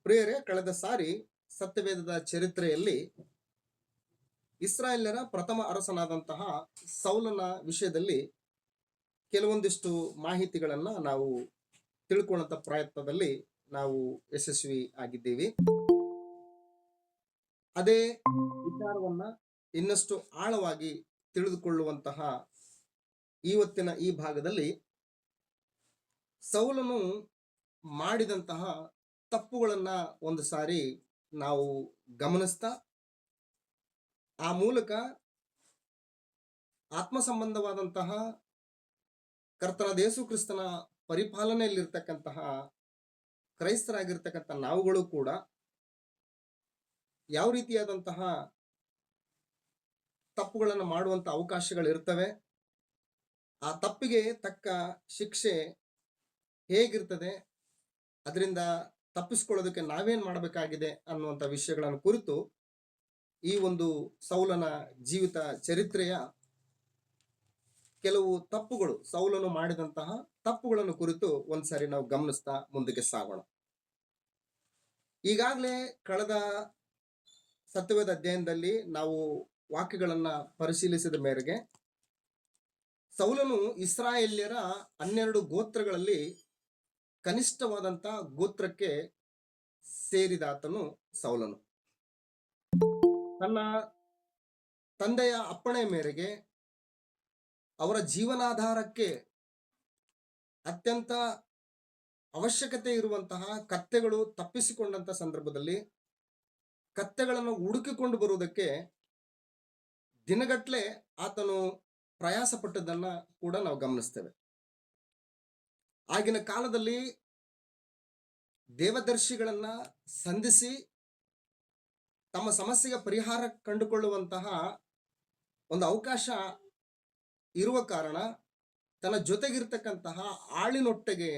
ಪ್ರಿಯರೇ, ಕಳೆದ ಸಾರಿ ಸತ್ಯವೇದದ ಚರಿತ್ರೆಯಲ್ಲಿ ಇಸ್ರಾಯೇಲ್ಯರ ಪ್ರಥಮ ಅರಸನಾದಂತಹ ಸೌಲನ ವಿಷಯದಲ್ಲಿ ಕೆಲವೊಂದಿಷ್ಟು ಮಾಹಿತಿಗಳನ್ನ ನಾವು ತಿಳ್ಕೊಳ್ಳುವಂತ ಪ್ರಯತ್ನದಲ್ಲಿ ನಾವು ಯಶಸ್ವಿ ಆಗಿದ್ದೀವಿ. ಅದೇ ವಿಚಾರವನ್ನ ಇನ್ನಷ್ಟು ಆಳವಾಗಿ ತಿಳಿದುಕೊಳ್ಳುವಂತಹ ಇವತ್ತಿನ ಈ ಭಾಗದಲ್ಲಿ ಸೌಲನು ಮಾಡಿದಂತಹ ತಪ್ಪುಗಳನ್ನ ಒಂದು ಸಾರಿ ನಾವು ಗಮನಿಸ್ತಾ ಆ ಮೂಲಕ ಆತ್ಮ ಸಂಬಂಧವಾದಂತಹ ಕರ್ತನಾದ ಯೇಸು ಕ್ರಿಸ್ತನ ಪರಿಪಾಲನೆಯಲ್ಲಿರ್ತಕ್ಕಂತಹ ಕ್ರೈಸ್ತರಾಗಿರ್ತಕ್ಕಂಥ ನಾವುಗಳು ಕೂಡ ಯಾವ ರೀತಿಯಾದಂತಹ ತಪ್ಪುಗಳನ್ನು ಮಾಡುವಂತ ಅವಕಾಶಗಳಿರ್ತವೆ, ಆ ತಪ್ಪಿಗೆ ತಕ್ಕ ಶಿಕ್ಷೆ ಹೇಗಿರ್ತದೆ, ಅದರಿಂದ ತಪ್ಪಿಸ್ಕೊಳ್ಳೋದಕ್ಕೆ ನಾವೇನ್ ಮಾಡಬೇಕಾಗಿದೆ ಅನ್ನುವಂಥ ವಿಷಯಗಳನ್ನು ಕುರಿತು ಈ ಒಂದು ಸೌಲನ ಜೀವಿತ ಚರಿತ್ರೆಯ ಕೆಲವು ತಪ್ಪುಗಳು, ಸೌಲನು ಮಾಡಿದಂತಹ ತಪ್ಪುಗಳನ್ನು ಕುರಿತು ಒಂದ್ಸಾರಿ ನಾವು ಗಮನಿಸ್ತಾ ಮುಂದಕ್ಕೆ ಸಾಗೋಣ. ಈಗಾಗಲೇ ಕಳೆದ ಸತ್ಯವೇದ ಅಧ್ಯಯನದಲ್ಲಿ ನಾವು ವಾಕ್ಯಗಳನ್ನ ಪರಿಶೀಲಿಸಿದ ಮೇರೆಗೆ ಸೌಲನು ಇಸ್ರಾಯೇಲ್ಯರ 12 ಗೋತ್ರಗಳಲ್ಲಿ ಕನಿಷ್ಠವಾದಂತ ಗೋತ್ರಕ್ಕೆ ಸೇರಿದಾತನು ಸೌಲನು. ತನ್ನ ತಂದೆಯ ಅಪ್ಪಣೆ ಮೇರೆಗೆ ಅವರ ಜೀವನಾಧಾರಕ್ಕೆ ಅತ್ಯಂತ ಅವಶ್ಯಕತೆ ಇರುವಂತಹ ಕತ್ತೆಗಳು ತಪ್ಪಿಸಿಕೊಂಡಂತ ಸಂದರ್ಭದಲ್ಲಿ ಕತ್ತೆಗಳನ್ನು ಹುಡುಕಿಕೊಂಡು ಬರುವುದಕ್ಕೆ ದಿನಗಟ್ಲೆ ಆತನು ಪ್ರಯಾಸ ಪಟ್ಟದ್ದನ್ನ ಕೂಡ ನಾವು ಗಮನಿಸ್ತೇವೆ. ಆಗಿನ ಕಾಲದಲ್ಲಿ ದೇವದರ್ಶಿಗಳನ್ನ ಸಂಧಿಸಿ ತಮ್ಮ ಸಮಸ್ಯೆಗೆ ಪರಿಹಾರ ಕಂಡುಕೊಳ್ಳುವಂತಹ ಒಂದು ಅವಕಾಶ ಇರುವ ಕಾರಣ ತನ್ನ ಜೊತೆಗಿರ್ತಕ್ಕಂತಹ ಆಳಿನೊಟ್ಟಿಗೆ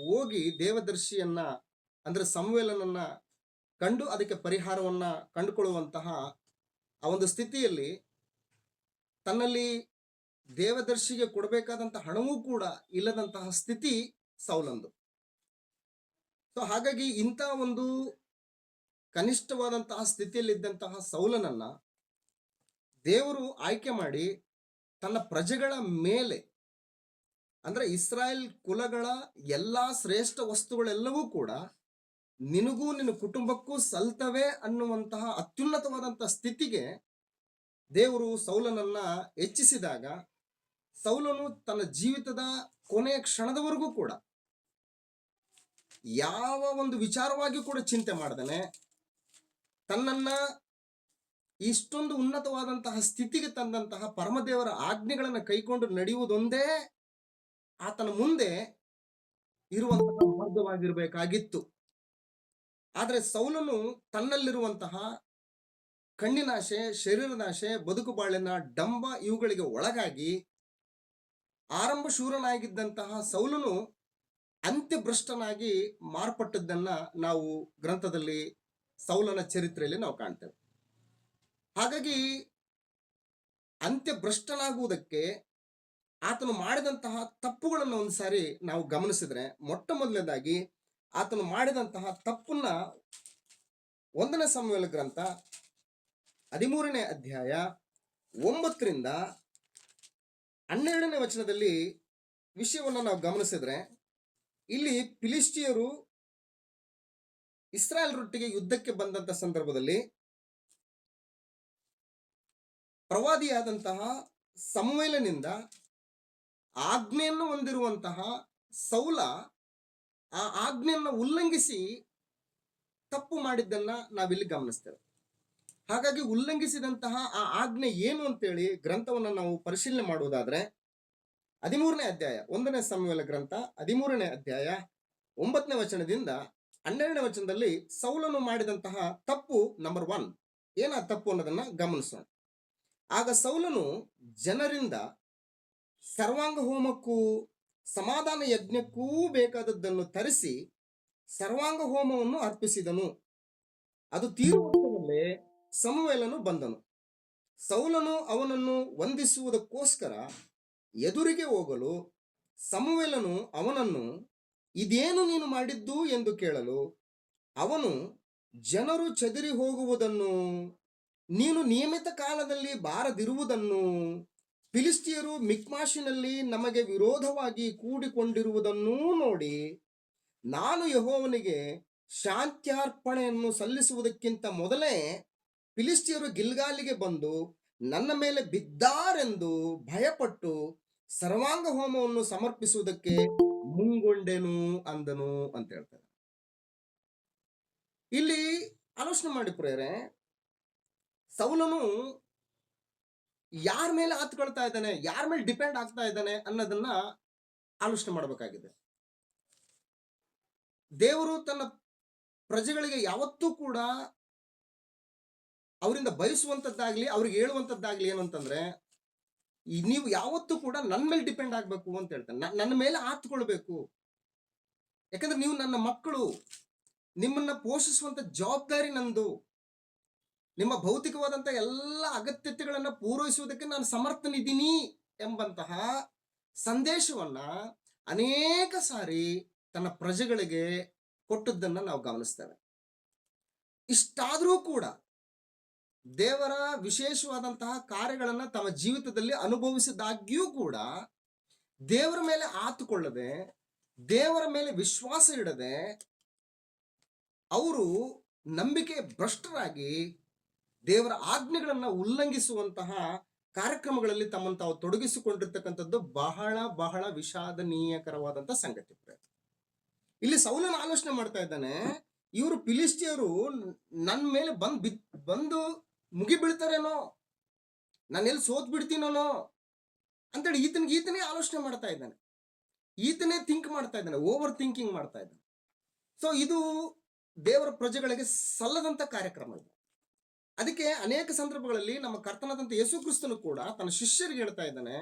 ಹೋಗಿ ದೇವದರ್ಶಿಯನ್ನ ಅಂದ್ರೆ ಸಮುವೇಲನನ್ನ ಕಂಡು ಅದಕ್ಕೆ ಪರಿಹಾರವನ್ನ ಕಂಡುಕೊಳ್ಳುವಂತಹ ಆ ಒಂದು ಸ್ಥಿತಿಯಲ್ಲಿ ತನ್ನಲ್ಲಿ ದೇವದರ್ಶಿಗೆ ಕೊಡಬೇಕಾದಂತಹ ಹಣವೂ ಕೂಡ ಇಲ್ಲದಂತಹ ಸ್ಥಿತಿ ಸೌಲಂದು. ಸೊ ಹಾಗಾಗಿ ಇಂಥ ಒಂದು ಕನಿಷ್ಠವಾದಂತಹ ಸ್ಥಿತಿಯಲ್ಲಿದ್ದಂತಹ ಸೌಲನನ್ನ ದೇವರು ಆಯ್ಕೆ ಮಾಡಿ ತನ್ನ ಪ್ರಜೆಗಳ ಮೇಲೆ ಅಂದ್ರೆ ಇಸ್ರಾಯೇಲ್ ಕುಲಗಳ ಎಲ್ಲಾ ಶ್ರೇಷ್ಠ ವಸ್ತುಗಳೆಲ್ಲವೂ ಕೂಡ ನಿನಗೂ ನಿನ್ನ ಕುಟುಂಬಕ್ಕೂ ಸಲ್ತವೆ ಅನ್ನುವಂತಹ ಅತ್ಯುನ್ನತವಾದಂತಹ ಸ್ಥಿತಿಗೆ ದೇವರು ಸೌಲನನ್ನ ಹೆಚ್ಚಿಸಿದಾಗ ಸೌಲನು ತನ್ನ ಜೀವಿತದ ಕೊನೆಯ ಕ್ಷಣದವರೆಗೂ ಕೂಡ ಯಾವ ಒಂದು ವಿಚಾರವಾಗಿ ಕೂಡ ಚಿಂತೆ ಮಾಡದೇನೆ ತನ್ನನ್ನ ಇಷ್ಟೊಂದು ಉನ್ನತವಾದಂತಹ ಸ್ಥಿತಿಗೆ ತಂದಂತಹ ಪರಮದೇವರ ಆಜ್ಞೆಗಳನ್ನು ಕೈಕೊಂಡು ನಡೆಯುವುದೊಂದೇ ಆತನ ಮುಂದೆ ಇರುವಂತಹ ಮಾರ್ಗವಾಗಿರ್ಬೇಕಾಗಿತ್ತು. ಆದ್ರೆ ಸೌಲನು ತನ್ನಲ್ಲಿರುವಂತಹ ಕಣ್ಣಿನಾಶೆ, ಶರೀರದಾಶೆ, ಬದುಕು ಬಾಳಿನ ಡಂಬ ಇವುಗಳಿಗೆ ಒಳಗಾಗಿ ಆರಂಭ ಶೂರನಾಗಿದ್ದಂತಹ ಸೌಲನು ಅಂತ್ಯಭ್ರಷ್ಟನಾಗಿ ಮಾರ್ಪಟ್ಟದ್ದನ್ನ ನಾವು ಗ್ರಂಥದಲ್ಲಿ ಸೌಲನ ಚರಿತ್ರೆಯಲ್ಲಿ ನಾವು ಕಾಣ್ತೇವೆ. ಹಾಗಾಗಿ ಅಂತ್ಯಭ್ರಷ್ಟನಾಗುವುದಕ್ಕೆ ಆತನು ಮಾಡಿದಂತಹ ತಪ್ಪುಗಳನ್ನು ಒಂದ್ಸಾರಿ ನಾವು ಗಮನಿಸಿದ್ರೆ, ಮೊಟ್ಟ ಮೊದಲನೇದಾಗಿ ಆತನು ಮಾಡಿದಂತಹ ತಪ್ಪನ್ನ 1ನೇ ಸಮುವೇಲ ಗ್ರಂಥ 13ನೇ ಅಧ್ಯಾಯ 9ರಿಂದ 12ನೇ ವಚನದಲ್ಲಿ ವಿಷಯವನ್ನು ನಾವು ಗಮನಿಸಿದ್ರೆ, ಇಲ್ಲಿ ಫಿಲಿಸ್ಟಿಯರು ಇಸ್ರಾಯೇಲ್ರೊಟ್ಟಿಗೆ ಯುದ್ಧಕ್ಕೆ ಬಂದಂತ ಸಂದರ್ಭದಲ್ಲಿ ಪ್ರವಾದಿಯಾದಂತಹ ಸಮುವೇಲನಿಂದ ಆಜ್ಞೆಯನ್ನು ಹೊಂದಿರುವಂತಹ ಸೌಲ ಆ ಆಜ್ಞೆಯನ್ನು ಉಲ್ಲಂಘಿಸಿ ತಪ್ಪು ಮಾಡಿದ್ದನ್ನ ನಾವಿಲ್ಲಿ ಗಮನಿಸ್ತೇವೆ. ಹಾಗಾಗಿ ಉಲ್ಲಂಘಿಸಿದಂತಹ ಆ ಆಜ್ಞೆ ಏನು ಅಂತೇಳಿ ಗ್ರಂಥವನ್ನು ನಾವು ಪರಿಶೀಲನೆ ಮಾಡುವುದಾದ್ರೆ 13ನೇ ಅಧ್ಯಾಯ 1ನೇ ಸಮುವೇಲ ಗ್ರಂಥ 13ನೇ ಅಧ್ಯಾಯ 9ನೇ ವಚನದಿಂದ 12ನೇ ವಚನದಲ್ಲಿ ಸೌಲನು ಮಾಡಿದಂತಹ ತಪ್ಪು ನಂಬರ್ 1 ಏನ ತಪ್ಪು ಅನ್ನೋದನ್ನ ಗಮನಿಸೋಣ. ಆಗ ಸೌಲನು ಜನರಿಂದ ಸರ್ವಾಂಗ ಹೋಮಕ್ಕೂ ಸಮಾಧಾನ ಯಜ್ಞಕ್ಕೂ ಬೇಕಾದದ್ದನ್ನು ತರಿಸಿ ಸರ್ವಾಂಗ ಹೋಮವನ್ನು ಅರ್ಪಿಸಿದನು. ಅದು ತೀರುವಷ್ಟರಲ್ಲೇ ಸಮುವೇಲನು ಬಂದನು. ಸೌಲನು ಅವನನ್ನು ವಂದಿಸುವುದಕ್ಕೋಸ್ಕರ ಎದುರಿಗೆ ಹೋಗಲು ಸಮುವೇಲನು ಅವನನ್ನು, ಇದೇನು ನೀನು ಮಾಡಿದ್ದು ಎಂದು ಕೇಳಲು, ಅವನು ಜನರು ಚದುರಿ ಹೋಗುವುದನ್ನು, ನೀನು ನಿಯಮಿತ ಕಾಲದಲ್ಲಿ ಬಾರದಿರುವುದನ್ನು, ಫಿಲಿಸ್ಟಿಯರು ಮಿಕ್ಮಾಷಿನಲ್ಲಿ ನಮಗೆ ವಿರೋಧವಾಗಿ ಕೂಡಿಕೊಂಡಿರುವುದನ್ನೂ ನೋಡಿ, ನಾನು ಯೆಹೋವನಿಗೆ ಶಾಂತ್ಯಾರ್ಪಣೆಯನ್ನು ಸಲ್ಲಿಸುವುದಕ್ಕಿಂತ ಮೊದಲೇ ಫಿಲಿಸ್ಟಿಯರು ಗಿಲ್ಗಾಲಿಗೆ ಬಂದು ನನ್ನ ಮೇಲೆ ಬಿದ್ದಾರೆಂದು ಭಯಪಟ್ಟು ಸರ್ವಾಂಗ ಹೋಮವನ್ನು ಸಮರ್ಪಿಸುವುದಕ್ಕೆ ಮುಂಗೊಂಡೆನು ಅಂದನು ಅಂತ ಹೇಳ್ತಾರೆ. ಇಲ್ಲಿ ಆಲೋಚನೆ ಮಾಡಿ ಪ್ರೇರೆ, ಸೌಲನು ಯಾರ ಮೇಲೆ ಹತ್ಕೊಳ್ತಾ ಇದ್ದಾನೆ, ಯಾರ ಮೇಲೆ ಡಿಪೆಂಡ್ ಆಗ್ತಾ ಇದ್ದಾನೆ ಅನ್ನೋದನ್ನ ಆಲೋಚನೆ ಮಾಡಬೇಕಾಗಿದೆ. ದೇವರು ತನ್ನ ಪ್ರಜೆಗಳಿಗೆ ಯಾವತ್ತೂ ಕೂಡ ಅವರಿಂದ ಬಯಸುವಂತದ್ದಾಗ್ಲಿ, ಅವ್ರಿಗೆ ಹೇಳುವಂತದ್ದಾಗ್ಲಿ ಏನಂತಂದ್ರೆ, ನೀವು ಯಾವತ್ತೂ ಕೂಡ ನನ್ನ ಮೇಲೆ ಡಿಪೆಂಡ್ ಆಗ್ಬೇಕು ಅಂತ ಹೇಳ್ತಾನೆ. ನನ್ನ ಮೇಲೆ ಆತ್ಕೊಳ್ಬೇಕು. ಯಾಕಂದ್ರೆ ನೀವು ನನ್ನ ಮಕ್ಕಳು, ನಿಮ್ಮನ್ನ ಪೋಷಿಸುವಂತ ಜವಾಬ್ದಾರಿ ನಂದು. ನಿಮ್ಮ ಭೌತಿಕವಾದಂತ ಎಲ್ಲ ಅಗತ್ಯತೆಗಳನ್ನ ಪೂರೈಸುವುದಕ್ಕೆ ನಾನು ಸಮರ್ಥನಿದ್ದೀನಿ ಎಂಬಂತಹ ಸಂದೇಶವನ್ನ ಅನೇಕ ಸಾರಿ ತನ್ನ ಪ್ರಜೆಗಳಿಗೆ ಕೊಟ್ಟದ್ದನ್ನ ನಾವು ಗಮನಿಸ್ತೇವೆ. ಇಷ್ಟಾದರೂ ಕೂಡ ದೇವರ ವಿಶೇಷವಾದಂತಹ ಕಾರ್ಯಗಳನ್ನ ತಮ್ಮ ಜೀವಿತದಲ್ಲಿ ಅನುಭವಿಸಿದಾಗ್ಯೂ ಕೂಡ ದೇವರ ಮೇಲೆ ಆತುಕೊಳ್ಳದೆ, ದೇವರ ಮೇಲೆ ವಿಶ್ವಾಸ ಇಡದೆ, ಅವರು ನಂಬಿಕೆ ಭ್ರಷ್ಟರಾಗಿ ದೇವರ ಆಜ್ಞೆಗಳನ್ನ ಉಲ್ಲಂಘಿಸುವಂತಹ ಕಾರ್ಯಕ್ರಮಗಳಲ್ಲಿ ತಮ್ಮನ್ನು ತಾವು ತೊಡಗಿಸಿಕೊಂಡಿರ್ತಕ್ಕಂಥದ್ದು ಬಹಳ ಬಹಳ ವಿಷಾದನೀಯಕರವಾದಂತ ಸಂಗತಿ. ಇಲ್ಲಿ ಸೌಲನ ಆಲೋಚನೆ ಮಾಡ್ತಾ ಇದ್ದಾನೆ, ಇವರು ಫಿಲಿಸ್ಟಿಯರು ನನ್ನ ಮೇಲೆ ಬಂದು ಮುಗಿ ಬೀಳ್ತಾರೇನೋ, ನಾನು ಎಲ್ಲಿ ಸೋತ್ ಬಿಡ್ತೀನೋ ಅಂತೇಳಿ ಈತನೇ ಆಲೋಚನೆ ಮಾಡ್ತಾ ಇದ್ದಾನೆ. ಈತನೇ ಥಿಂಕ್ ಮಾಡ್ತಾ ಇದ್ದಾನೆ, ಓವರ್ ಥಿಂಕಿಂಗ್ ಮಾಡ್ತಾ ಇದ್ದಾನೆ. ಸೊ ಇದು ದೇವರ ಪ್ರಜೆಗಳಿಗೆ ಸಲ್ಲದಂತ ಕಾರ್ಯಕ್ರಮ ಇದು. ಅದಕ್ಕೆ ಅನೇಕ ಸಂದರ್ಭಗಳಲ್ಲಿ ನಮ್ಮ ಕರ್ತನಾದಂತ ಯೇಸು ಕ್ರಿಸ್ತನು ಕೂಡ ತನ್ನ ಶಿಷ್ಯರಿಗೆ ಹೇಳ್ತಾ ಇದ್ದಾನೆ,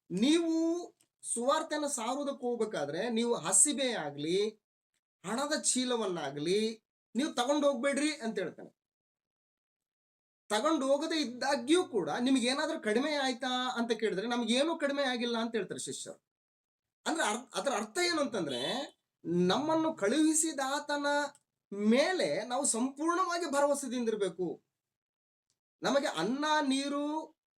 ನೀವು ಸುವಾರ್ತೆಯನ್ನು ಸಾರುವುದಕ್ಕೆ ಹೋಗ್ಬೇಕಾದ್ರೆ ನೀವು ಹಸಿಬೆ ಆಗ್ಲಿ, ಹಣದ ಚೀಲವನ್ನಾಗ್ಲಿ ನೀವು ತಗೊಂಡು ಹೋಗ್ಬೇಡ್ರಿ ಅಂತ ಹೇಳ್ತಾನೆ. ತಗೊಂಡು ಹೋಗದೆ ಇದ್ದಾಗ್ಯೂ ಕೂಡ ನಿಮ್ಗೆ ಏನಾದ್ರೂ ಕಡಿಮೆ ಆಯ್ತಾ ಅಂತ ಕೇಳಿದ್ರೆ ನಮ್ಗೇನು ಕಡಿಮೆ ಆಗಿಲ್ಲ ಅಂತ ಹೇಳ್ತಾರೆ ಶಿಷ್ಯರು. ಅಂದ್ರೆ ಅದರ ಅರ್ಥ ಏನು ಅಂತಂದ್ರೆ, ನಮ್ಮನ್ನು ಕಳುಹಿಸಿದಾತನ ಮೇಲೆ ನಾವು ಸಂಪೂರ್ಣವಾಗಿ ಭರವಸೆದಿಂದಿರಬೇಕು. ನಮಗೆ ಅನ್ನ, ನೀರು,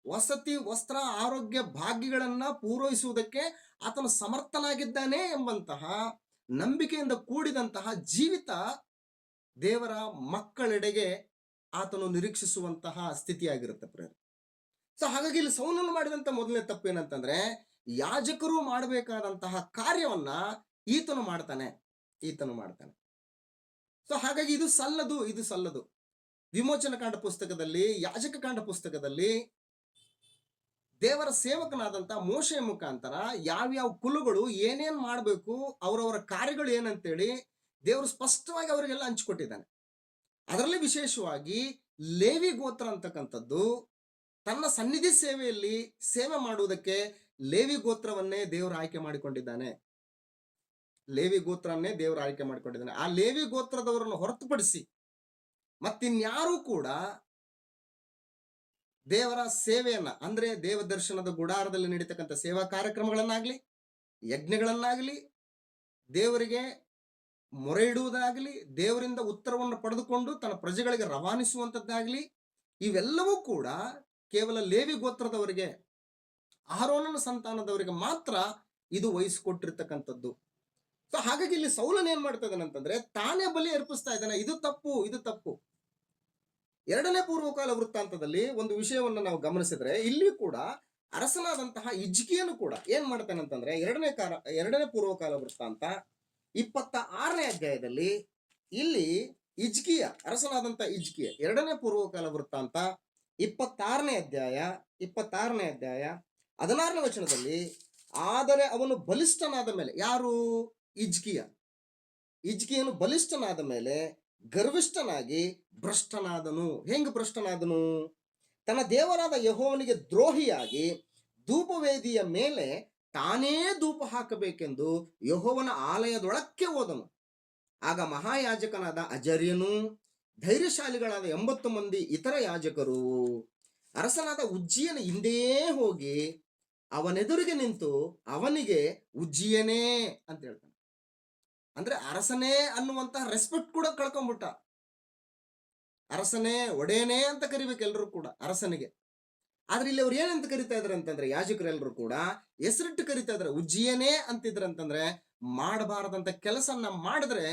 ವಸತಿ, ವಸ್ತ್ರ, ಆರೋಗ್ಯ ಭಾಗ್ಯಗಳನ್ನ ಪೂರೈಸುವುದಕ್ಕೆ ಆತನು ಸಮರ್ಥನಾಗಿದ್ದಾನೆ ಎಂಬಂತಹ ನಂಬಿಕೆಯಿಂದ ಕೂಡಿದಂತಹ ಜೀವಿತ ದೇವರ ಮಕ್ಕಳೆಡೆಗೆ ಆತನು ನಿರೀಕ್ಷಿಸುವಂತಹ ಸ್ಥಿತಿಯಾಗಿರುತ್ತೆ ಪ್ರೇರೆ. ಸೊ ಹಾಗಾಗಿ ಇಲ್ಲಿ ಸೌಲನು ಮಾಡಿದಂತ ಮೊದಲನೇ ತಪ್ಪು ಏನಂತಂದ್ರೆ, ಯಾಜಕರು ಮಾಡಬೇಕಾದಂತಹ ಕಾರ್ಯವನ್ನ ಈತನು ಮಾಡ್ತಾನೆ. ಸೊ ಹಾಗಾಗಿ ಇದು ಸಲ್ಲದು. ವಿಮೋಚನ ಕಾಂಡ ಪುಸ್ತಕದಲ್ಲಿ, ಯಾಜಕ ಕಾಂಡ ಪುಸ್ತಕದಲ್ಲಿ ದೇವರ ಸೇವಕನಾದಂತ ಮೋಶೆಯ ಮುಖಾಂತರ ಯಾವ್ಯಾವ ಕುಲಗಳು ಏನೇನ್ ಮಾಡಬೇಕು, ಅವರವರ ಕಾರ್ಯಗಳು ಏನಂತೇಳಿ ದೇವರು ಸ್ಪಷ್ಟವಾಗಿ ಅವರಿಗೆಲ್ಲ ಹಂಚಿಕೊಟ್ಟಿದ್ದಾನೆ. ಅದರಲ್ಲಿ ವಿಶೇಷವಾಗಿ ಲೇವಿ ಗೋತ್ರ ಅಂತಕ್ಕಂಥದ್ದು ತನ್ನ ಸನ್ನಿಧಿ ಸೇವೆಯಲ್ಲಿ ಸೇವೆ ಮಾಡುವುದಕ್ಕೆ ಲೇವಿ ಗೋತ್ರವನ್ನೇ ದೇವರು ಆಯ್ಕೆ ಮಾಡಿಕೊಂಡಿದ್ದಾನೆ. ಆ ಲೇವಿ ಗೋತ್ರದವರನ್ನು ಹೊರತುಪಡಿಸಿ ಮತ್ತಿನ್ಯಾರೂ ಕೂಡ ದೇವರ ಸೇವೆಯನ್ನ, ಅಂದ್ರೆ ದೇವ ದರ್ಶನದ ಗುಡಾರದಲ್ಲಿ ನಡೀತಕ್ಕಂಥ ಸೇವಾ ಕಾರ್ಯಕ್ರಮಗಳನ್ನಾಗ್ಲಿ, ಯಜ್ಞಗಳನ್ನಾಗ್ಲಿ, ದೇವರಿಗೆ ಮೊರೆ ಇಡುವುದಾಗ್ಲಿ, ದೇವರಿಂದ ಉತ್ತರವನ್ನು ಪಡೆದುಕೊಂಡು ತನ್ನ ಪ್ರಜೆಗಳಿಗೆ ರವಾನಿಸುವಂತದ್ದಾಗ್ಲಿ, ಇವೆಲ್ಲವೂ ಕೂಡ ಕೇವಲ ಲೇವಿ ಗೋತ್ರದವರಿಗೆ, ಆರೋನನ ಸಂತಾನದವರಿಗೆ ಮಾತ್ರ ಇದು ವಹಿಸಿಕೊಟ್ಟಿರ್ತಕ್ಕಂಥದ್ದು. ಸೊ ಹಾಗಾಗಿ ಇಲ್ಲಿ ಸೌಲನ್ ಏನ್ ಮಾಡ್ತಾ ಇದ್ದಾನೆ ಅಂತಂದ್ರೆ, ತಾನೇ ಬಲಿ ಅರ್ಪಿಸ್ತಾ ಇದ್ದಾನೆ. ಇದು ತಪ್ಪು. ಎರಡನೇ ಪೂರ್ವಕಾಲ ವೃತ್ತಾಂತದಲ್ಲಿ ಒಂದು ವಿಷಯವನ್ನು ನಾವು ಗಮನಿಸಿದ್ರೆ, ಇಲ್ಲಿ ಕೂಡ ಅರಸನಾದಂತಹ ಹಿಜ್ಕೀಯನು ಕೂಡ ಏನ್ ಮಾಡ್ತಾನೆ ಅಂತಂದ್ರೆ, ಎರಡನೇ ಪೂರ್ವಕಾಲ ವೃತ್ತಾಂತ 26ನೇ ಅಧ್ಯಾಯದಲ್ಲಿ ಇಲ್ಲಿ ಅರಸನಾದಂತಹ ಹಿಜ್ಕೀಯ, ಎರಡನೇ ಪೂರ್ವಕಾಲ ವೃತ್ತಾಂತ 26ನೇ ಅಧ್ಯಾಯ 16ನೇ ವಚನದಲ್ಲಿ, ಆದರೆ ಅವನು ಬಲಿಷ್ಠನಾದ ಮೇಲೆ, ಯಾರು? ಹಿಜ್ಕೀಯನು ಬಲಿಷ್ಠನಾದ ಮೇಲೆ ಗರ್ವಿಷ್ಠನಾಗಿ ಭ್ರಷ್ಟನಾದನು. ಹೆಂಗ್ ಭ್ರಷ್ಟನಾದನು? ತನ್ನ ದೇವರಾದ ಯೆಹೋವನಿಗೆ ದ್ರೋಹಿಯಾಗಿ ಧೂಪವೇದಿಯ ಮೇಲೆ ತಾನೇ ಧೂಪ ಹಾಕಬೇಕೆಂದು ಯೆಹೋವನ ಆಲಯದೊಳಕ್ಕೆ ಹೋದನು. ಆಗ ಮಹಾಯಾಜಕನಾದ ಅಜರ್ಯನು, ಧೈರ್ಯಶಾಲಿಗಳಾದ 80 ಮಂದಿ ಇತರ ಯಾಜಕರು ಅರಸನಾದ ಉಜ್ಜೀಯನ ಹಿಂದೇ ಹೋಗಿ ಅವನೆದುರಿಗೆ ನಿಂತು ಅವನಿಗೆ, ಉಜ್ಜೀಯನೇ ಅಂತ ಹೇಳ್ತಾನೆ, ಅಂದ್ರೆ ಅರಸನೇ ಅನ್ನುವಂತಹ ರೆಸ್ಪೆಕ್ಟ್ ಕೂಡ ಕಳ್ಕೊಂಡ್ಬಿಟ್ಟ. ಅರಸನೇ, ಒಡೆಯನೇ ಅಂತ ಕರಿಬೇಕು ಎಲ್ಲರೂ ಕೂಡ ಅರಸನಿಗೆ. ಆದ್ರೆ ಇಲ್ಲಿ ಅವ್ರು ಏನಂತ ಕರಿತಾ ಇದ್ರು ಅಂತಂದ್ರೆ, ಯಾಜಕರೆಲ್ಲರೂ ಕೂಡ ಹೆಸರಿಟ್ಟು ಕರಿತಾ ಇದ್ರು. ಉಜ್ಜಿಯನೇ ಅಂತಿದ್ರು ಅಂತಂದ್ರೆ, ಮಾಡಬಾರದಂತ ಕೆಲಸನ ಮಾಡಿದ್ರೆ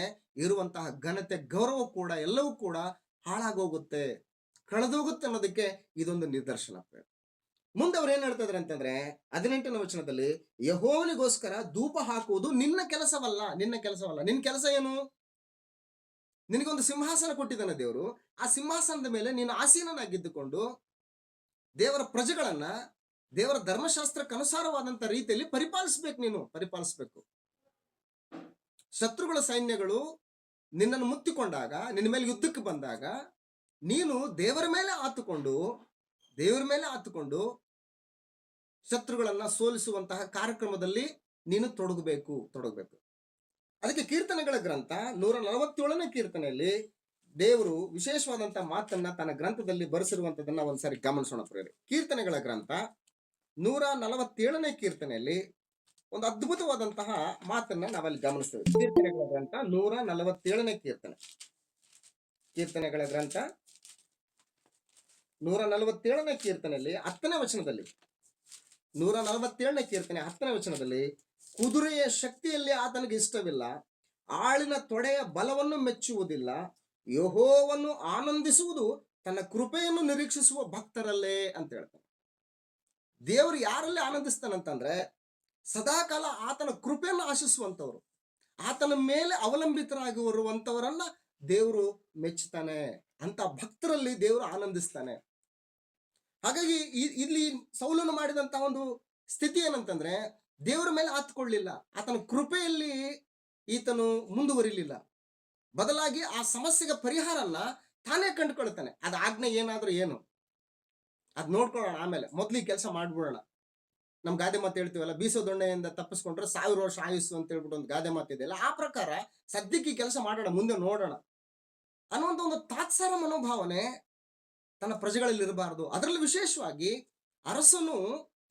ಇರುವಂತಹ ಘನತೆ, ಗೌರವ ಕೂಡ ಎಲ್ಲವೂ ಕೂಡ ಹಾಳಾಗೋಗುತ್ತೆ, ಕಳೆದೋಗುತ್ತೆ ಅನ್ನೋದಕ್ಕೆ ಇದೊಂದು ನಿದರ್ಶನ. ಮುಂದೆ ಅವ್ರು ಏನ್ ಹೇಳ್ತಾ ಇದ್ರು ಅಂತಂದ್ರೆ 18ನೇ ವಚನದಲ್ಲಿ, ಯೆಹೋವನಿಗೋಸ್ಕರ ಧೂಪ ಹಾಕುವುದು ನಿನ್ನ ಕೆಲಸವಲ್ಲ. ನಿನ್ನ ಕೆಲಸ ಏನು? ನಿನಗೊಂದು ಸಿಂಹಾಸನ ಕೊಟ್ಟಿದ್ದಾನೆ ದೇವರು. ಆ ಸಿಂಹಾಸನದ ಮೇಲೆ ನೀನು ಆಸೀನನಾಗಿದ್ದುಕೊಂಡು ದೇವರ ಪ್ರಜೆಗಳನ್ನ ದೇವರ ಧರ್ಮಶಾಸ್ತ್ರಕ್ಕೆ ಅನುಸಾರವಾದಂತ ರೀತಿಯಲ್ಲಿ ಪರಿಪಾಲಿಸಬೇಕು. ಶತ್ರುಗಳ ಸೈನ್ಯಗಳು ನಿನ್ನನ್ನು ಮುತ್ತಿಕೊಂಡಾಗ, ನಿನ್ನ ಮೇಲೆ ಯುದ್ಧಕ್ಕೆ ಬಂದಾಗ, ನೀನು ದೇವರ ಮೇಲೆ ಆತುಕೊಂಡು ಶತ್ರುಗಳನ್ನ ಸೋಲಿಸುವಂತಹ ಕಾರ್ಯಕ್ರಮದಲ್ಲಿ ನೀನು ತೊಡಗಬೇಕು. ಅದಕ್ಕೆ ಕೀರ್ತನೆಗಳ ಗ್ರಂಥ 147ನೇ ಕೀರ್ತನೆಯಲ್ಲಿ ದೇವರು ವಿಶೇಷವಾದಂತಹ ಮಾತನ್ನ ತನ್ನ ಗ್ರಂಥದಲ್ಲಿ ಬರೆಸಿರುವಂತದನ್ನ ಒಂದ್ಸಾರಿ ಗಮನಿಸೋಣ ಪ್ರಿಯರೇ. ಕೀರ್ತನೆಗಳ ಗ್ರಂಥ 147ನೇ ಕೀರ್ತನೆಯಲ್ಲಿ ಒಂದು ಅದ್ಭುತವಾದಂತಹ ಮಾತನ್ನ ನಾವಲ್ಲಿ ಗಮನಿಸ್ತೇವೆ. ಕೀರ್ತನೆಗಳ ಗ್ರಂಥ 147ನೇ ಕೀರ್ತನೆಗಳ ಗ್ರಂಥ 147ನೇ ಕೀರ್ತನೆಯಲ್ಲಿ 10ನೇ ವಚನದಲ್ಲಿ, 147ನೇ ಕೀರ್ತನೆ 10ನೇ ವಚನದಲ್ಲಿ, ಕುದುರೆಯ ಶಕ್ತಿಯಲ್ಲಿ ಆತನಿಗೆ ಇಷ್ಟವಿಲ್ಲ, ಆಳಿನ ತೊಡೆಯ ಬಲವನ್ನು ಮೆಚ್ಚುವುದಿಲ್ಲ, ಯೆಹೋವನು ಆನಂದಿಸುವುದು ತನ್ನ ಕೃಪೆಯನ್ನು ನಿರೀಕ್ಷಿಸುವ ಭಕ್ತರಲ್ಲೇ ಅಂತ ಹೇಳ್ತಾನೆ. ದೇವರು ಯಾರಲ್ಲಿ ಆನಂದಿಸ್ತಾನಂತಂದ್ರೆ, ಸದಾಕಾಲ ಆತನ ಕೃಪೆಯನ್ನು ಆಶಿಸುವಂತವ್ರು, ಆತನ ಮೇಲೆ ಅವಲಂಬಿತರಾಗಿರುವಂತವರನ್ನ ದೇವರು ಮೆಚ್ಚುತ್ತಾನೆ. ಅಂತ ಭಕ್ತರಲ್ಲಿ ದೇವರು ಆನಂದಿಸ್ತಾನೆ. ಹಾಗಾಗಿ ಇಲ್ಲಿ ಸೌಲನು ಮಾಡಿದಂತಹ ಒಂದು ಸ್ಥಿತಿ ಏನಂತಂದ್ರೆ, ದೇವರ ಮೇಲೆ ಆತ್ಕೊಳ್ಳಿಲ್ಲ, ಆತನ ಕೃಪೆಯಲ್ಲಿ ಈತನು ಮುಂದುವರಿಲಿಲ್ಲ. ಬದಲಾಗಿ ಆ ಸಮಸ್ಯೆಗೆ ಪರಿಹಾರನ್ನ ತಾನೇ ಕಂಡುಕೊಳ್ತಾನೆ. ಅದ ಆಜ್ಞೆ ಏನಾದ್ರೂ ಏನು ಅದ್ ನೋಡ್ಕೊಳ್ಳೋಣ, ಆಮೇಲೆ ಮೊದ್ಲು ಕೆಲಸ ಮಾಡ್ಬಿಡೋಣ. ನಮ್ ಗಾದೆ ಮಾತು ಹೇಳ್ತೀವಲ್ಲ, ಬೀಸೋ ದೊಣ್ಣೆಯಿಂದ ತಪ್ಪಿಸ್ಕೊಂಡ್ರೆ 1000 ವರ್ಷ ಆಯುಸ್ಸು ಅಂತ ಹೇಳ್ಬಿಟ್ಟು ಒಂದು ಗಾದೆ ಮಾತಿದೆಯಲ್ಲ, ಆ ಪ್ರಕಾರ ಸದ್ಯಕ್ಕೆ ಕೆಲಸ ಮಾಡೋಣ, ಮುಂದೆ ನೋಡೋಣ ಅನ್ನುವಂಥ ಒಂದು ತಾತ್ಸಾರ ಮನೋಭಾವನೆ ತನ್ನ ಪ್ರಜೆಗಳಲ್ಲಿ ಇರಬಾರದು. ಅದರಲ್ಲಿ ವಿಶೇಷವಾಗಿ ಅರಸನು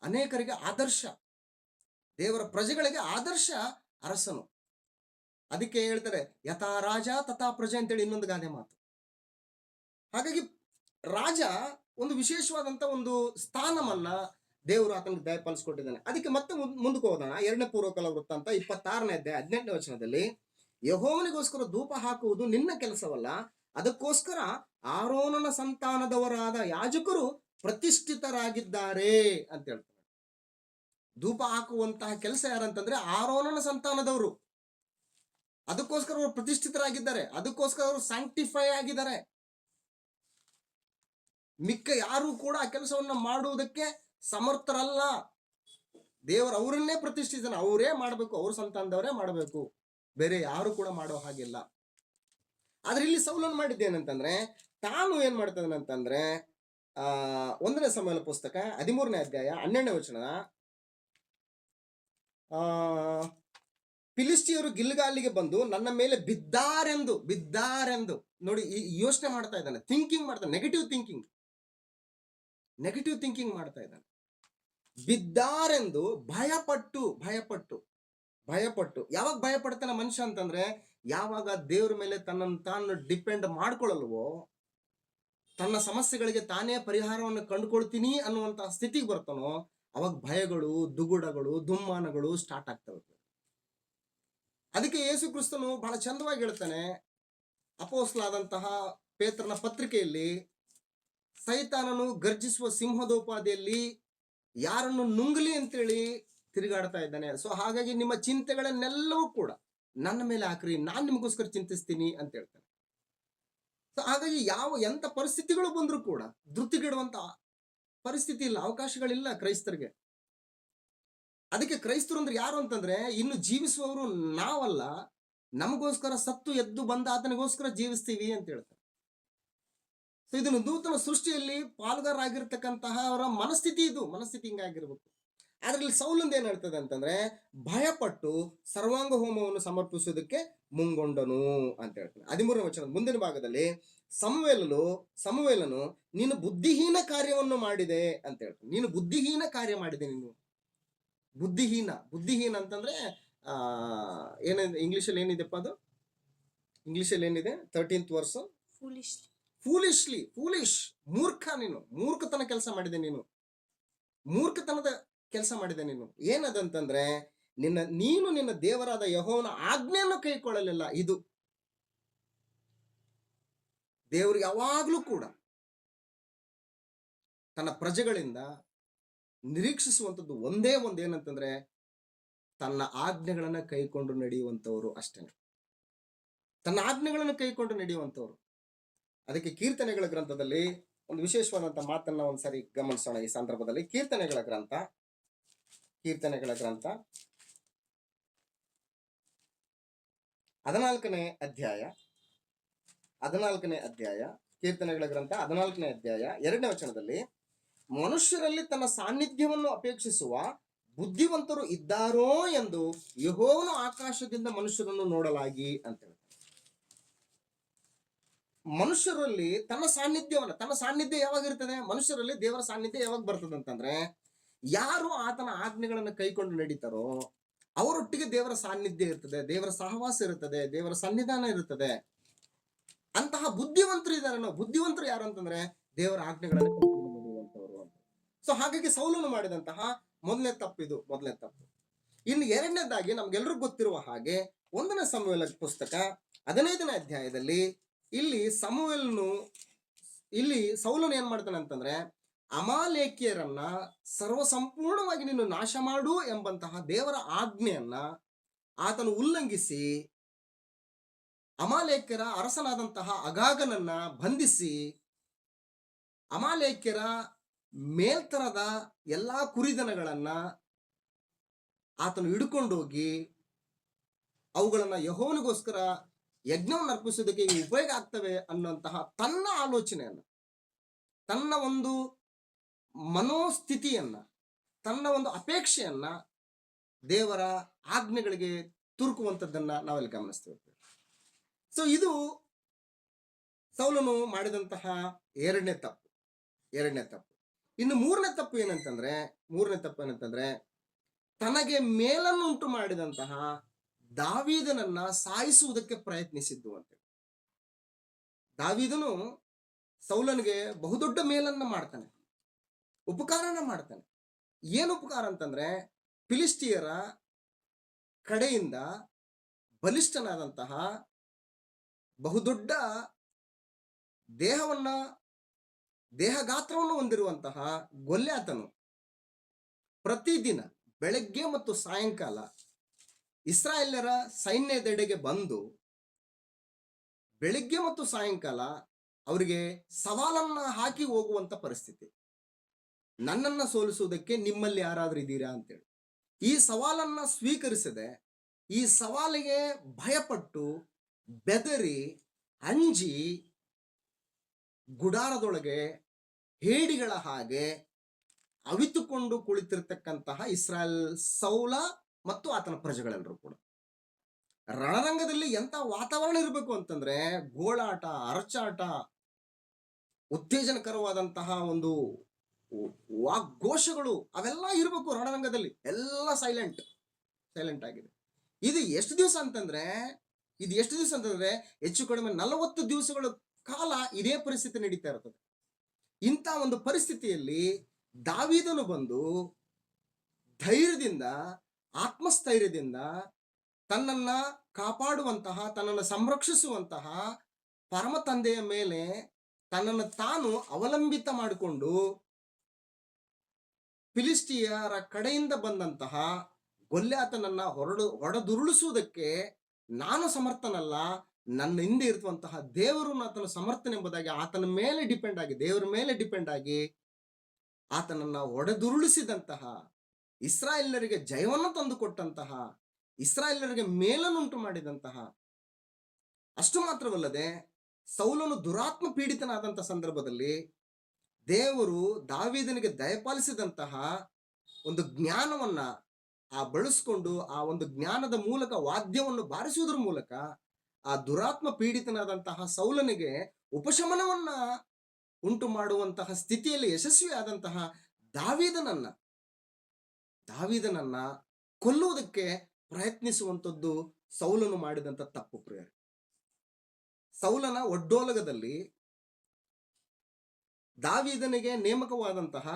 ಅನೇಕರಿಗೆ ಆದರ್ಶ, ದೇವರ ಪ್ರಜೆಗಳಿಗೆ ಆದರ್ಶ ಅರಸನು. ಅದಕ್ಕೆ ಹೇಳ್ತಾರೆ ಯಥಾ ರಾಜ ತಥಾ ಪ್ರಜೆ ಅಂತೇಳಿ ಇನ್ನೊಂದು ಗಾದೆ ಮಾತು. ಹಾಗಾಗಿ ರಾಜ ಒಂದು ವಿಶೇಷವಾದಂತ ಒಂದು ಸ್ಥಾನವನ್ನ ದೇವರು ಆತನಿಗೆ ದಯಪಾಲಿಸಿಕೊಟ್ಟಿದ್ದಾನೆ. ಅದಕ್ಕೆ ಮತ್ತೆ ಮುಂದಕ್ಕೆ ಹೋಗೋಣ. 2ನೇ ಪೂರ್ವಕಾಲ ವೃತ್ತಾಂತ 26ನೇ ಅಧ್ಯಾಯ 18ನೇ ವಚನದಲ್ಲಿ, ಯೆಹೋವನಿಗೋಸ್ಕರ ಧೂಪ ಹಾಕುವುದು ನಿನ್ನ ಕೆಲಸವಲ್ಲ, ಅದಕ್ಕೋಸ್ಕರ ಆರೋನನ ಸಂತಾನದವರಾದ ಯಾಜಕರು ಪ್ರತಿಷ್ಠಿತರಾಗಿದ್ದಾರೆ ಅಂತ ಹೇಳ್ತಾರೆ. ಧೂಪ ಹಾಕುವಂತಹ ಕೆಲಸ ಯಾರಂತಂದ್ರೆ ಆರೋನನ ಸಂತಾನದವರು. ಅದಕ್ಕೋಸ್ಕರ ಅವರು ಪ್ರತಿಷ್ಠಿತರಾಗಿದ್ದಾರೆ, ಅದಕ್ಕೋಸ್ಕರ ಅವರು ಸ್ಯಾಂಕ್ಟಿಫೈ ಆಗಿದ್ದಾರೆ. ಮಿಕ್ಕ ಯಾರು ಕೂಡ ಆ ಕೆಲಸವನ್ನ ಮಾಡುವುದಕ್ಕೆ ಸಮರ್ಥರಲ್ಲ. ದೇವರು ಅವರನ್ನೇ ಪ್ರತಿಷ್ಠಿತಾನೆ, ಅವರೇ ಮಾಡಬೇಕು, ಅವ್ರ ಸಂತಾನದವರೇ ಮಾಡಬೇಕು, ಬೇರೆ ಯಾರು ಕೂಡ ಮಾಡೋ ಹಾಗಿಲ್ಲ. ಆದ್ರೆ ಇಲ್ಲಿ ಸೌಲನ್ ಮಾಡಿದ್ದೇನಂತಂದ್ರೆ, ತಾನು ಏನ್ ಮಾಡ್ತಾನಂತಂದ್ರೆ 1ನೇ ಸಮುವೇಲ ಪುಸ್ತಕ 13ನೇ ಅಧ್ಯಾಯ 12ನೇ ವಚನ, ಫಿಲಿಸ್ಟಿಯರು ಗಿಲ್ಗಾಲಿಗೆ ಬಂದು ನನ್ನ ಮೇಲೆ ಬಿದ್ದಾರೆಂದು ನೋಡಿ, ಈ ಯೋಚನೆ ಮಾಡ್ತಾ ಇದ್ದಾನೆ, ಥಿಂಕಿಂಗ್ ಮಾಡ್ತಾನೆ, ನೆಗೆಟಿವ್ ಥಿಂಕಿಂಗ್ ಮಾಡ್ತಾ ಇದ್ದಾನೆ. ಬಿದ್ದಾರೆಂದು ಭಯಪಟ್ಟು ಯಾವಾಗ ಭಯಪಡ್ತಾನೆ ಮನುಷ್ಯ ಅಂತಂದ್ರೆ, ಯಾವಾಗ ದೇವ್ರ ಮೇಲೆ ತನ್ನನ್ನು ತಾನು ಡಿಪೆಂಡ್ ಮಾಡ್ಕೊಳ್ಳಲ್ವೋ, ತನ್ನ ಸಮಸ್ಯೆಗಳಿಗೆ ತಾನೇ ಪರಿಹಾರವನ್ನು ಕಂಡುಕೊಳ್ತೀನಿ ಅನ್ನುವಂತಹ ಸ್ಥಿತಿಗೆ ಬರ್ತಾನೋ, ಅವಾಗ ಭಯಗಳು, ದುಗುಡಗಳು, ದುಮ್ಮಾನಗಳು ಸ್ಟಾರ್ಟ್ ಆಗ್ತವೆ. ಅದಕ್ಕೆ ಯೇಸು ಕ್ರಿಸ್ತನು ಬಹಳ ಚಂದವಾಗಿ ಹೇಳ್ತಾನೆ, ಅಪೊಸ್ತಲನಾದಂತಹ ಪೇತ್ರನ ಪತ್ರಿಕೆಯಲ್ಲಿ, ಸೈತಾನನು ಗರ್ಜಿಸುವ ಸಿಂಹದೋಪಾದಿಯಲ್ಲಿ ಯಾರನ್ನು ನುಂಗಲಿ ಅಂತೇಳಿ ತಿರುಗಾಡ್ತಾ ಇದ್ದಾನೆ. ಸೊ ಹಾಗಾಗಿ ನಿಮ್ಮ ಚಿಂತೆಗಳನ್ನೆಲ್ಲವೂ ಕೂಡ ನನ್ನ ಮೇಲೆ ಹಾಕ್ರಿ, ನಾನ್ ನಿಮಗೋಸ್ಕರ ಚಿಂತಿಸ್ತೀನಿ ಅಂತ ಹೇಳ್ತಾನೆ. ಸೊ ಹಾಗಾಗಿ ಎಂತ ಪರಿಸ್ಥಿತಿಗಳು ಬಂದ್ರೂ ಕೂಡ ಧೃತಿಗೆಡುವಂತ ಪರಿಸ್ಥಿತಿ ಇಲ್ಲ, ಅವಕಾಶಗಳಿಲ್ಲ ಕ್ರೈಸ್ತರಿಗೆ. ಅದಕ್ಕೆ ಕ್ರೈಸ್ತರು ಅಂದ್ರೆ ಯಾರು ಅಂತಂದ್ರೆ, ಇನ್ನು ಜೀವಿಸುವವರು ನಾವಲ್ಲ, ನಮಗೋಸ್ಕರ ಸತ್ತು ಎದ್ದು ಬಂದ ಆತನಿಗೋಸ್ಕರ ಜೀವಿಸ್ತೀವಿ ಅಂತ ಹೇಳ್ತಾರೆ. ಸೊ ಇದನ್ನು ನೂತನ ಸೃಷ್ಟಿಯಲ್ಲಿ ಪಾಲ್ಗಾರಾಗಿರ್ತಕ್ಕಂತಹ ಅವರ ಮನಸ್ಥಿತಿ ಹಿಂಗಾಗಿರ್ಬೇಕು. ಆದ್ರೆ ಇಲ್ಲಿ ಸೌಲಂದ್ ಏನ್ ಹೇಳ್ತದೆ ಅಂತಂದ್ರೆ, ಭಯಪಟ್ಟು ಸರ್ವಾಂಗ ಹೋಮವನ್ನು ಸಮರ್ಪಿಸುವುದಕ್ಕೆ ಮುಂಗೊಂಡನು ಅಂತ ಹೇಳ್ತಾನೆ. 13ನೇ ವಚನ ಮುಂದಿನ ಭಾಗದಲ್ಲಿ, ಸಮುವೇಲನು ನೀನು ಬುದ್ಧಿಹೀನ ಕಾರ್ಯವನ್ನು ಮಾಡಿದೆ ಅಂತ ಹೇಳ್ತಾನೆ. ನೀನು ಬುದ್ಧಿಹೀನ ಕಾರ್ಯ ಮಾಡಿದೆ. ನೀನು ಬುದ್ಧಿಹೀನ ಅಂತಂದ್ರೆ ಆ ಏನಿದೆ ಇಂಗ್ಲಿಷಲ್ಲಿ ಏನಿದೆಪ್ಪ ಅದು? ಇಂಗ್ಲಿಷಲ್ಲಿ ಏನಿದೆ 13th ವರ್ಸ್? ಫೂಲಿಶ್ಲಿ. ಫೂಲಿಶ್, ಮೂರ್ಖ ನೀನು, ಮೂರ್ಖತನ ಕೆಲಸ ಮಾಡಿದೆ ನೀನು, ಮೂರ್ಖತನದ ಕೆಲಸ ಮಾಡಿದೆ ನೀನು. ಏನದಂತಂದ್ರೆ ನೀನು ನಿನ್ನ ದೇವರಾದ ಯೆಹೋವನ ಆಜ್ಞೆಯನ್ನು ಕೈಕೊಳ್ಳಲಿಲ್ಲ. ಇದು ದೇವರು ಯಾವಾಗ್ಲೂ ಕೂಡ ತನ್ನ ಪ್ರಜೆಗಳಿಂದ ನಿರೀಕ್ಷಿಸುವಂಥದ್ದು ಒಂದೇ ಒಂದು ಏನಂತಂದ್ರೆ ತನ್ನ ಆಜ್ಞೆಗಳನ್ನ ಕೈಕೊಂಡು ನಡೆಯುವಂತವರು ಅಷ್ಟೇ. ತನ್ನ ಆಜ್ಞೆಗಳನ್ನು ಕೈಕೊಂಡು ನಡೆಯುವಂತವರು. ಅದಕ್ಕೆ ಕೀರ್ತನೆಗಳ ಗ್ರಂಥದಲ್ಲಿ ಒಂದು ವಿಶೇಷವಾದಂತಹ ಮಾತನ್ನ ಒಂದ್ಸರಿ ಗಮನಿಸೋಣ ಈ ಸಂದರ್ಭದಲ್ಲಿ. ಕೀರ್ತನೆಗಳ ಗ್ರಂಥ 14ನೇ ಅಧ್ಯಾಯ ಕೀರ್ತನೆಗಳ ಗ್ರಂಥ 14ನೇ ಅಧ್ಯಾಯ 2ನೇ ವಚನದಲ್ಲಿ, ಮನುಷ್ಯರಲ್ಲಿ ತನ್ನ ಸಾನ್ನಿಧ್ಯವನ್ನು ಅಪೇಕ್ಷಿಸುವ ಬುದ್ಧಿವಂತರು ಇದ್ದಾರೋ ಎಂದು ಯೆಹೋವನು ಆಕಾಶದಿಂದ ಮನುಷ್ಯರನ್ನು ನೋಡಲಾಗಿ ಅಂತ ಹೇಳ್ತಾರೆ. ಮನುಷ್ಯರಲ್ಲಿ ತನ್ನ ಸಾನ್ನಿಧ್ಯ ಯಾವಾಗ ಇರ್ತದೆ? ಮನುಷ್ಯರಲ್ಲಿ ದೇವರ ಸಾನ್ನಿಧ್ಯ ಯಾವಾಗ ಬರ್ತದೆ ಅಂತಂದ್ರೆ, ಯಾರು ಆತನ ಆಜ್ಞೆಗಳನ್ನು ಕೈಕೊಂಡು ನಡೀತಾರೋ ಅವರೊಟ್ಟಿಗೆ ದೇವರ ಸಾನ್ನಿಧ್ಯ ಇರ್ತದೆ, ದೇವರ ಸಹವಾಸ ಇರುತ್ತದೆ, ದೇವರ ಸನ್ನಿಧಾನ ಇರುತ್ತದೆ. ಅಂತಹ ಬುದ್ಧಿವಂತರು ಇದ್ದಾರೆ. ಬುದ್ಧಿವಂತರು ಯಾರು ಅಂತಂದ್ರೆ ದೇವರ ಆಜ್ಞೆಗಳನ್ನು ಕೈಕೊಂಡು ನಡೆಯುವಂತವರು ಅಂತ. ಸೊ ಹಾಗಾಗಿ ಸೌಲನು ಮಾಡಿದಂತಹ ಮೊದಲನೇ ತಪ್ಪು. ಇನ್ನು ಎರಡನೇದಾಗಿ ನಮ್ಗೆಲ್ರಿಗೂ ಗೊತ್ತಿರುವ ಹಾಗೆ 1ನೇ ಸಮುವೇಲ ಪುಸ್ತಕ 15ನೇ ಅಧ್ಯಾಯದಲ್ಲಿ ಇಲ್ಲಿ ಸೌಲನು ಏನ್ ಮಾಡ್ತಾನೆ ಅಂತಂದ್ರೆ, ಅಮಾಲೇಕ್ಯರನ್ನ ಸರ್ವಸಂಪೂರ್ಣವಾಗಿ ನೀನು ನಾಶ ಮಾಡು ಎಂಬಂತಹ ದೇವರ ಆಜ್ಞೆಯನ್ನ ಆತನು ಉಲ್ಲಂಘಿಸಿ ಅಮಾಲೇಕ್ಯರ ಅರಸನಾದಂತಹ ಅಗಾಗನನ್ನ ಬಂಧಿಸಿ ಅಮಾಲೇಕ್ಯರ ಮೇಲ್ತರದ ಎಲ್ಲಾ ಕುರಿದನಗಳನ್ನ ಆತನು ಹಿಡ್ಕೊಂಡೋಗಿ ಅವುಗಳನ್ನ ಯೆಹೋವನಿಗೋಸ್ಕರ ಯಜ್ಞವನ್ನು ಅರ್ಪಿಸೋದಕ್ಕೆ ಉಪಯೋಗ ಆಗ್ತವೆ ಅನ್ನುವಂತಹ ತನ್ನ ಆಲೋಚನೆಯನ್ನ, ತನ್ನ ಒಂದು ಮನೋಸ್ಥಿತಿಯನ್ನ, ತನ್ನ ಒಂದು ಅಪೇಕ್ಷೆಯನ್ನ ದೇವರ ಆಜ್ಞೆಗಳಿಗೆ ತುರುಕುವಂಥದ್ದನ್ನ ನಾವಲ್ಲಿ ಗಮನಿಸ್ತೇವೆ. ಸೊ ಇದು ಸೌಲನು ಮಾಡಿದಂತಹ ಎರಡನೇ ತಪ್ಪು. ಇನ್ನು ಮೂರನೇ ತಪ್ಪು ಏನಂತಂದ್ರೆ ತನಗೆ ಮೇಲನ್ನುಂಟು ಮಾಡಿದಂತಹ ದಾವೀದನನ್ನ ಸಾಯಿಸುವುದಕ್ಕೆ ಪ್ರಯತ್ನಿಸಿದ್ದು ಅಂತ. ದಾವೀದನು ಸೌಲನಿಗೆ ಬಹುದೊಡ್ಡ ಮೇಲನ್ನ ಮಾಡ್ತಾನೆ, ಉಪಕಾರನ ಮಾಡ್ತಾನೆ. ಏನು ಉಪಕಾರ ಅಂತಂದ್ರೆ, ಫಿಲಿಸ್ಟಿಯರ ಕಡೆಯಿಂದ ಬಲಿಷ್ಠನಾದಂತಹ ಬಹುದೊಡ್ಡ ದೇಹಗಾತ್ರವನ್ನು ಹೊಂದಿರುವಂತಹ ಗೊಲ್ಯಾತನು ಪ್ರತಿದಿನ ಬೆಳಗ್ಗೆ ಮತ್ತು ಸಾಯಂಕಾಲ ಇಸ್ರಾಯೇಲ್ಯರ ಸೈನ್ಯದೆಡೆಗೆ ಬಂದು ಬೆಳಿಗ್ಗೆ ಮತ್ತು ಸಾಯಂಕಾಲ ಅವರಿಗೆ ಸವಾಲನ್ನ ಹಾಕಿ ಹೋಗುವಂತ ಪರಿಸ್ಥಿತಿ. ನನ್ನನ್ನ ಸೋಲಿಸುವುದಕ್ಕೆ ನಿಮ್ಮಲ್ಲಿ ಯಾರಾದ್ರೂ ಇದ್ದೀರಾ ಅಂತೇಳಿ ಈ ಸವಾಲನ್ನ ಸ್ವೀಕರಿಸದೆ, ಈ ಸವಾಲಿಗೆ ಭಯಪಟ್ಟು ಬೆದರಿ ಅಂಜಿ ಗುಡಾರದೊಳಗೆ ಹೇಡಿಗಳ ಹಾಗೆ ಅವಿತುಕೊಂಡು ಕುಳಿತಿರ್ತಕ್ಕಂತಹ ಇಸ್ರಾಯೇಲ್ ಸೌಲ ಮತ್ತು ಆತನ ಪ್ರಜೆಗಳೆಲ್ಲರೂ ಕೂಡ. ರಣರಂಗದಲ್ಲಿ ಎಂತ ವಾತಾವರಣ ಇರಬೇಕು ಅಂತಂದ್ರೆ, ಗೋಳಾಟ, ಅರಚಾಟ, ಉತ್ತೇಜನಕರವಾದಂತಹ ಒಂದು ವಾಗ್ಘೋಷಗಳು ಅವೆಲ್ಲ ಇರಬೇಕು ರಣರಂಗದಲ್ಲಿ. ಎಲ್ಲ ಸೈಲೆಂಟ್ ಆಗಿದೆ. ಇದು ಎಷ್ಟು ದಿವಸ ಅಂತಂದ್ರೆ ಹೆಚ್ಚು ಕಡಿಮೆ 40 ದಿವಸಗಳ ಕಾಲ ಇದೇ ಪರಿಸ್ಥಿತಿ ನಡೀತಾ ಇರ್ತದೆ. ಇಂಥ ಒಂದು ಪರಿಸ್ಥಿತಿಯಲ್ಲಿ ದಾವೀದನು ಬಂದು ಧೈರ್ಯದಿಂದ, ಆತ್ಮಸ್ಥೈರ್ಯದಿಂದ ತನ್ನನ್ನ ಕಾಪಾಡುವಂತಹ, ತನ್ನನ್ನು ಸಂರಕ್ಷಿಸುವಂತಹ ಪರಮ ತಂದೆಯ ಮೇಲೆ ತನ್ನನ್ನು ತಾನು ಅವಲಂಬಿತ ಮಾಡಿಕೊಂಡು ಫಿಲಿಸ್ಟಿಯರ ಕಡೆಯಿಂದ ಬಂದಂತಹ ಗೊಲ್ಯಾತನನ್ನ ಹೊಡೆದುರುಳಿಸುವುದಕ್ಕೆ ನಾನು ಸಮರ್ಥನಲ್ಲ, ನನ್ನ ಹಿಂದೆ ಇರುವಂತಹ ದೇವರು ಆತನ ಸಮರ್ಥನೆಂಬುದಾಗಿ ಆತನ ಮೇಲೆ ಡಿಪೆಂಡ್ ಆಗಿ, ದೇವರ ಮೇಲೆ ಡಿಪೆಂಡ್ ಆಗಿ ಆತನನ್ನ ಹೊಡೆದುರುಳಿಸಿದಂತಹ, ಇಸ್ರಾಯೇಲರಿಗೆ ಜಯವನ್ನು ತಂದುಕೊಟ್ಟಂತಹ, ಇಸ್ರಾಯೇಲರಿಗೆ ಮೇಲನ್ನುಂಟು ಮಾಡಿದಂತಹ, ಅಷ್ಟು ಮಾತ್ರವಲ್ಲದೆ ಸೌಲನು ದುರಾತ್ಮ ಪೀಡಿತನಾದಂತಹ ಸಂದರ್ಭದಲ್ಲಿ ದೇವರು ದಾವೀದನಿಗೆ ದಯಪಾಲಿಸಿದಂತಹ ಒಂದು ಜ್ಞಾನವನ್ನ ಬಳಸ್ಕೊಂಡು ಆ ಒಂದು ಜ್ಞಾನದ ಮೂಲಕ ವಾದ್ಯವನ್ನು ಬಾರಿಸುವುದರ ಮೂಲಕ ಆ ದುರಾತ್ಮ ಪೀಡಿತನಾದಂತಹ ಸೌಲನಿಗೆ ಉಪಶಮನವನ್ನ ಉಂಟು ಮಾಡುವಂತಹ ಸ್ಥಿತಿಯಲ್ಲಿ ಯಶಸ್ವಿಯಾದಂತಹ ದಾವೀದನನ್ನ ಕೊಲ್ಲುವುದಕ್ಕೆ ಪ್ರಯತ್ನಿಸುವಂಥದ್ದು ಸೌಲನು ಮಾಡಿದಂಥ ತಪ್ಪು ಪ್ರಿಯರೇ. ಸೌಲನ ಒಡ್ಡೋಲಗದಲ್ಲಿ ದಾವೀದನಿಗೆ ನೇಮಕವಾದಂತಹ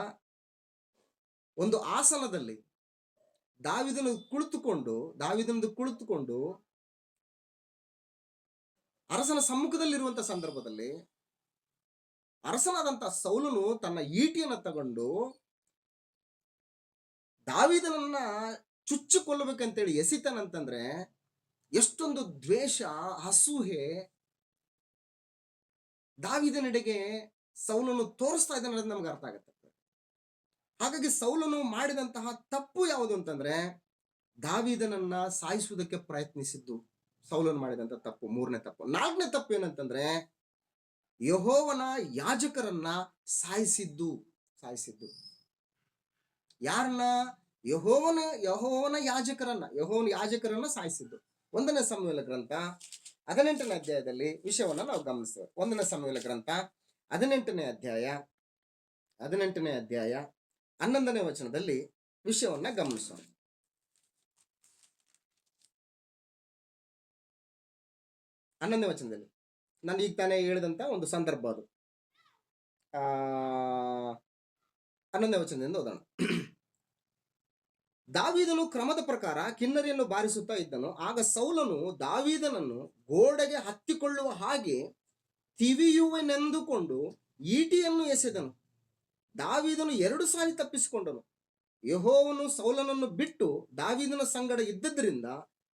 ಒಂದು ಆಸನದಲ್ಲಿ ದಾವೀದನದು ಕುಳಿತುಕೊಂಡು ಅರಸನ ಸಮ್ಮುಖದಲ್ಲಿರುವಂತಹ ಸಂದರ್ಭದಲ್ಲಿ ಅರಸನಾದಂತಹ ಸೌಲನು ತನ್ನ ಈಟಿಯನ್ನು ತಗೊಂಡು ದಾವೀದನನ್ನ ಚುಚ್ಚಿಕೊಳ್ಳಬೇಕಂತೇಳಿ ಎಸಿತಾನಂತಂದ್ರೆ ಎಷ್ಟೊಂದು ದ್ವೇಷ, ಅಸೂಹೆ ದಾವೀದನೆಡೆಗೆ ಸೌಲನು ತೋರಿಸ್ತಾ ಇದ್ದಾನೆ ಅನ್ನೋದು ನಮ್ಗೆ ಅರ್ಥ ಆಗುತ್ತೆ. ಹಾಗಾಗಿ ಸೌಲನು ಮಾಡಿದಂತಹ ತಪ್ಪು ಯಾವುದು ಅಂತಂದ್ರೆ ದಾವೀದನನ್ನ ಸಾಯಿಸುವುದಕ್ಕೆ ಪ್ರಯತ್ನಿಸಿದ್ದು ಸೌಲನು ಮಾಡಿದಂತ ತಪ್ಪು. ಮೂರನೇ ತಪ್ಪು. ನಾಲ್ಕನೇ ತಪ್ಪು ಏನಂತಂದ್ರೆ ಯೆಹೋವನ ಯಾಜಕರನ್ನ ಸಾಯಿಸಿದ್ದು. ಯಾರನ್ನ? ಯೆಹೋವನ ಯಾಜಕರನ್ನ ಸಾಯಿಸಿದ್ದು. 1ನೇ ಸಮುವೇಲ ಗ್ರಂಥ 18ನೇ ಅಧ್ಯಾಯದಲ್ಲಿ ವಿಷಯವನ್ನ ನಾವು ಗಮನಿಸ್ತೇವೆ. 1ನೇ ಸಮುವೇಲ ಗ್ರಂಥ 18ನೇ ಅಧ್ಯಾಯ 11ನೇ ವಚನದಲ್ಲಿ ವಿಷಯವನ್ನ ಗಮನಿಸೋಣ. 11ನೇ ವಚನದಲ್ಲಿ ನಾನು ಈಗ ತಾನೇ ಹೇಳಿದಂತ ಒಂದು ಸಂದರ್ಭ ಅದು. 11ನೇ ವಚನದಿಂದ ಓದೋಣ. ದಾವೀದನು ಕ್ರಮದ ಪ್ರಕಾರ ಕಿನ್ನರಿಯನ್ನು ಬಾರಿಸುತ್ತಾ ಇದ್ದನು. ಆಗ ಸೌಲನು ದಾವೀದನನ್ನು ಗೋಡೆಗೆ ಹತ್ತಿಕೊಳ್ಳುವ ಹಾಗೆ ತಿವಿಯುವೆನೆಂದುಕೊಂಡು ಈಟಿಯನ್ನು ಎಸೆದನು. ದಾವೀದನು 2 ಸಾರಿ ತಪ್ಪಿಸಿಕೊಂಡನು. ಯೆಹೋವನು ಸೌಲನನ್ನು ಬಿಟ್ಟು ದಾವೀದನ ಸಂಗಡ ಇದ್ದದ್ರಿಂದ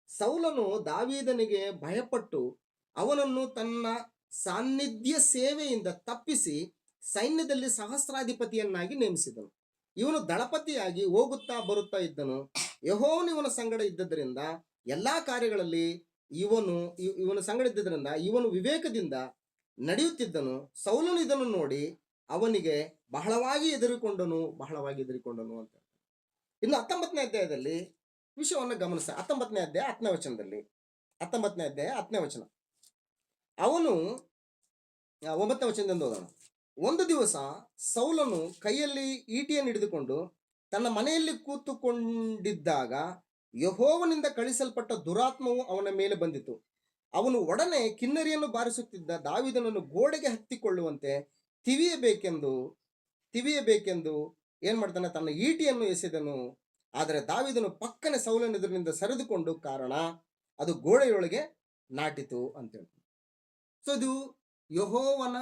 ಸೌಲನು ದಾವೀದನಿಗೆ ಭಯಪಟ್ಟು ಅವನನ್ನು ತನ್ನ ಸಾನ್ನಿಧ್ಯ ಸೇವೆಯಿಂದ ತಪ್ಪಿಸಿ ಸೈನ್ಯದಲ್ಲಿ ಸಹಸ್ರಾಧಿಪತಿಯನ್ನಾಗಿ ನೇಮಿಸಿದನು. ಇವನು ದಳಪತಿಯಾಗಿ ಹೋಗುತ್ತಾ ಬರುತ್ತಾ ಇದ್ದನು. ಯೆಹೋವನು ಇವನ ಸಂಗಡ ಇದ್ದದ್ರಿಂದ ಎಲ್ಲಾ ಕಾರ್ಯಗಳಲ್ಲಿ ಇವನ ಸಂಗಡ ಇದ್ದದ್ರಿಂದ ಇವನು ವಿವೇಕದಿಂದ ನಡೆಯುತ್ತಿದ್ದನು. ಸೌಲನು ಇದನ್ನು ನೋಡಿ ಅವನಿಗೆ ಬಹಳವಾಗಿ ಎದುರಿಕೊಂಡನು ಅಂತ. ಇನ್ನು 19ನೇ ಅಧ್ಯಾಯದಲ್ಲಿ ವಿಷಯವನ್ನು ಗಮನಿಸ. 19ನೇ ಅಧ್ಯಾಯ 10ನೇ ವಚನದಲ್ಲಿ 19ನೇ ಅಧ್ಯಾಯ 10ನೇ ವಚನ ಅವನು 9ನೇ ವಚನದಿಂದ ಓದೋಣ. ಒಂದು ದಿವಸ ಸೌಲನು ಕೈಯಲ್ಲಿ ಈಟಿಯನ್ನು ಹಿಡಿದುಕೊಂಡು ತನ್ನ ಮನೆಯಲ್ಲಿ ಕೂತುಕೊಂಡಿದ್ದಾಗ ಯೆಹೋವನಿಂದ ಕಳಿಸಲ್ಪಟ್ಟ ದುರಾತ್ಮವು ಅವನ ಮೇಲೆ ಬಂದಿತು. ಅವನು ಒಡನೆ ಕಿನ್ನರಿಯನ್ನು ಬಾರಿಸುತ್ತಿದ್ದ ದಾವೀದನನ್ನು ಗೋಡೆಗೆ ಹತ್ತಿಕೊಳ್ಳುವಂತೆ ತಿವಿಯಬೇಕೆಂದು ಏನ್ ಮಾಡ್ತಾನೆ, ತನ್ನ ಈಟಿಯನ್ನು ಎಸೆದನು. ಆದರೆ ದಾವೀದನು ಪಕ್ಕನೆ ಸೌಲನ ಎದುರಿನಿಂದ ಸರಿದುಕೊಂಡು ಕಾರಣ ಅದು ಗೋಡೆಯೊಳಗೆ ನಾಟಿತು ಅಂತ ಹೇಳ್ತಾನೆ. ಸೊ ಇದು ಯೆಹೋವನ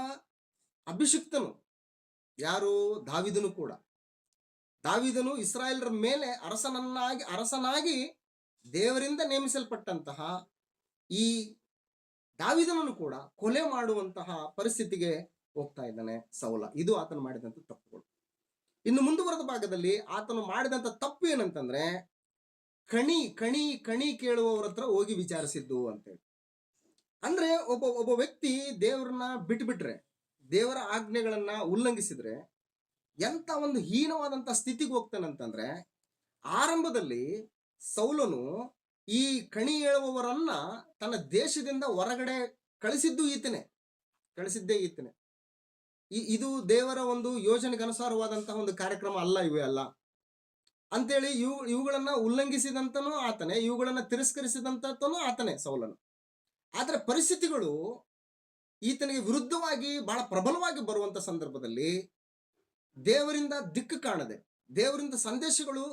ಅಭಿಷಿಕ್ತನು. ಯಾರು? ದಾವೀದನು ಕೂಡ. ದಾವೀದನು ಇಸ್ರಾಯೇಲರ ಮೇಲೆ ಅರಸನಾಗಿ ದೇವರಿಂದ ನೇಮಿಸಲ್ಪಟ್ಟಂತಹ ಈ ದಾವೀದನನ್ನು ಕೂಡ ಕೊಲೆ ಮಾಡುವಂತಹ ಪರಿಸ್ಥಿತಿಗೆ ಹೋಗ್ತಾ ಇದ್ದಾನೆ ಸೌಲ. ಇದು ಆತನು ಮಾಡಿದಂತ ತಪ್ಪುಗಳು. ಇನ್ನು ಮುಂದುವರೆದ ಭಾಗದಲ್ಲಿ ಆತನು ಮಾಡಿದಂತ ತಪ್ಪು ಏನಂತಂದ್ರೆ ಕಣಿ ಕೇಳುವವರ ಹತ್ರ ಹೋಗಿ ವಿಚಾರಿಸಿದ್ದು ಅಂತೇಳಿ. ಅಂದ್ರೆ ಒಬ್ಬ ವ್ಯಕ್ತಿ ದೇವರನ್ನ ಬಿಟ್ಬಿಟ್ರೆ, ದೇವರ ಆಜ್ಞೆಗಳನ್ನ ಉಲ್ಲಂಘಿಸಿದ್ರೆ ಎಂತ ಒಂದು ಹೀನವಾದಂತ ಸ್ಥಿತಿಗೆ ಹೋಗ್ತಾನಂತಂದ್ರೆ, ಆರಂಭದಲ್ಲಿ ಸೌಲನು ಈ ಕಣಿ ಹೇಳುವವರನ್ನ ತನ್ನ ದೇಶದಿಂದ ಹೊರಗಡೆ ಕಳಿಸಿದ್ದೇ ಈತನೆ. ಇದು ದೇವರ ಒಂದು ಯೋಜನೆಗೆ ಅನುಸಾರವಾದಂತಹ ಒಂದು ಕಾರ್ಯಕ್ರಮ ಅಲ್ಲ, ಇವೇ ಅಲ್ಲ ಅಂತೇಳಿ ಇವುಗಳನ್ನ ಉಲ್ಲಂಘಿಸಿದಂತನೂ ಆತನೇ, ಇವುಗಳನ್ನ ತಿರಸ್ಕರಿಸಿದಂತನೂ ಆತನೇ ಸೌಲನು. ಆದ್ರೆ ಪರಿಸ್ಥಿತಿಗಳು ಈತನಿಗೆ ವಿರುದ್ಧವಾಗಿ ಬಹಳ ಪ್ರಬಲವಾಗಿ ಬರುವಂತ ಸಂದರ್ಭದಲ್ಲಿ ದೇವರಿಂದ ದಿಕ್ಕು ಕಾಣದೆ, ದೇವರಿಂದ ಸಂದೇಶಗಳು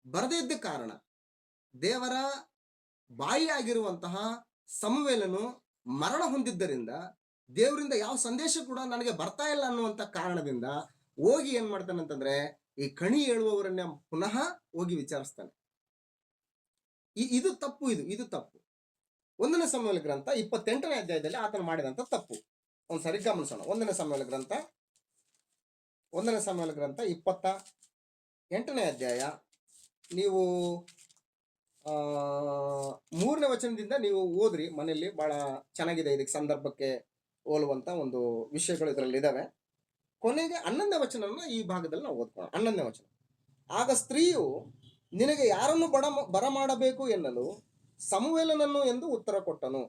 ಬರದೇ ಇದ್ದ ಕಾರಣ ದೇವರ ಬಾಯಿಯಾಗಿರುವಂತಹ ಸಮುವೇಲನು ಮರಣ ಹೊಂದಿದ್ದರಿಂದ ದೇವರಿಂದ ಯಾವ ಸಂದೇಶ ಕೂಡ ನನಗೆ ಬರ್ತಾ ಇಲ್ಲ ಅನ್ನುವಂತ ಕಾರಣದಿಂದ ಹೋಗಿ ಏನ್ ಮಾಡ್ತಾನೆ ಅಂತಂದ್ರೆ ಈ ಕಣಿ ಹೇಳುವವರನ್ನ ಪುನಃ ಹೋಗಿ ವಿಚಾರಿಸ್ತಾನೆ. ಇದು ತಪ್ಪು. ಇದು ತಪ್ಪು. 1ನೇ ಸಮುವೇಲ ಗ್ರಂಥ 28ನೇ ಅಧ್ಯಾಯದಲ್ಲಿ ಆತನು ಮಾಡಿದಂತ ತಪ್ಪು ಒಂದ್ಸರಿ ಗಮನಿಸೋಣ. 1ನೇ ಸಮುವೇಲ ಗ್ರಂಥ 28ನೇ ಅಧ್ಯಾಯ ನೀವು 3ನೇ ವಚನದಿಂದ ನೀವು ಓದ್ರಿ ಮನೆಯಲ್ಲಿ. ಬಹಳ ಚೆನ್ನಾಗಿದೆ, ಇದಕ್ಕೆ ಸಂದರ್ಭಕ್ಕೆ ಹೋಲುವಂತ ಒಂದು ವಿಷಯಗಳು ಇದರಲ್ಲಿ ಇದಾವೆ. ಕೊನೆಗೆ 11ನೇ ವಚನವನ್ನು ಈ ಭಾಗದಲ್ಲಿ ನಾವು ಓದ್ಕೊಳ್ಳೋಣ. 11ನೇ ವಚನ. ಆಗ ಸ್ತ್ರೀಯು ನಿನಗೆ ಯಾರನ್ನು ಬರಮಾಡಬೇಕು ಎನ್ನಲು ಸಮುವೇಲನನ್ನು ಎಂದು ಉತ್ತರ ಕೊಟ್ಟನು.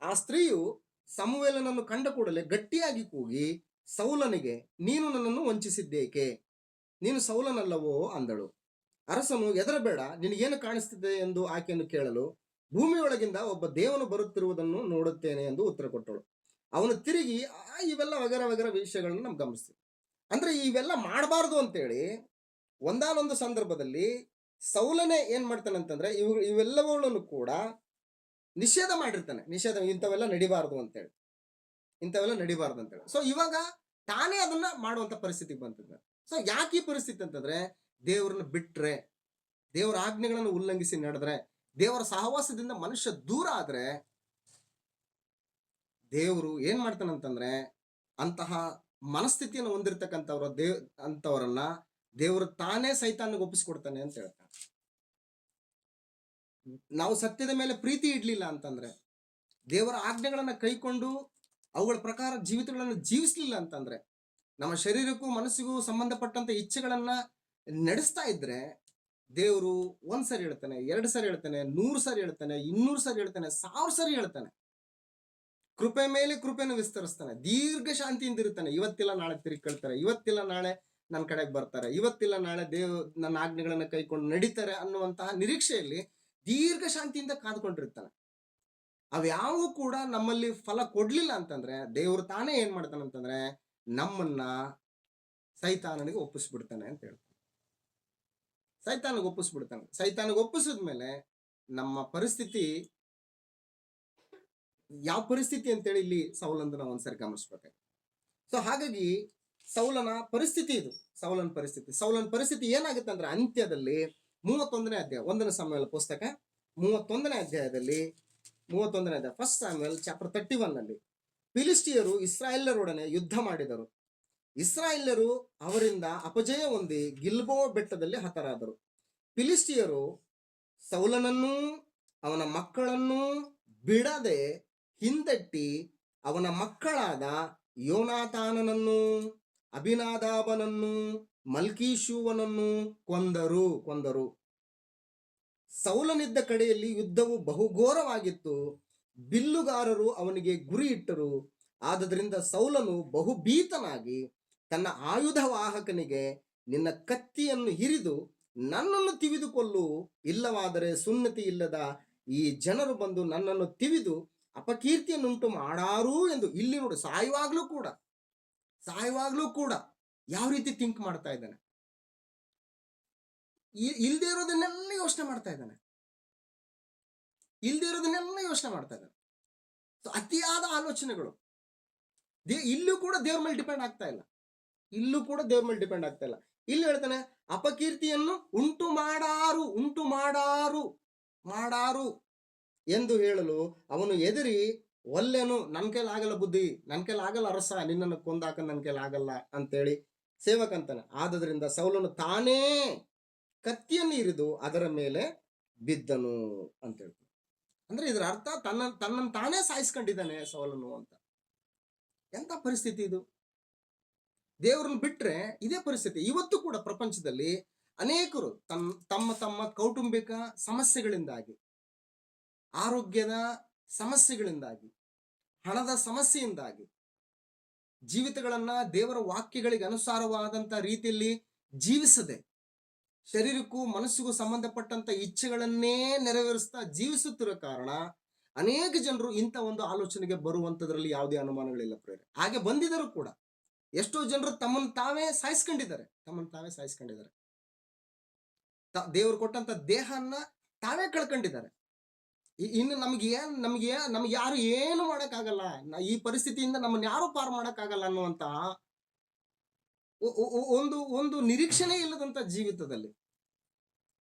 ಆ ಸ್ತ್ರೀಯು ಸಮುವೇಲನನ್ನು ಕಂಡ ಕೂಡಲೇ ಗಟ್ಟಿಯಾಗಿ ಕೂಗಿ ಸೌಲನಿಗೆ, ನೀನು ನನ್ನನ್ನು ವಂಚಿಸಿದ್ದೇಕೆ? ನೀನು ಸೌಲನಲ್ಲವೋ ಅಂದಳು. ಅರಸನು ಹೆದರಬೇಡ, ನಿನಗೇನು ಕಾಣಿಸ್ತಿದೆ ಎಂದು ಆಕೆಯನ್ನು ಕೇಳಲು, ಭೂಮಿಯೊಳಗಿಂದ ಒಬ್ಬ ದೇವನು ಬರುತ್ತಿರುವುದನ್ನು ನೋಡುತ್ತೇನೆ ಎಂದು ಉತ್ತರ ಕೊಟ್ಟಳು. ಅವನು ತಿರುಗಿ ಇವೆಲ್ಲ ವಗರ ವಗರ ವಿಷಯಗಳನ್ನು ನಾವು ಗಮನಿಸ್ತೀವಿ. ಅಂದ್ರೆ ಇವೆಲ್ಲ ಮಾಡಬಾರ್ದು ಅಂತೇಳಿ ಒಂದಾನೊಂದು ಸಂದರ್ಭದಲ್ಲಿ ಸೌಲನೇ ಏನ್ ಮಾಡ್ತಾನೆ ಅಂತಂದ್ರೆ ಇವೆಲ್ಲವುಗಳನ್ನು ಕೂಡ ನಿಷೇಧ ಮಾಡಿರ್ತಾನೆ. ನಿಷೇಧ, ಇಂಥವೆಲ್ಲ ನಡಿಬಾರ್ದು ಅಂತೇಳಿ, ಇಂಥವೆಲ್ಲ ನಡಿಬಾರ್ದು ಅಂತೇಳಿ. ಸೊ ಇವಾಗ ತಾನೇ ಅದನ್ನ ಮಾಡುವಂತ ಪರಿಸ್ಥಿತಿಗೆ ಬಂತಿದ್ದ. ಸೊ ಯಾಕೆ ಈ ಪರಿಸ್ಥಿತಿ ಅಂತಂದ್ರೆ, ದೇವ್ರನ್ನ ಬಿಟ್ರೆ, ದೇವರ ಆಜ್ಞೆಗಳನ್ನು ಉಲ್ಲಂಘಿಸಿ ನಡೆದ್ರೆ, ದೇವರ ಸಹವಾಸದಿಂದ ಮನುಷ್ಯ ದೂರ ಆದ್ರೆ, ದೇವರು ಏನ್ ಮಾಡ್ತಾನಂತಂದ್ರೆ ಅಂತಹ ಮನಸ್ಥಿತಿಯನ್ನು ಹೊಂದಿರತಕ್ಕಂಥವ್ರ ಅಂತವರನ್ನ ದೇವರು ತಾನೇ ಸೈತಾನಿಗೆ ಒಪ್ಪಿಸ್ಕೊಡ್ತಾನೆ ಅಂತ ಹೇಳ್ತಾನೆ. ನಾವು ಸತ್ಯದ ಮೇಲೆ ಪ್ರೀತಿ ಇಡ್ಲಿಲ್ಲ ಅಂತಂದ್ರೆ, ದೇವರ ಆಜ್ಞೆಗಳನ್ನ ಕೈಕೊಂಡು ಅವುಗಳ ಪ್ರಕಾರ ಜೀವಿತಗಳನ್ನು ಜೀವಿಸ್ಲಿಲ್ಲ ಅಂತಂದ್ರೆ, ನಮ್ಮ ಶರೀರಕ್ಕೂ ಮನಸ್ಸಿಗೂ ಸಂಬಂಧಪಟ್ಟಂತ ಇಚ್ಛೆಗಳನ್ನ ನಡೆಸ್ತಾ ಇದ್ರೆ, ದೇವರು ಒಂದ್ಸರಿ ಹೇಳ್ತಾನೆ, 2 ಸರಿ ಹೇಳ್ತಾನೆ, 100 ಸರಿ ಹೇಳ್ತಾನೆ, 200 ಸರಿ ಹೇಳ್ತಾನೆ, 1000 ಸರಿ ಹೇಳ್ತಾನೆ. ಕೃಪೆ ಮೇಲೆ ಕೃಪೆಯನ್ನು ವಿಸ್ತರಿಸ್ತಾನೆ, ದೀರ್ಘ ಶಾಂತಿಯಿಂದ ಇರ್ತಾನೆ. ಇವತ್ತಿಲ್ಲ ನಾಳೆ ತಿರುಗಿ ಕೇಳ್ತಾರೆ, ಇವತ್ತಿಲ್ಲ ನಾಳೆ ನನ್ನ ಕಡೆಗೆ ಬರ್ತಾರೆ, ಇವತ್ತಿಲ್ಲ ನಾಳೆ ನನ್ನ ಆಜ್ಞೆಗಳನ್ನ ಕೈಕೊಂಡು ನಡೀತಾರೆ ಅನ್ನುವಂತಹ ನಿರೀಕ್ಷೆಯಲ್ಲಿ ದೀರ್ಘ ಶಾಂತಿಯಿಂದ ಕಾದ್ಕೊಂಡಿರ್ತಾನೆ. ಅವ್ಯಾವು ಕೂಡ ನಮ್ಮಲ್ಲಿ ಫಲ ಕೊಡ್ಲಿಲ್ಲ ಅಂತಂದ್ರೆ, ದೇವರು ತಾನೇ ಏನ್ ಮಾಡ್ತಾನಂತಂದ್ರೆ ನಮ್ಮನ್ನ ಸೈತಾನನಿಗೆ ಒಪ್ಪಿಸ್ಬಿಡ್ತಾನೆ ಅಂತ ಹೇಳ್ತಾನೆ. ಸೈತಾನಿಗೆ ಒಪ್ಪಿಸ್ಬಿಡ್ತಾನೆ. ಸೈತಾನಿಗೆ ಒಪ್ಪಿಸಿದ್ಮೇಲೆ ನಮ್ಮ ಪರಿಸ್ಥಿತಿ ಯಾವ ಪರಿಸ್ಥಿತಿ ಅಂತೇಳಿ ಇಲ್ಲಿ ಸೌಲಂದು ನಾವು ಒಂದ್ಸರಿ ಗಮನಿಸ್ಬೇಕಾಗಿ. ಸೊ ಹಾಗಾಗಿ ಸೌಲನ ಪರಿಸ್ಥಿತಿ ಇದು. ಸೌಲನ ಪರಿಸ್ಥಿತಿ ಏನಾಗುತ್ತೆ ಅಂದ್ರೆ, ಅಂತ್ಯದಲ್ಲಿ 31ನೇ ಅಧ್ಯಾಯ, 1 ಸಾಮುವೇಲ ಪುಸ್ತಕ 31ನೇ ಅಧ್ಯಾಯದಲ್ಲಿ 31ನೇ ಅಧ್ಯಾಯ, ಫಸ್ಟ್ ಸಾಮುವೇಲ್ ಚಾಪ್ಟರ್ 31 ನಲ್ಲಿ, ಫಿಲಿಸ್ಟಿಯರು ಇಸ್ರಾಯೇಲರೊಡನೆ ಯುದ್ಧ ಮಾಡಿದರು. ಇಸ್ರಾಯೇಲರು ಅವರಿಂದ ಅಪಜಯ ಹೊಂದಿ ಗಿಲ್ಬೋ ಬೆಟ್ಟದಲ್ಲಿ ಹತರಾದರು. ಫಿಲಿಸ್ಟಿಯರು ಸೌಲನನ್ನೂ ಅವನ ಮಕ್ಕಳನ್ನೂ ಬಿಡದೆ ಹಿಂದಟ್ಟಿ ಅವನ ಮಕ್ಕಳಾದ ಯೋನಾತಾನನನ್ನು, ಅಭಿನಾದಾಬನನ್ನು, ಮಲ್ಕೀಶೂವನನ್ನು ಕೊಂದರು. ಸೌಲನಿದ್ದ ಕಡೆಯಲ್ಲಿ ಯುದ್ಧವು ಬಹುಘೋರವಾಗಿತ್ತು. ಬಿಲ್ಲುಗಾರರು ಅವನಿಗೆ ಗುರಿ ಇಟ್ಟರು. ಆದದರಿಂದ ಸೌಲನು ಬಹುಭೀತನಾಗಿ ತನ್ನ ಆಯುಧ ವಾಹಕನಿಗೆ, ನಿನ್ನ ಕತ್ತಿಯನ್ನು ಹಿರಿದು ನನ್ನನ್ನು ತಿವಿದುಕೊಳ್ಳು, ಇಲ್ಲವಾದರೆ ಸುನ್ನತಿ ಇಲ್ಲದ ಈ ಜನರು ಬಂದು ನನ್ನನ್ನು ತಿವಿದು ಅಪಕೀರ್ತಿಯನ್ನುಂಟು ಮಾಡಾರು ಎಂದು. ಇಲ್ಲಿ ನೋಡಿ, ಸಾಯುವಾಗ್ಲೂ ಕೂಡ ಯಾವ ರೀತಿ ಥಿಂಕ್ ಮಾಡ್ತಾ ಇದ್ದಾನೆ, ಇಲ್ದೇ ಇರೋದನ್ನೆಲ್ಲ ಯೋಚನೆ ಮಾಡ್ತಾ ಇದ್ದಾನೆ. ಸೊ ಅತಿಯಾದ ಆಲೋಚನೆಗಳು. ಇಲ್ಲೂ ಕೂಡ ದೇವ್ರ ಮೇಲೆ ಡಿಪೆಂಡ್ ಆಗ್ತಾ ಇಲ್ಲ. ಇಲ್ಲಿ ಹೇಳ್ತಾನೆ, ಅಪಕೀರ್ತಿಯನ್ನು ಉಂಟು ಮಾಡಾರು ಎಂದು ಹೇಳಲು ಅವನು ಎದುರಿ, ಒಲ್ಲೆನು, ನನ್ ಕೈಲಿ ಆಗಲ್ಲ ಬುದ್ಧಿ, ನನ್ ಕೈಲಿ ಆಗಲ್ಲ ಅರಸ, ನಿನ್ನನ್ನು ಕೊಂದಾಕ ನನ್ ಕೈಲಿ ಆಗಲ್ಲ ಅಂತೇಳಿ ಸೇವಕಂತಾನೆ. ಆದದ್ರಿಂದ ಸೌಲನು ತಾನೇ ಕತ್ತಿಯನ್ನು ಇರಿದು ಅದರ ಮೇಲೆ ಬಿದ್ದನು ಅಂತ ಹೇಳ್ತಾನೆ. ಅಂದ್ರೆ ಇದರ ಅರ್ಥ ತನ್ನನ್ನು ತಾನೇ ಸಾಯಿಸ್ಕೊಂಡಿದ್ದಾನೆ ಸೌಲನು ಅಂತ. ಎಂತ ಪರಿಸ್ಥಿತಿ ಇದು! ದೇವರನ್ನು ಬಿಟ್ರೆ ಇದೇ ಪರಿಸ್ಥಿತಿ. ಇವತ್ತು ಕೂಡ ಪ್ರಪಂಚದಲ್ಲಿ ಅನೇಕರು ತಮ್ಮ ಕೌಟುಂಬಿಕ ಸಮಸ್ಯೆಗಳಿಂದಾಗಿ, ಆರೋಗ್ಯದ ಸಮಸ್ಯೆಗಳಿಂದಾಗಿ, ಹಣದ ಸಮಸ್ಯೆಯಿಂದಾಗಿ ಜೀವಿತಗಳನ್ನ ದೇವರ ವಾಕ್ಯಗಳಿಗೆ ಅನುಸಾರವಾದಂತ ರೀತಿಯಲ್ಲಿ ಜೀವಿಸದೆ, ಶರೀರಕ್ಕೂ ಮನಸ್ಸಿಗೂ ಸಂಬಂಧಪಟ್ಟಂತ ಇಚ್ಛೆಗಳನ್ನೇ ನೆರವೇರಿಸ್ತಾ ಜೀವಿಸುತ್ತಿರೋ ಕಾರಣ ಅನೇಕ ಜನರು ಇಂಥ ಒಂದು ಆಲೋಚನೆಗೆ ಬರುವಂತದ್ರಲ್ಲಿ ಯಾವುದೇ ಅನುಮಾನಗಳಿಲ್ಲ ಪ್ರೇರೆ. ಹಾಗೆ ಬಂದಿದ್ದರೂ ಕೂಡ ಎಷ್ಟೋ ಜನರು ತಮ್ಮನ್ನು ತಾವೇ ಸಾಯಿಸ್ಕೊಂಡಿದ್ದಾರೆ. ದೇವರು ಕೊಟ್ಟಂತ ದೇಹನ್ನ ತಾವೇ ಕಳ್ಕೊಂಡಿದ್ದಾರೆ. ಇನ್ನು ನಮ್ಗೆ ಯಾರು ಏನು ಮಾಡಕ್ಕಾಗಲ್ಲ, ಈ ಪರಿಸ್ಥಿತಿಯಿಂದ ನಮ್ಮನ್ನ ಯಾರು ಪಾರು ಮಾಡಕ್ಕಾಗಲ್ಲ ಅನ್ನುವಂತ ಒಂದು ನಿರೀಕ್ಷಣೆ ಇಲ್ಲದಂತ ಜೀವಿತದಲ್ಲಿ,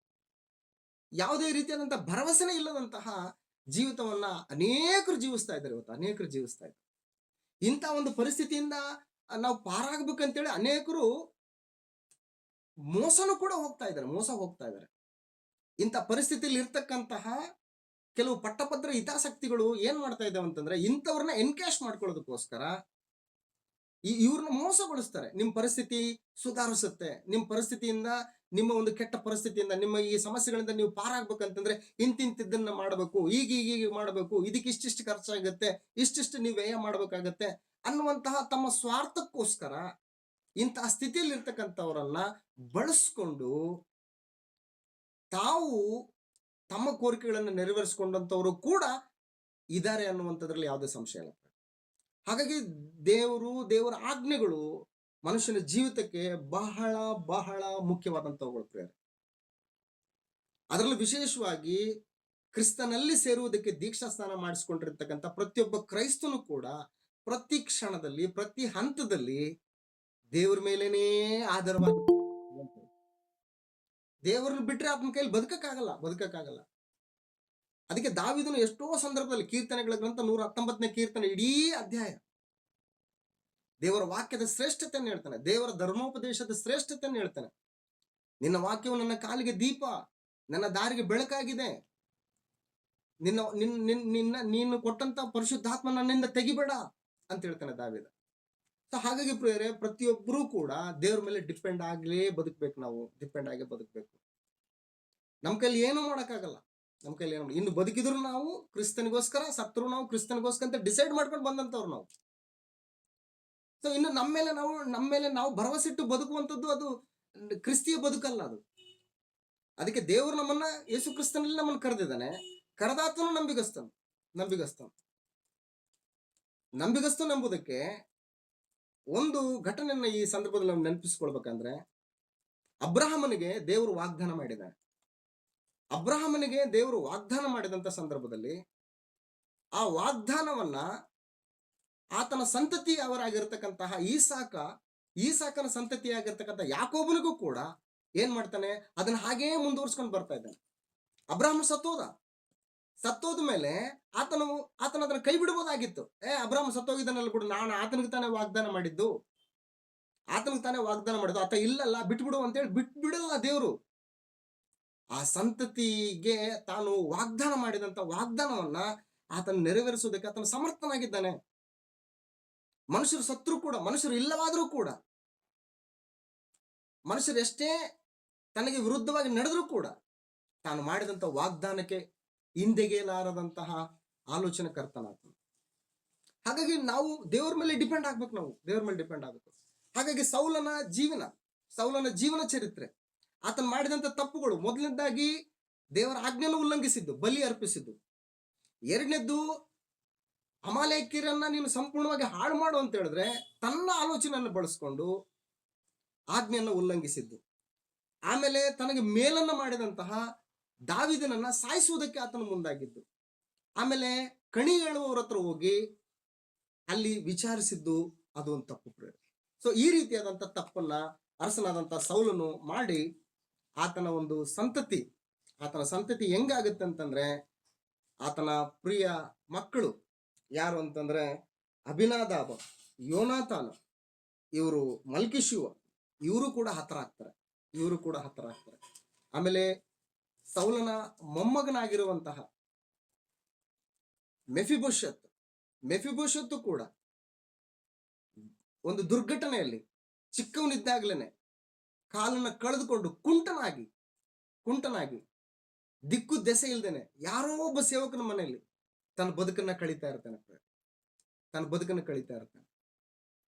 ಯಾವುದೇ ರೀತಿಯಾದಂತಹ ಭರವಸೆನೇ ಇಲ್ಲದಂತಹ ಜೀವಿತವನ್ನ ಅನೇಕರು ಜೀವಿಸ್ತಾ ಇದ್ದಾರೆ. ಇಂಥ ಒಂದು ಪರಿಸ್ಥಿತಿಯಿಂದ ನಾವು ಪಾರಾಗಬೇಕಂತೇಳಿ ಅನೇಕರು ಮೋಸ ಹೋಗ್ತಾ ಇದ್ದಾರೆ. ಇಂಥ ಪರಿಸ್ಥಿತಿಯಲ್ಲಿ ಇರ್ತಕ್ಕಂತಹ ಕೆಲವು ಪಟ್ಟಭದ್ರ ಹಿತಾಸಕ್ತಿಗಳು ಏನ್ ಮಾಡ್ತಾ ಇದ್ದಾವೆ ಅಂತಂದ್ರೆ, ಇಂಥವ್ರನ್ನ ಎನ್ಕ್ಯಾಶ್ ಮಾಡ್ಕೊಳ್ಳೋದಕ್ಕೋಸ್ಕರ ಇವ್ರನ್ನ ಮೋಸಗೊಳಿಸ್ತಾರೆ. ನಿಮ್ಮ ಪರಿಸ್ಥಿತಿ ಸುಧಾರಿಸುತ್ತೆ, ನಿಮ್ಮ ಪರಿಸ್ಥಿತಿಯಿಂದ, ನಿಮ್ಮ ಒಂದು ಕೆಟ್ಟ ಪರಿಸ್ಥಿತಿಯಿಂದ, ನಿಮ್ಮ ಈ ಸಮಸ್ಯೆಗಳಿಂದ ನೀವು ಪಾರಾಗ್ಬೇಕಂತಂದ್ರೆ ಇಂತಿಂತಿದ್ದನ್ನ ಮಾಡಬೇಕು, ಈಗ ಮಾಡಬೇಕು, ಇದಕ್ಕೆ ಇಷ್ಟಿಷ್ಟು ಖರ್ಚಾಗತ್ತೆ, ಇಷ್ಟಿಷ್ಟು ನೀವು ವ್ಯಯ ಮಾಡ್ಬೇಕಾಗತ್ತೆ ಅನ್ನುವಂತಹ ತಮ್ಮ ಸ್ವಾರ್ಥಕ್ಕೋಸ್ಕರ ಇಂತಹ ಸ್ಥಿತಿಯಲ್ಲಿ ಇರ್ತಕ್ಕಂಥವ್ರನ್ನ ಬಳಸ್ಕೊಂಡು ತಾವು ತಮ್ಮ ಕೋರಿಕೆಗಳನ್ನು ನೆರವೇರಿಸಿಕೊಂಡಂತವರು ಕೂಡ ಇದ್ದಾರೆ ಅನ್ನುವಂಥದ್ರಲ್ಲಿ ಯಾವುದೇ ಸಂಶಯ ಇಲ್ಲ. ಹಾಗಾಗಿ ದೇವರ ಆಜ್ಞೆಗಳು ಮನುಷ್ಯನ ಜೀವಿತಕ್ಕೆ ಬಹಳ ಬಹಳ ಮುಖ್ಯವಾದಂಥವುಗಳು ಪ್ರಿಯರೇ. ಅದರಲ್ಲೂ ವಿಶೇಷವಾಗಿ ಕ್ರಿಸ್ತನಲ್ಲಿ ಸೇರುವುದಕ್ಕೆ ದೀಕ್ಷಾ ಸ್ನಾನ ಮಾಡಿಸಿಕೊಂಡಿರ್ತಕ್ಕಂಥ ಪ್ರತಿಯೊಬ್ಬ ಕ್ರೈಸ್ತನು ಕೂಡ ಪ್ರತಿ ಕ್ಷಣದಲ್ಲಿ, ಪ್ರತಿ ಹಂತದಲ್ಲಿ ದೇವರ ಮೇಲೇನೇ ಆಧಾರವಾಗಿ, ದೇವರನ್ನು ಬಿಟ್ರೆ ಆತನ ಕೈಯಲ್ಲಿ ಬದುಕಕ್ಕಾಗಲ್ಲ. ಅದಕ್ಕೆ ದಾವೀದನು ಎಷ್ಟೋ ಸಂದರ್ಭದಲ್ಲಿ ಕೀರ್ತನೆಗಳ ಗ್ರಂಥ 119ನೇ ಕೀರ್ತನೆ ಇಡೀ ಅಧ್ಯಾಯ ದೇವರ ವಾಕ್ಯದ ಶ್ರೇಷ್ಠತೆಯನ್ನು ಹೇಳ್ತಾನೆ, ದೇವರ ಧರ್ಮೋಪದೇಶದ ಶ್ರೇಷ್ಠತೆಯನ್ನು ಹೇಳ್ತಾನೆ. ನಿನ್ನ ವಾಕ್ಯವು ನನ್ನ ಕಾಲಿಗೆ ದೀಪ, ನನ್ನ ದಾರಿಗೆ ಬೆಳಕಾಗಿದೆ. ನೀನು ಕೊಟ್ಟಂತ ಪರಿಶುದ್ಧಾತ್ಮ ನನ್ನಿಂದ ತೆಗಿಬೇಡ ಅಂತ ಹೇಳ್ತಾನೆ ದಾವೀದ. ಸೊ ಹಾಗಾಗಿ ಪ್ರಿಯರೇ, ಪ್ರತಿಯೊಬ್ಬರೂ ಕೂಡ ದೇವ್ರ ಮೇಲೆ ಡಿಪೆಂಡ್ ಆಗಲೇ ಬದುಕಬೇಕು. ನಾವು ಡಿಪೆಂಡ್ ಆಗೇ ಬದುಕಬೇಕು. ನಮ್ಮ ಕೈಲಿ ಏನೂ ಮಾಡೋಕ್ಕಾಗಲ್ಲ. ನಮ್ಮ ಕೈಲಿ ಏನು, ಇನ್ನು ಬದುಕಿದ್ರು ನಾವು ಕ್ರಿಸ್ತನಿಗೋಸ್ಕರ, ಸತ್ತರು ನಾವು ಕ್ರಿಸ್ತನಿಗೋಸ್ಕರ ಅಂತ ಡಿಸೈಡ್ ಮಾಡ್ಕೊಂಡು ಬಂದಂತವ್ರು ನಾವು. ಸೊ ಇನ್ನು ನಮ್ಮ ಮೇಲೆ ನಾವು ಭರವಸೆ ಇಟ್ಟು ಬದುಕುವಂಥದ್ದು ಅದು ಕ್ರಿಸ್ತಿಯ ಬದುಕಲ್ಲ ಅದು. ಅದಕ್ಕೆ ದೇವರು ನಮ್ಮನ್ನ, ಯೇಸು ಕ್ರಿಸ್ತನಲ್ಲಿ ನಮ್ಮನ್ನು ಕರೆದಿದ್ದಾನೆ. ಕರೆದಾತನು ನಂಬಿಗಸ್ತನು ಎಂಬುದಕ್ಕೆ ಒಂದು ಘಟನೆಯನ್ನ ಈ ಸಂದರ್ಭದಲ್ಲಿ ನಾವು ನೆನಪಿಸ್ಕೊಳ್ಬೇಕಂದ್ರೆ, ಅಬ್ರಹಾಮನಿಗೆ ದೇವರು ವಾಗ್ದಾನ ಮಾಡಿದ್ದಾನೆ. ಅಬ್ರಹಾಮನಿಗೆ ದೇವರು ವಾಗ್ದಾನ ಮಾಡಿದಂತ ಸಂದರ್ಭದಲ್ಲಿ ಆ ವಾಗ್ದಾನವನ್ನ ಆತನ ಸಂತತಿಯವರಾಗಿರ್ತಕ್ಕಂತಹ ಈಸಾಕನ ಸಂತತಿಯಾಗಿರ್ತಕ್ಕಂಥ ಯಾಕೋಬನಿಗೂ ಕೂಡ ಏನ್ ಮಾಡ್ತಾನೆ, ಅದನ್ನ ಹಾಗೇ ಮುಂದುವರ್ಸ್ಕೊಂಡು ಬರ್ತಾ ಇದ್ದಾನೆ. ಅಬ್ರಹಾಮ ಸತ್ತೋದ ಮೇಲೆ ಆತನ ಅದನ್ನ ಕೈ ಬಿಡಬಹುದಾಗಿತ್ತು. ಅಬ್ರಹಾಮ ಸತ್ತೋಗಿದ್ದಾನಲ್ಲ ಬಿಡು, ನಾನು ಆತನಿಗೆ ತಾನೇ ವಾಗ್ದಾನ ಮಾಡಿದ್ದು, ಆತ ಇಲ್ಲಲ್ಲ ಬಿಟ್ಬಿಡು ಅಂತೇಳಿ ಬಿಡಲ್ಲ ದೇವರು. ಆ ಸಂತತಿಗೆ ತಾನು ವಾಗ್ದಾನ ಮಾಡಿದಂತ ವಾಗ್ದಾನವನ್ನ ಆತನ ನೆರವೇರಿಸುವುದಕ್ಕೆ ಆತನ ಸಮರ್ಥನಾಗಿದ್ದಾನೆ. ಮನುಷ್ಯರು ಸತ್ರು ಕೂಡ, ಮನುಷ್ಯರು ಇಲ್ಲವಾದರೂ ಕೂಡ, ಮನುಷ್ಯರು ಎಷ್ಟೇ ತನಗೆ ವಿರುದ್ಧವಾಗಿ ನಡೆದರೂ ಕೂಡ ತಾನು ಮಾಡಿದಂತ ವಾಗ್ದಾನಕ್ಕೆ ಹಿಂದೆಗೆಯಲಾರದಂತಹ ಆಲೋಚನೆ ಕರ್ತನಾತ. ಹಾಗಾಗಿ ನಾವು ದೇವರ ಮೇಲೆ ಡಿಪೆಂಡ್ ಆಗ್ಬೇಕು. ಹಾಗಾಗಿ ಸೌಲನ ಜೀವನ ಚರಿತ್ರೆ, ಆತನ ಮಾಡಿದಂತ ತಪ್ಪುಗಳು, ಮೊದಲನೇದಾಗಿ ದೇವರ ಆಜ್ಞೆಯನ್ನು ಉಲ್ಲಂಘಿಸಿದ್ದು, ಬಲಿ ಅರ್ಪಿಸಿದ್ದು. ಎರಡನೇದ್ದು, ಅಮಾಲೇಕ್ಯರನ್ನ ನೀನು ಸಂಪೂರ್ಣವಾಗಿ ಹಾಳು ಮಾಡು ಅಂತ ಹೇಳಿದ್ರೆ ತನ್ನ ಆಲೋಚನೆಯನ್ನು ಬಳಸ್ಕೊಂಡು ಆಜ್ಞೆಯನ್ನು ಉಲ್ಲಂಘಿಸಿದ್ದು. ಆಮೇಲೆ ತನಗೆ ಮೇಲನ್ನ ಮಾಡಿದಂತಹ ದಾವೀದನನ್ನ ಸಾಯಿಸುವುದಕ್ಕೆ ಆತನು ಮುಂದಾಗಿದ್ದು. ಆಮೇಲೆ ಕಣಿ ಹೇಳುವವರ ಹತ್ರ ಹೋಗಿ ಅಲ್ಲಿ ವಿಚಾರಿಸಿದ್ದು, ಅದು ಒಂದು ತಪ್ಪು ಪ್ರೇರಣೆ. ಸೊ ಈ ರೀತಿಯಾದಂಥ ತಪ್ಪನ್ನ ಅರಸನಾದಂಥ ಸೌಲನು ಮಾಡಿ ಆತನ ಒಂದು ಸಂತತಿ ಹೆಂಗಾಗುತ್ತೆ ಅಂತಂದ್ರೆ, ಆತನ ಪ್ರಿಯ ಮಕ್ಕಳು ಯಾರು ಅಂತಂದ್ರೆ ಅಭಿನಾದಾಬ, ಯೋನಾತಾನ, ಇವರು ಮಲ್ಕಿಶಿವ, ಇವರು ಕೂಡ ಹತರಾಗ್ತಾರೆ. ಆಮೇಲೆ ಸೌಲನ ಮೊಮ್ಮಗನಾಗಿರುವಂತಹ ಮೆಫಿಬೋಶತ್ತು ಕೂಡ ಒಂದು ದುರ್ಘಟನೆಯಲ್ಲಿ ಚಿಕ್ಕವನಿದ್ದಾಗ್ಲೇನೆ ಕಾಲನ್ನ ಕಳೆದುಕೊಂಡು ಕುಂಟನಾಗಿ ದಿಕ್ಕು ದೆಸೆ ಇಲ್ದೇನೆ ಯಾರೋ ಒಬ್ಬ ಸೇವಕನ ಮನೆಯಲ್ಲಿ ತನ್ನ ಬದುಕನ್ನ ಕಳೀತಾ ಇರ್ತಾನೆ.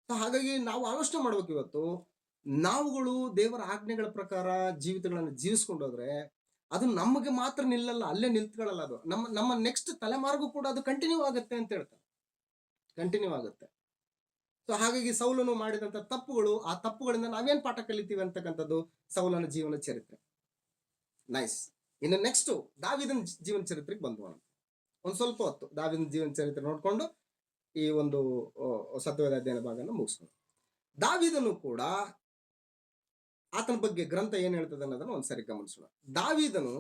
ಸೊ ಹಾಗಾಗಿ ನಾವು ಆಲೋಚನೆ ಮಾಡ್ಬೇಕು, ಇವತ್ತು ನಾವುಗಳು ದೇವರ ಆಜ್ಞೆಗಳ ಪ್ರಕಾರ ಜೀವಿತಗಳನ್ನು ಜೀವಿಸ್ಕೊಂಡೋದ್ರೆ ಅದು ನಮಗೆ ಮಾತ್ರ ನಿಲ್ಲಲ್ಲ, ಅಲ್ಲೇ ನಿಂತ್ಕೊಳ್ಳಲ್ಲ. ಅದು ನಮ್ಮ ನೆಕ್ಸ್ಟ್ ತಲೆಮಾರಿಗೂ ಕೂಡ ಅದು ಕಂಟಿನ್ಯೂ ಆಗುತ್ತೆ ಅಂತ ಹೇಳ್ತಾರೆ. ಸೊ ಹಾಗಾಗಿ ಸೌಲನು ಮಾಡಿದಂತ ತಪ್ಪುಗಳು, ಆ ತಪ್ಪುಗಳಿಂದ ನಾವೇನ್ ಪಾಠ ಕಲಿತೀವಿ ಅಂತಕ್ಕಂಥದ್ದು ಸೌಲನ ಜೀವನ ಚರಿತ್ರೆ. ನೈಸ್. ಇನ್ನು ನೆಕ್ಸ್ಟ್ ದಾವೀದನ ಜೀವನ ಚರಿತ್ರೆಗೆ ಬಂದ್வோಣ. ಒಂದು ಸ್ವಲ್ಪ ಹೊತ್ತು ದಾವೀದನ ಜೀವನ ಚರಿತ್ರೆ ನೋಡ್ಕೊಂಡು ಈ ಒಂದು ಸತ್ಯವೇದ ಅಧ್ಯಯನ ಭಾಗನ ಮುಗಿಸ್ಕೊಂಡು, ದಾವೀದನು ಕೂಡ ಆತನ ಬಗ್ಗೆ ಗ್ರಂಥ ಏನ್ ಹೇಳ್ತದೆ ಅನ್ನೋದನ್ನ ಒಂದ್ಸರಿ ಗಮನಿಸೋಣ. ದಾವೀದನು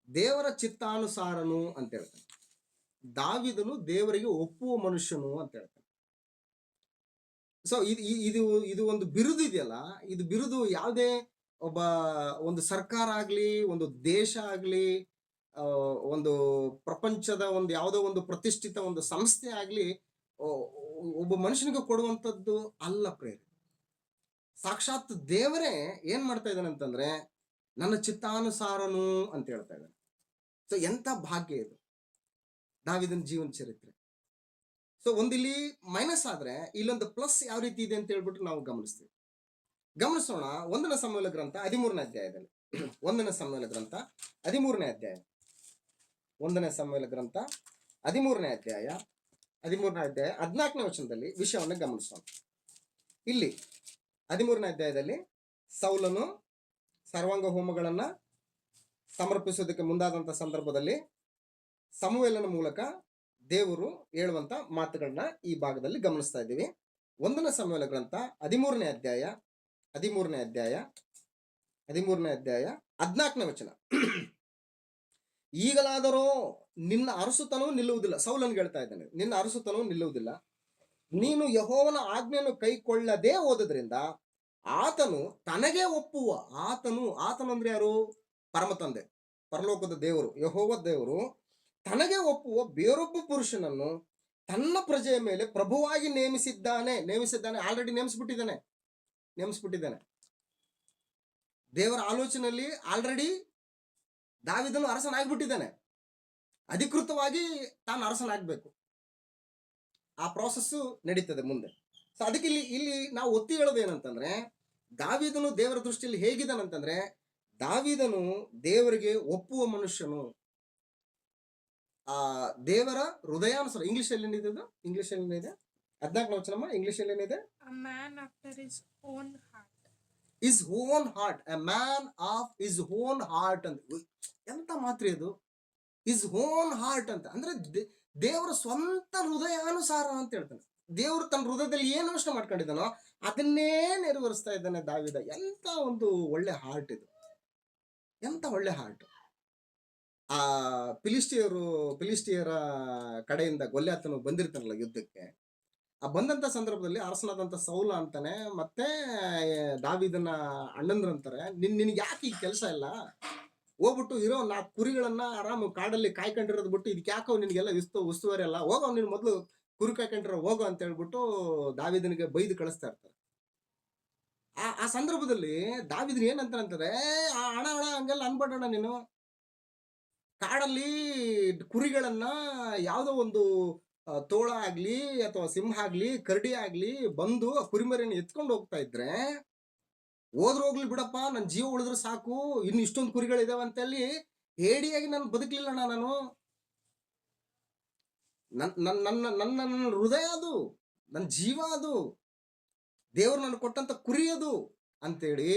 ದೇವರ ಚಿತ್ತಾನುಸಾರನು ಅಂತ ಹೇಳ್ತಾನೆ. ದಾವೀದನು ದೇವರಿಗೆ ಒಪ್ಪುವ ಮನುಷ್ಯನು ಅಂತ ಹೇಳ್ತಾನೆ. ಸೊ ಇದು ಒಂದು ಬಿರುದು ಇದೆಯಲ್ಲ, ಇದು ಬಿರುದು ಯಾವುದೇ ಒಬ್ಬ ಒಂದು ಸರ್ಕಾರ ಆಗ್ಲಿ, ಒಂದು ದೇಶ ಆಗ್ಲಿ, ಒಂದು ಪ್ರಪಂಚದ ಒಂದು ಯಾವುದೋ ಒಂದು ಪ್ರತಿಷ್ಠಿತ ಒಂದು ಸಂಸ್ಥೆ ಆಗ್ಲಿ ಒಬ್ಬ ಮನುಷ್ಯನಿಗೆ ಕೊಡುವಂಥದ್ದು ಅಲ್ಲ ಪ್ರೇರಣೆ. ಸಾಕ್ಷಾತ್ ದೇವರೇ ಏನ್ ಮಾಡ್ತಾ ಇದ್ದಾನೆ ಅಂತಂದ್ರೆ, ನನ್ನ ಚಿತ್ತಾನುಸಾರನು ಅಂತ ಹೇಳ್ತಾ ಇದ್ದಾನೆ. ಸೊ ಎಂತ ಭಾಗ್ಯ ಇದು ದಾವೀದನ ಜೀವನ ಚರಿತ್ರೆ. ಸೊ ಒಂದಿಲ್ಲಿ ಮೈನಸ್ ಆದ್ರೆ ಇಲ್ಲೊಂದು ಪ್ಲಸ್ ಯಾವ ರೀತಿ ಇದೆ ಅಂತ ಹೇಳ್ಬಿಟ್ಟು ನಾವು ಗಮನಿಸೋಣ. 1 ಸಮುವೇಲ ಗ್ರಂಥ 13ನೇ ಅಧ್ಯಾಯದಲ್ಲಿ ಒಂದನೇ ಸಮುವೇಲ ಗ್ರಂಥ 13ನೇ ಅಧ್ಯಾಯ. ಒಂದನೇ ಸಮುವೇಲ ಗ್ರಂಥ 13ನೇ ಅಧ್ಯಾಯ 14ನೇ ವಚನದಲ್ಲಿ ವಿಷಯವನ್ನು ಗಮನಿಸೋಣ. ಇಲ್ಲಿ 13ನೇ ಅಧ್ಯಾಯದಲ್ಲಿ ಸೌಲನು ಸರ್ವಾಂಗ ಹೋಮಗಳನ್ನ ಸಮರ್ಪಿಸೋದಕ್ಕೆ ಮುಂದಾದಂಥ ಸಂದರ್ಭದಲ್ಲಿ ಸಮುವೇಲನ ಮೂಲಕ ದೇವರು ಹೇಳುವಂತ ಮಾತುಗಳನ್ನ ಈ ಭಾಗದಲ್ಲಿ ಗಮನಿಸ್ತಾ ಇದ್ದೀವಿ. ಒಂದನೇ ಸಮುವೇಲ ಗ್ರಂಥ 13ನೇ ಅಧ್ಯಾಯ 14ನೇ ವಚನ. ಈಗಲಾದರೂ ನಿನ್ನ ಅರಸುತನವು ನಿಲ್ಲುವುದಿಲ್ಲ. ಸೌಲನ್ಗೆ ಹೇಳ್ತಾ ಇದ್ದಾನೆ, ನಿನ್ನ ಅರಸುತನವು ನಿಲ್ಲುವುದಿಲ್ಲ. ನೀನು ಯೆಹೋವನ ಆಜ್ಞೆಯನ್ನು ಕೈಕೊಳ್ಳದೆ ಹೋದದ್ರಿಂದ ಆತನು ತನಗೆ ಒಪ್ಪುವ, ಆತನು ಅಂದ್ರೆ ಯಾರು? ಪರಮ ತಂದೆ, ಪರಲೋಕದ ದೇವರು, ಯೆಹೋವ ದೇವರು ತನಗೆ ಒಪ್ಪುವ ಬೇರೊಬ್ಬ ಪುರುಷನನ್ನು ತನ್ನ ಪ್ರಜೆಯ ಮೇಲೆ ಪ್ರಭುವಾಗಿ ನೇಮಿಸಿದ್ದಾನೆ. ಆಲ್ರೆಡಿ ನೇಮಿಸ್ಬಿಟ್ಟಿದ್ದಾನೆ. ದೇವರ ಆಲೋಚನೆಯಲ್ಲಿ ಆಲ್ರೆಡಿ ದಾವೀದನು ಅರಸನಾಗ್ಬಿಟ್ಟಿದ್ದಾನೆ. ಅಧಿಕೃತವಾಗಿ ತಾನು ಅರಸನಾಗಬೇಕು. ಆ ಪ್ರಾಸೆಸ್ ನಡೀತದೆ ಮುಂದೆ. ಸೊ ಅದಕ್ಕೆ ಇಲ್ಲಿ ನಾವು ಒತ್ತಿ ಹೇಳೋದು ಏನಂತಂದ್ರೆ, ದಾವೀದನು ದೇವರ ದೃಷ್ಟಿಯಲ್ಲಿ ಹೇಗಿದ್ದಾನಂತಂದ್ರೆ, ದಾವೀದನು ದೇವರಿಗೆ ಒಪ್ಪುವ ಮನುಷ್ಯನು. ದೇವರ ಹೃದಯಾನುಸಾರ. ಇಂಗ್ಲಿಷ್ ಅಲ್ಲಿ ಏನಿದೆ? 14ನೇ ವಚನಮ್ಮ. ಇಂಗ್ಲಿಷ್ ಅಲ್ಲಿ ಏನಿದೆ? A man after his own heart. His own heart. A man of his own heart ಅಂತ. ಎಂತ ಮಾತ್ರ ಇದು? His own heart ಅಂತ ಅಂದ್ರೆ ದೇವರ ಸ್ವಂತ ಹೃದಯಾನುಸಾರ ಅಂತ ಹೇಳ್ತಾನೆ. ದೇವರು ತನ್ನ ಹೃದಯದಲ್ಲಿ ಏನು ಯೋಚನೆ ಮಾಡ್ಕೊಂಡಿದ್ದಾನೋ ಅದನ್ನೇ ನೆರವೇರಿಸ್ತಾ ಇದ್ದಾನೆ ದಾವೀದ. ಎಂತ ಒಂದು ಒಳ್ಳೆ ಹಾರ್ಟ್ ಇದು, ಎಂತ ಒಳ್ಳೆ ಹಾರ್ಟ್. ಆ ಫಿಲಿಸ್ಟಿಯರ ಕಡೆಯಿಂದ ಗೊಲ್ಯಾತನು ಬಂದಿರ್ತಾನಲ್ಲ ಯುದ್ಧಕ್ಕೆ. ಆ ಬಂದಂತ ಸಂದರ್ಭದಲ್ಲಿ ಅರಸನಾದಂತ ಸೌಲ ಅಂತಾನೆ, ಮತ್ತೆ ದಾವೀದನ ಅಣ್ಣಂದ್ರಂತಾರೆ, ನಿನಗೆ ಯಾಕೆ ಈ ಕೆಲಸ ಇಲ್ಲ? ಹೋಗ್ಬಿಟ್ಟು ಇರೋ 4 ಕುರಿಗಳನ್ನ ಆರಾಮ ಕಾಡಲ್ಲಿ ಕಾಯ್ಕೊಂಡಿರೋದು ಬಿಟ್ಟು ಇದಕ್ಕೆ ಯಾಕೋ ನಿನಗೆಲ್ಲ ಉಸ್ತುವಾರಿ ಅಲ್ಲ, ಹೋಗೋ ನೀನು ಮೊದಲು ಕುರಿ ಕಾಯ್ಕೊಂಡಿರೋ ಹೋಗೋ ಅಂತ ಹೇಳ್ಬಿಟ್ಟು ದಾವೀದನಿಗೆ ಬೈದು ಕಳಿಸ್ತಾ ಇರ್ತಾರೆ. ಆ ಸಂದರ್ಭದಲ್ಲಿ ದಾವೀದನ್ ಏನಂತಾರೆ, ಅಣ್ಣ ಹಂಗೆಲ್ಲ ಅನ್ಬೇಡಣ್ಣ, ನೀನು ಕಾಡಲ್ಲಿ ಕುರಿಗಳನ್ನ ಯಾವುದೋ ಒಂದು ತೋಳ ಆಗ್ಲಿ ಅಥವಾ ಸಿಂಹ ಆಗ್ಲಿ ಕರಡಿ ಆಗ್ಲಿ ಬಂದು ಆ ಕುರಿಮರಿಯನ್ನು ಎತ್ಕೊಂಡು ಹೋಗ್ತಾ ಇದ್ರೆ, ಹೋಗ್ಲಿ ಬಿಡಪ್ಪ, ನನ್ನ ಜೀವ ಉಳಿದ್ರೆ ಸಾಕು, ಇನ್ನು ಇಷ್ಟೊಂದು ಕುರಿಗಳಿದಾವೆ ಅಂತೇಳಿ ಹೇಡಿಯಾಗಿ ನಾನು ಬದುಕಲಿಲ್ಲಣ್ಣ. ನಾನು ನನ್ನ ಹೃದಯ ಅದು, ನನ್ನ ಜೀವ ಅದು, ದೇವರು ನನಗೆ ಕೊಟ್ಟಂತ ಕುರಿ ಅದು ಅಂತೇಳಿ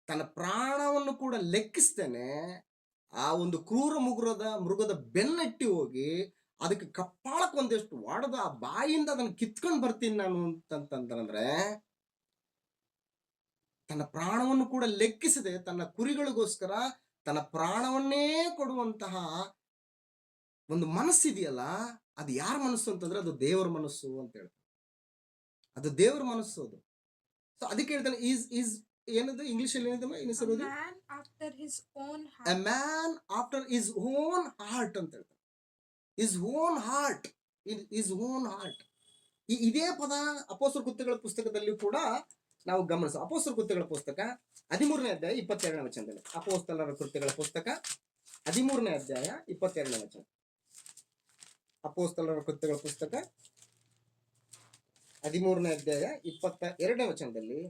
ತನ್ನ ಪ್ರಾಣವನ್ನು ಕೂಡ ಲೆಕ್ಕಿಸ್ತೇನೆ ಆ ಒಂದು ಕ್ರೂರ ಮೃಗದ ಬೆನ್ನಟ್ಟಿ ಹೋಗಿ ಅದಕ್ಕೆ ಕಪ್ಪಾಳಕ್ಕೆ ಒಂದೆಷ್ಟು ವಾಡದ ಆ ಬಾಯಿಂದ ಅದನ್ನು ಕಿತ್ಕೊಂಡು ಬರ್ತೀನಿ ನಾನು ಅಂತಂದ್ರೆ, ತನ್ನ ಪ್ರಾಣವನ್ನು ಕೂಡ ಲೆಕ್ಕಿಸದೆ ತನ್ನ ಕುರಿಗಳಿಗೋಸ್ಕರ ತನ್ನ ಪ್ರಾಣವನ್ನೇ ಕೊಡುವಂತಹ ಒಂದು ಮನಸ್ಸಿದೆಯಲ್ಲ, ಅದು ಯಾರ ಮನಸ್ಸು ಅಂತಂದ್ರೆ ಅದು ದೇವರ ಮನಸ್ಸು ಅಂತ ಹೇಳ್ತಾರೆ. ಅದು ದೇವರ ಮನಸ್ಸು ಅದು. ಸೊ ಅದಕ್ಕೆ ಹೇಳ್ತಾನೆ, ಏನದು ಇಂಗ್ಲಿಷ್ ಅಲ್ಲಿ ಏನಿದೆ? A man after his own heart. A man after his own heart ಅಂತ ಹೇಳ್ತಾರೆ. His own heart. His own heart. ಇದೇ ಪದ ಅಪೊಸ್ತಲರ ಕೃತ್ಯಗಳ ಪುಸ್ತಕದಲ್ಲಿ ಕೂಡ ನಾವು ಗಮನಿಸ. ಅಪೊಸ್ತಲರ ಕೃತ್ಯಗಳ ಪುಸ್ತಕ 13ನೇ ಅಧ್ಯಾಯ 22ನೇ ವಚನದಲ್ಲಿ. ಅಪೊಸ್ತಲರ ಕೃತ್ಯಗಳ ಪುಸ್ತಕ 13ನೇ ಅಧ್ಯಾಯ 22ನೇ ವಚನ. ಅಪೊಸ್ತಲರ ಕೃತ್ಯಗಳ ಪುಸ್ತಕ 13ನೇ ಅಧ್ಯಾಯ 22ನೇ ವಚನದಲ್ಲಿ,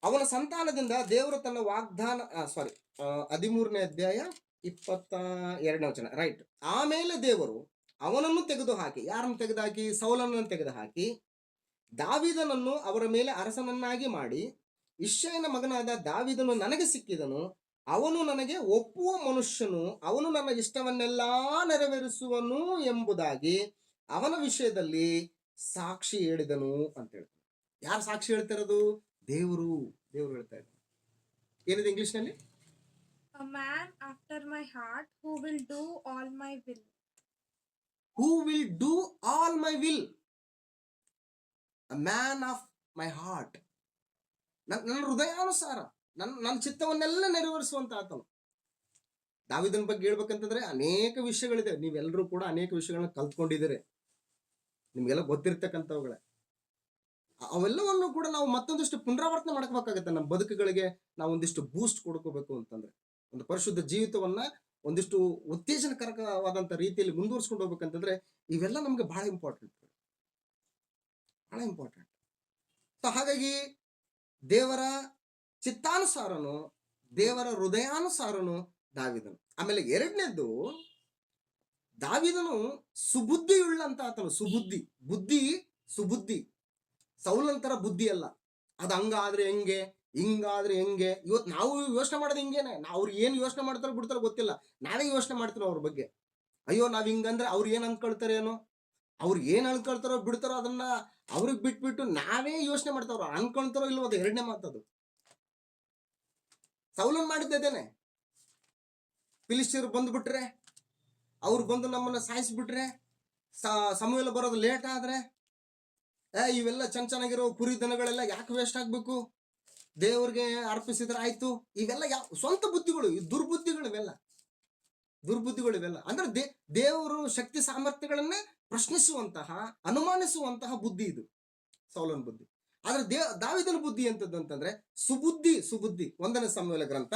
ಅವನ ಸಂತಾನದಿಂದ ದೇವರು ತನ್ನ ವಾಗ್ದಾನ 13ನೇ ಅಧ್ಯಾಯ 22ನೇ ವಚನ, ರೈಟ್. ಆಮೇಲೆ ದೇವರು ಅವನನ್ನು ತೆಗೆದುಹಾಕಿ, ಯಾರನ್ನು ತೆಗೆದುಹಾಕಿ? ಸೌಲನನ್ನು ತೆಗೆದುಹಾಕಿ ದಾವೀದನನ್ನು ಅವರ ಮೇಲೆ ಅರಸನನ್ನಾಗಿ ಮಾಡಿ, ಇಶ್ಶಯನ ಮಗನಾದ ದಾವೀದನು ನನಗೆ ಸಿಕ್ಕಿದನು, ಅವನು ನನಗೆ ಒಪ್ಪುವ ಮನುಷ್ಯನು, ಅವನು ನನ್ನ ಇಷ್ಟವನ್ನೆಲ್ಲಾ ನೆರವೇರಿಸುವನು ಎಂಬುದಾಗಿ ಅವನ ವಿಷಯದಲ್ಲಿ ಸಾಕ್ಷಿ ಹೇಳಿದನು ಅಂತ ಹೇಳ್ತಾರೆ. ಯಾರು ಸಾಕ್ಷಿ ಹೇಳ್ತಿರೋದು? ದೇವರು ಹೇಳ್ತಾ ಇದ್ದಾರೆ. ಏನಿದೆ ಇಂಗ್ಲಿಷ್ ನಲ್ಲಿ? A man after my heart who will do all my will. Who will do all my will. A man of my heart. ನನ್ನ ಹೃದಯಾನುಸಾರ ನನ್ನ ಚಿತ್ತವನ್ನೆಲ್ಲ ನೆರವೇರಿಸುವಂತ ಆತನು. ದಾವೀದನ ಬಗ್ಗೆ ಹೇಳ್ಬೇಕಂತಂದ್ರೆ ಅನೇಕ ವಿಷಯಗಳಿದೆ. ನೀವೆಲ್ಲರೂ ಕೂಡ ಅನೇಕ ವಿಷಯಗಳನ್ನ ಕಲ್ತ್ಕೊಂಡಿದ್ದೀರಿ, ನಿಮ್ಗೆಲ್ಲ ಗೊತ್ತಿರ್ತಕ್ಕಂಥವುಗಳೇ. ಅವೆಲ್ಲವನ್ನು ಕೂಡ ನಾವು ಮತ್ತೊಂದಿಷ್ಟು ಪುನರಾವರ್ತನೆ ಮಾಡ್ಕೋಬೇಕಾಗತ್ತೆ. ನಮ್ಮ ಬದುಕುಗಳಿಗೆ ನಾವು ಒಂದಿಷ್ಟು ಬೂಸ್ಟ್ ಕೊಡ್ಕೋಬೇಕು ಅಂತಂದ್ರೆ, ಒಂದು ಪರಿಶುದ್ಧ ಜೀವಿತವನ್ನ ಒಂದಿಷ್ಟು ಉತ್ತೇಜನಕರವಾದಂತ ರೀತಿಯಲ್ಲಿ ಮುಂದುವರ್ಸ್ಕೊಂಡು ಹೋಗ್ಬೇಕಂತಂದ್ರೆ ಇವೆಲ್ಲ ನಮ್ಗೆ ಬಹಳ ಇಂಪಾರ್ಟೆಂಟ್. ಸೊ ಹಾಗಾಗಿ ದೇವರ ಚಿತ್ತಾನುಸಾರನು, ದೇವರ ಹೃದಯಾನುಸಾರನು ದಾವೀದನು. ಆಮೇಲೆ ಎರಡನೇದ್ದು, ದಾವೀದನು ಸುಬುದ್ಧಿಯುಳ್ಳಂತ ಆತನು. ಬುದ್ಧಿ ಸುಬುದ್ಧಿ. ಸೌಲಂತರ ಬುದ್ಧಿ ಅಲ್ಲ. ಅದು ಹಂಗಾದ್ರೆ ಹೆಂಗೆ, ಹಿಂಗಾದ್ರೆ ಹೆಂಗೆ. ಇವತ್ತು ನಾವು ಯೋಚನೆ ಮಾಡೋದು ಹಿಂಗೇನೆ. ಅವ್ರು ಏನ್ ಯೋಚನೆ ಮಾಡ್ತಾರೋ ಬಿಡ್ತಾರೋ ಗೊತ್ತಿಲ್ಲ, ನಾವೇ ಯೋಚನೆ ಮಾಡ್ತೀವಿ ಅವ್ರ ಬಗ್ಗೆ. ಅಯ್ಯೋ ನಾವ್ ಹಿಂಗಂದ್ರೆ ಅವ್ರು ಏನ್ ಅನ್ಕೊಳ್ತಾರೆ ಏನೋ, ಅವ್ರು ಏನ್ ಅನ್ಕೊಳ್ತಾರೋ ಬಿಡ್ತಾರೋ ಅದನ್ನ ಅವ್ರಿಗೆ ಬಿಟ್ಬಿಟ್ಟು ನಾವೇ ಯೋಚನೆ ಮಾಡ್ತಾವ್ರ. ಅನ್ಕೊಳ್ತಾರೋ ಇಲ್ವೋ ಅದು ಎರಡನೇ ಮಾತದು. ಸೌಲನ್ ಮಾಡಿದ್ದೇನೆ. ಫಿಲಿಸ್ಟಿಯರು ಬಂದ್ಬಿಟ್ರೆ, ಅವ್ರು ಬಂದು ನಮ್ಮನ್ನ ಸಾಯಿಸ್ಬಿಟ್ರೆ, ಸಮುವೇಲ ಬರೋದು ಲೇಟ್ ಆದ್ರೆ, ಇವೆಲ್ಲ ಚೆನ್ನಾಗಿರೋ ಕುರಿ ದನಗಳೆಲ್ಲ ಯಾಕೆ ವೇಸ್ಟ್ ಆಗ್ಬೇಕು, ದೇವ್ರಿಗೆ ಅರ್ಪಿಸಿದ್ರೆ ಆಯ್ತು. ಇವೆಲ್ಲ ಸ್ವಂತ ಬುದ್ಧಿಗಳು, ದುರ್ಬುದ್ಧಿಗಳು ಇವೆಲ್ಲ. ಅಂದ್ರೆ ದೇವರು ಶಕ್ತಿ ಸಾಮರ್ಥ್ಯಗಳನ್ನೇ ಪ್ರಶ್ನಿಸುವಂತಹ, ಅನುಮಾನಿಸುವಂತಹ ಬುದ್ಧಿ ಇದು ಸೌಲನ ಬುದ್ಧಿ. ಆದ್ರೆ ದಾವೀದನ ಬುದ್ಧಿ ಎಂತದ್ದು ಅಂತಂದ್ರೆ ಸುಬುದ್ಧಿ. ಒಂದನೇ ಸಮುವೇಲ ಗ್ರಂಥ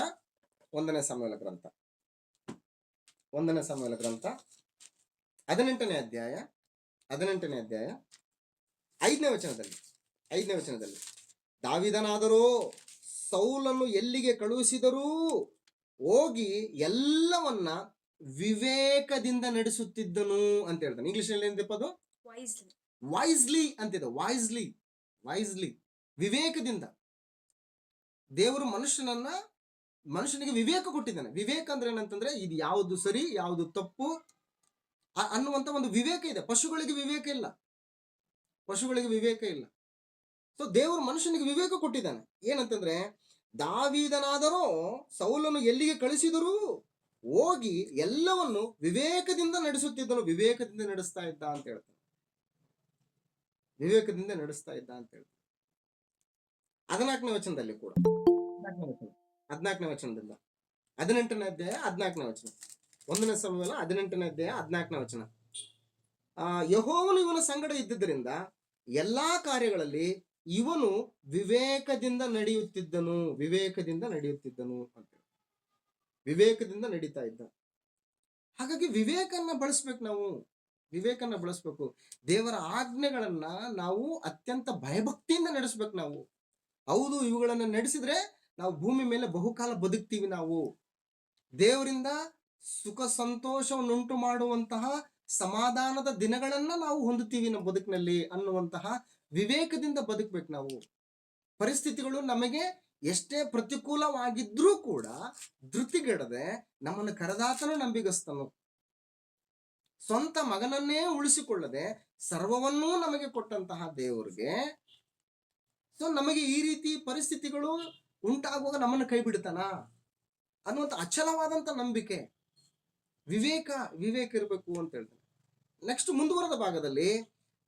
18ನೇ ಅಧ್ಯಾಯ 5ನೇ ವಚನದಲ್ಲಿ, ದಾವೀದನಾದರೂ ಸೌಲನು ಎಲ್ಲಿಗೆ ಕಳುಹಿಸಿದರೂ ಹೋಗಿ ಎಲ್ಲವನ್ನ ವಿವೇಕದಿಂದ ನಡೆಸುತ್ತಿದ್ದನು ಅಂತ ಹೇಳ್ತಾನೆ. ಇಂಗ್ಲಿಷ್ ನಲ್ಲಿ ಏನಿದೆಪ್ಪ ಅದು? ವಾಯ್ಸ್ಲಿ ಅಂತಿದೆ. ವಾಯ್ಸ್ಲಿ, ವಿವೇಕದಿಂದ. ದೇವರು ಮನುಷ್ಯನಿಗೆ ವಿವೇಕ ಕೊಟ್ಟಿದ್ದಾನೆ. ವಿವೇಕ ಅಂದ್ರೆ ಏನಂತಂದ್ರೆ ಇದು ಯಾವುದು ಸರಿ ಯಾವುದು ತಪ್ಪು ಅನ್ನುವಂತ ಒಂದು ವಿವೇಕ ಇದೆ. ಪಶುಗಳಿಗೆ ವಿವೇಕ ಇಲ್ಲ. ಸೊ ದೇವರು ಮನುಷ್ಯನಿಗೆ ವಿವೇಕ ಕೊಟ್ಟಿದ್ದಾನೆ. ಏನಂತಂದ್ರೆ, ದಾವೀದನಾದರೂ ಸೌಲನು ಎಲ್ಲಿಗೆ ಕಳಿಸಿದರೂ ಹೋಗಿ ಎಲ್ಲವನ್ನು ವಿವೇಕದಿಂದ ನಡೆಸುತ್ತಿದ್ದನು. ವಿವೇಕದಿಂದ ನಡೆಸ್ತಾ ಇದ್ದ ಅಂತ ಹೇಳ್ತಾನೆ. 14ನೇ ವಚನದಲ್ಲಿ ಕೂಡ, 14ನೇ ವಚನದಿಂದ 18ನೇ ಅಧ್ಯಾಯ 14ನೇ ವಚನ, 1ನೇ ಸಮುವೇಲ 18ನೇ ಅಧ್ಯಾಯ 14ನೇ ವಚನ. ಯೆಹೋವನು ಇವನ ಸಂಗಡ ಇದ್ದಿದ್ದರಿಂದ ಎಲ್ಲಾ ಕಾರ್ಯಗಳಲ್ಲಿ ಇವನು ವಿವೇಕದಿಂದ ನಡೆಯುತ್ತಿದ್ದನು ಅಂತ. ವಿವೇಕದಿಂದ ನಡೀತಾ ಇದ್ದ. ಹಾಗಾಗಿ ವಿವೇಕನ್ನ ಬಳಸ್ಬೇಕು. ದೇವರ ಆಜ್ಞೆಗಳನ್ನ ನಾವು ಅತ್ಯಂತ ಭಯಭಕ್ತಿಯಿಂದ ನಡೆಸ್ಬೇಕು ನಾವು. ಹೌದು, ಇವುಗಳನ್ನ ನಡೆಸಿದ್ರೆ ನಾವು ಭೂಮಿ ಮೇಲೆ ಬಹುಕಾಲ ಬದುಕ್ತೀವಿ. ನಾವು ದೇವರಿಂದ ಸುಖ ಸಂತೋಷವನ್ನುಂಟು ಮಾಡುವಂತಹ ಸಮಾಧಾನದ ದಿನಗಳನ್ನ ನಾವು ಹೊಂದುತ್ತೀವಿ ನಮ್ಮ ಬದುಕಿನಲ್ಲಿ ಅನ್ನುವಂತಹ ವಿವೇಕದಿಂದ ಬದುಕ್ಬೇಕು ನಾವು. ಪರಿಸ್ಥಿತಿಗಳು ನಮಗೆ ಎಷ್ಟೇ ಪ್ರತಿಕೂಲವಾಗಿದ್ರೂ ಕೂಡ ಧೃತಿಗೆಡದೆ ನಮ್ಮನ್ನು ಕರೆದಾತನು ನಂಬಿಗಸ್ತನು. ಸ್ವಂತ ಮಗನನ್ನೇ ಉಳಿಸಿಕೊಳ್ಳದೆ ಸರ್ವವನ್ನೂ ನಮಗೆ ಕೊಟ್ಟಂತಹ ದೇವರಿಗೆ ಸೊ ನಮಗೆ ಈ ರೀತಿ ಪರಿಸ್ಥಿತಿಗಳು ಉಂಟಾಗುವಾಗ ನಮ್ಮನ್ನು ಕೈ ಬಿಡ್ತಾನ ಅನ್ನುವಂಥ ಅಚಲವಾದಂತ ನಂಬಿಕೆ, ವಿವೇಕ ಇರಬೇಕು ಅಂತ ಹೇಳ್ತಾರೆ. ನೆಕ್ಸ್ಟ್ ಮುಂದುವರೆದ ಭಾಗದಲ್ಲಿ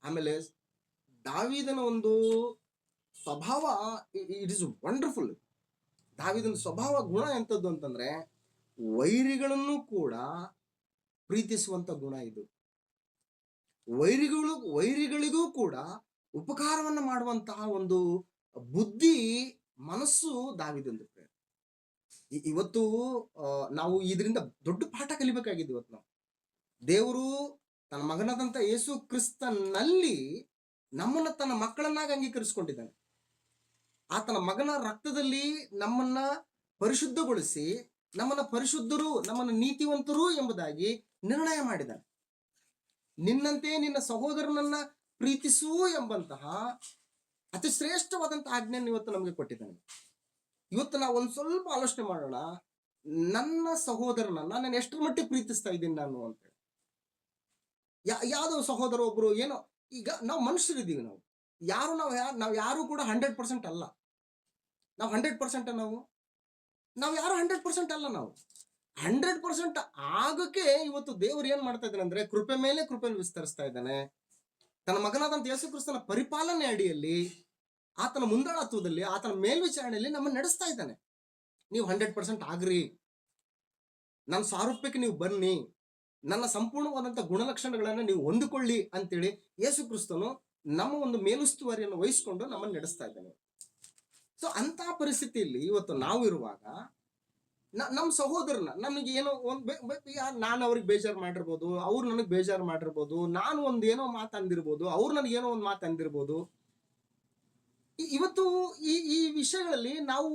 ಆಮೇಲೆ ದಾವೀದನ ಒಂದು ಸ್ವಭಾವ, ಇಟ್ ಇಸ್ ವಂಡರ್ಫುಲ್. ದಾವೀದನ ಸ್ವಭಾವ ಗುಣ ಎಂಥದ್ದು ಅಂತಂದ್ರೆ ವೈರಿಗಳನ್ನು ಕೂಡ ಪ್ರೀತಿಸುವಂತ ಗುಣ ಇದು. ವೈರಿಗಳಿಗೂ ಕೂಡ ಉಪಕಾರವನ್ನ ಮಾಡುವಂತಹ ಒಂದು ಬುದ್ಧಿ, ಮನಸ್ಸು ದಾವೀದನದು. ಇವತ್ತು ನಾವು ಇದರಿಂದ ದೊಡ್ಡ ಪಾಠ ಕಲಿಬೇಕಾಗಿದೆ. ಇವತ್ತು ನಾವು ದೇವರು ತನ್ನ ಮಗನಾದಂತ ಯೇಸು ಕ್ರಿಸ್ತನಲ್ಲಿ ನಮ್ಮನ್ನ ತನ್ನ ಮಕ್ಕಳನ್ನಾಗಿ ಅಂಗೀಕರಿಸಿಕೊಂಡಿದ್ದಾನೆ. ಆತನ ಮಗನ ರಕ್ತದಲ್ಲಿ ನಮ್ಮನ್ನ ಪರಿಶುದ್ಧಗೊಳಿಸಿ ನಮ್ಮನ್ನ ಪರಿಶುದ್ಧರು, ನಮ್ಮನ್ನ ನೀತಿವಂತರು ಎಂಬುದಾಗಿ ನಿರ್ಣಯ ಮಾಡಿದ್ದಾನೆ. ನಿನ್ನಂತೆ ನಿನ್ನ ಸಹೋದರನನ್ನ ಪ್ರೀತಿಸು ಎಂಬಂತಹ ಅತಿ ಶ್ರೇಷ್ಠವಾದಂತಹ ಆಜ್ಞೆಯನ್ನು ಇವತ್ತು ನಮಗೆ ಕೊಟ್ಟಿದ್ದಾನೆ. ಇವತ್ತು ನಾವು ಒಂದ್ ಸ್ವಲ್ಪ ಆಲೋಚನೆ ಮಾಡೋಣ, ನನ್ನ ಸಹೋದರನನ್ನ ನಾನು ಎಷ್ಟರ ಮಟ್ಟಿಗೆ ಪ್ರೀತಿಸ್ತಾ ಇದ್ದೀನಿ ನಾನು ಅಂತ. ಯಾವ್ದೋ ಸಹೋದರ ಒಬ್ರು ಏನೋ, ಈಗ ನಾವು ಮನುಷ್ಯರಿದ್ದೀವಿ, ನಾವು ಯಾರು ಕೂಡ 100% ಅಲ್ಲ. ನಾವು 100% ನಾವು ಯಾರು 100% ಅಲ್ಲ. ನಾವು 100% ಆಗಕ್ಕೆ ಇವತ್ತು ದೇವರು ಏನ್ ಮಾಡ್ತಾ ಇದ್ದಾನೆ ಅಂದ್ರೆ ಕೃಪೆ ಮೇಲೆ ಕೃಪೆಯನ್ನು ವಿಸ್ತರಿಸ್ತಾ ಇದ್ದಾನೆ. ತನ್ನ ಮಗನಾದಂತ ಯೇಸು ಕ್ರಿಸ್ತನ ಪರಿಪಾಲನೆ ಅಡಿಯಲ್ಲಿ, ಆತನ ಮುಂದಾಳತ್ವದಲ್ಲಿ, ಆತನ ಮೇಲ್ವಿಚಾರಣೆಯಲ್ಲಿ ನಮ್ಮನ್ನು ನಡೆಸ್ತಾ ಇದ್ದಾನೆ. ನೀವು 100% ಆಗ್ರಿ, ನನ್ನ ಸಾರೂಪ್ಯಕ್ಕೆ ನೀವು ಬನ್ನಿ, ನನ್ನ ಸಂಪೂರ್ಣವಾದಂತ ಗುಣಲಕ್ಷಣಗಳನ್ನ ನೀವು ಹೊಂದಿಕೊಳ್ಳಿ ಅಂತೇಳಿ ಯೇಸು ಕ್ರಿಸ್ತನು ನಮ್ಮ ಒಂದು ಮೇಲುಸ್ತುವಾರಿಯನ್ನು ವಹಿಸಿಕೊಂಡು ನಮ್ಮನ್ನು ನಡೆಸ್ತಾ ಇದ್ದಾನೆ. ಸೊ ಅಂತ ಪರಿಸ್ಥಿತಿಯಲ್ಲಿ ಇವತ್ತು ನಾವು ಇರುವಾಗ ನಮ್ಮ ಸಹೋದರನ ನಮಗೆ ಏನೋ ನಾನು ಅವ್ರಿಗೆ ಬೇಜಾರು ಮಾಡಿರ್ಬೋದು, ಅವ್ರು ನನಗೆ ಬೇಜಾರು ಮಾಡಿರ್ಬೋದು, ನಾನು ಒಂದೇನೋ ಮಾತು ಅಂದಿರ್ಬೋದು, ಅವ್ರು ನನಗೇನೋ ಒಂದು ಮಾತು ಅಂದಿರ್ಬೋದು. ಇವತ್ತು ಈ ವಿಷಯಗಳಲ್ಲಿ ನಾವು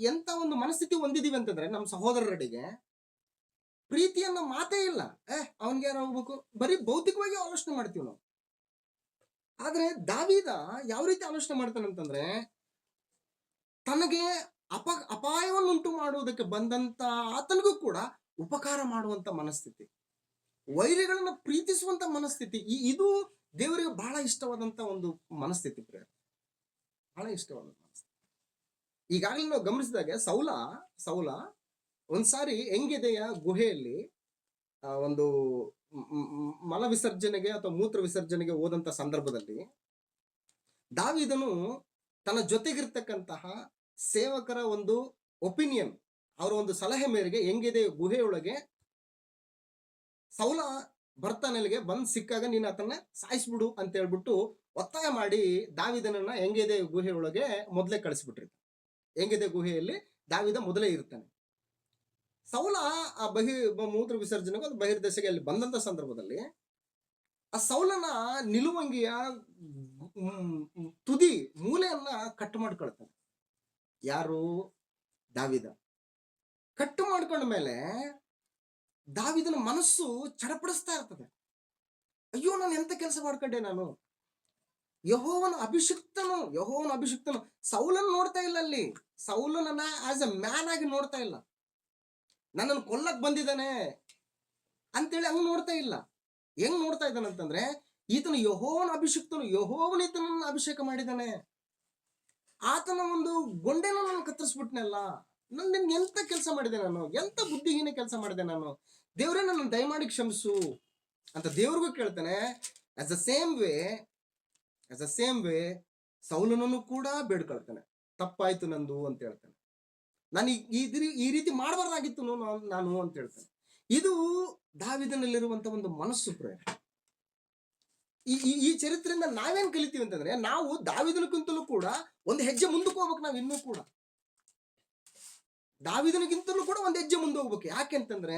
ಎಂತ ಒಂದು ಮನಸ್ಥಿತಿ ಹೊಂದಿದೀವಿ ಅಂತಂದ್ರೆ ನಮ್ಮ ಸಹೋದರರಡೆಗೆ ಪ್ರೀತಿಯನ್ನ ಮಾತೇ ಇಲ್ಲ. ಅವನ್ಗೆ ಯಾರು ಹೋಗ್ಬೇಕು, ಬರೀ ಭೌತಿಕವಾಗಿ ಆಲೋಚನೆ ಮಾಡ್ತೀವಿ ನಾವು. ಆದ್ರೆ ದಾವೀದ ಯಾವ ರೀತಿ ಆಲೋಚನೆ ಮಾಡ್ತಾನಂತಂದ್ರೆ, ತನಗೆ ಅಪಾಯವನ್ನುಂಟು ಮಾಡುವುದಕ್ಕೆ ಬಂದಂತ ಆತನಿಗೂ ಕೂಡ ಉಪಕಾರ ಮಾಡುವಂತ ಮನಸ್ಥಿತಿ, ವೈರಿಗಳನ್ನ ಪ್ರೀತಿಸುವಂತ ಮನಸ್ಥಿತಿ, ಇದು ದೇವರಿಗೆ ಬಹಳ ಇಷ್ಟವಾದಂತ ಒಂದು ಮನಸ್ಥಿತಿ ಪ್ರೇರ, ಬಹಳ ಇಷ್ಟವಾದ ಮನಸ್ಥಿತಿ. ಈಗಾಗಲೇ ನಾವು ಗಮನಿಸಿದಾಗ ಸೌಲ ಒಂದ್ಸಾರಿ ಎಂಗೆದೆಯ ಗುಹೆಯಲ್ಲಿ ಒಂದು ಮಲ ವಿಸರ್ಜನೆಗೆ ಅಥವಾ ಮೂತ್ರ ವಿಸರ್ಜನೆಗೆ ಹೋದಂತ ಸಂದರ್ಭದಲ್ಲಿ ದಾವೀದನು ತನ್ನ ಜೊತೆಗಿರ್ತಕ್ಕಂತಹ ಸೇವಕರ ಒಂದು ಒಪಿನಿಯನ್, ಅವರ ಒಂದು ಸಲಹೆ ಮೇರೆಗೆ ಎಂಗೆದೆ ಗುಹೆಯೊಳಗೆ ಸೌಲ ಬರ್ತಾನೆಲ್ಗೆ ಬಂದ್ ಸಿಕ್ಕಾಗ ನೀನು ಆತನ್ನ ಸಾಯಿಸ್ಬಿಡು ಅಂತ ಹೇಳ್ಬಿಟ್ಟು ಒತ್ತಾಯ ಮಾಡಿ ದಾವಿದನನ್ನ ಎಂಗೆದೆ ಗುಹೆಯೊಳಗೆ ಮೊದಲೇ ಕಳಿಸ್ಬಿಟ್ರಿ. ಎಂಗೆದೆ ಗುಹೆಯಲ್ಲಿ ದಾವಿದ ಮೊದಲೇ ಇರ್ತಾನೆ. ಸೌಲ ಆ ಮೂತ್ರ ವಿಸರ್ಜನೆಗೂ ಅದು ಬಹಿರ್ದೆಸೆಗೆ ಅಲ್ಲಿ ಬಂದಂತ ಸಂದರ್ಭದಲ್ಲಿ ಆ ಸೌಲನ ನಿಲುವಂಗಿಯ ತುದಿ ಮೂಲೆಯನ್ನ ಕಟ್ ಮಾಡ್ಕೊಳ್ತಾನೆ. ಯಾರು? ದಾವಿದ. ಕಟ್ಟು ಮಾಡ್ಕೊಂಡ ಮೇಲೆ ದಾವಿದನ ಮನಸ್ಸು ಚಡಪಡಿಸ್ತಾ ಇರ್ತದೆ. ಅಯ್ಯೋ, ನಾನು ಎಂತ ಕೆಲಸ ಮಾಡ್ಕೊಂಡೆ ನಾನು, ಯೆಹೋವನ ಅಭಿಷಿಕ್ತನು ಸೌಲನ್ ನೋಡ್ತಾ ಇಲ್ಲ. ಅಲ್ಲಿ ಸೌಲನನ್ನ ಆಸ್ ಎ ಮ್ಯಾನ್ ಆಗಿ ನೋಡ್ತಾ ಇಲ್ಲ, ನನ್ನನ್ನು ಕೊಲ್ಲಕ್ ಬಂದಿದ್ದಾನೆ ಅಂತೇಳಿ ಹಂಗ್ ನೋಡ್ತಾ ಇಲ್ಲ. ಹೆಂಗ್ ನೋಡ್ತಾ ಇದ್ದಾನಂತಂದ್ರೆ, ಈತನು ಯೆಹೋವನ ಅಭಿಷಿಕ್ತನು, ಯೆಹೋವನ ಈತನನ್ನ ಅಭಿಷೇಕ ಮಾಡಿದ್ದಾನೆ, ಆತನ ಒಂದು ಗೊಂಡೆನ ನಾನು ಕತ್ತರಿಸ್ಬಿಟ್ನಲ್ಲ, ನಿನ್ಗೆ ಎಂತ ಕೆಲಸ ಮಾಡಿದೆ ನಾನು, ಎಂತ ಬುದ್ಧಿಹೀನ ಕೆಲಸ ಮಾಡಿದೆ ನಾನು, ದೇವ್ರೇ ನನ್ನ ದಯಮಾಡಿ ಕ್ಷಮಿಸು ಅಂತ ದೇವ್ರಿಗೂ ಕೇಳ್ತಾನೆ. ಆಸ್ ಅ ಸೇಮ್ ವೇ ಸೌಲನನ್ನು ಕೂಡ ಬೇಡ್ಕೊಳ್ತಾನೆ, ತಪ್ಪಾಯ್ತು ನಂದು ಅಂತ ಹೇಳ್ತಾನೆ, ನಾನು ಈ ರೀತಿ ಮಾಡಬಾರ್ದಾಗಿತ್ತು ನಾನು ಅಂತ ಹೇಳ್ತಾನೆ. ಇದು ದಾವಿದನಲ್ಲಿರುವಂತ ಒಂದು ಮನಸ್ಸು ಪ್ರೇರ. ಈ ಚರಿತ್ರೆಯಿಂದ ನಾವೇನ್ ಕಲಿತೀವಿ ಅಂತಂದ್ರೆ, ನಾವು ದಾವಿದನಕ್ಕಿಂತಲೂ ಕೂಡ ಒಂದು ಹೆಜ್ಜೆ ಮುಂದಕ್ಕೆ ಹೋಗ್ಬೇಕು. ನಾವು ಇನ್ನೂ ಕೂಡ ದಾವಿದನಿಗಿಂತಲೂ ಕೂಡ ಒಂದು ಹೆಜ್ಜೆ ಮುಂದೆ ಹೋಗ್ಬೇಕು. ಯಾಕೆ ಅಂತಂದ್ರೆ,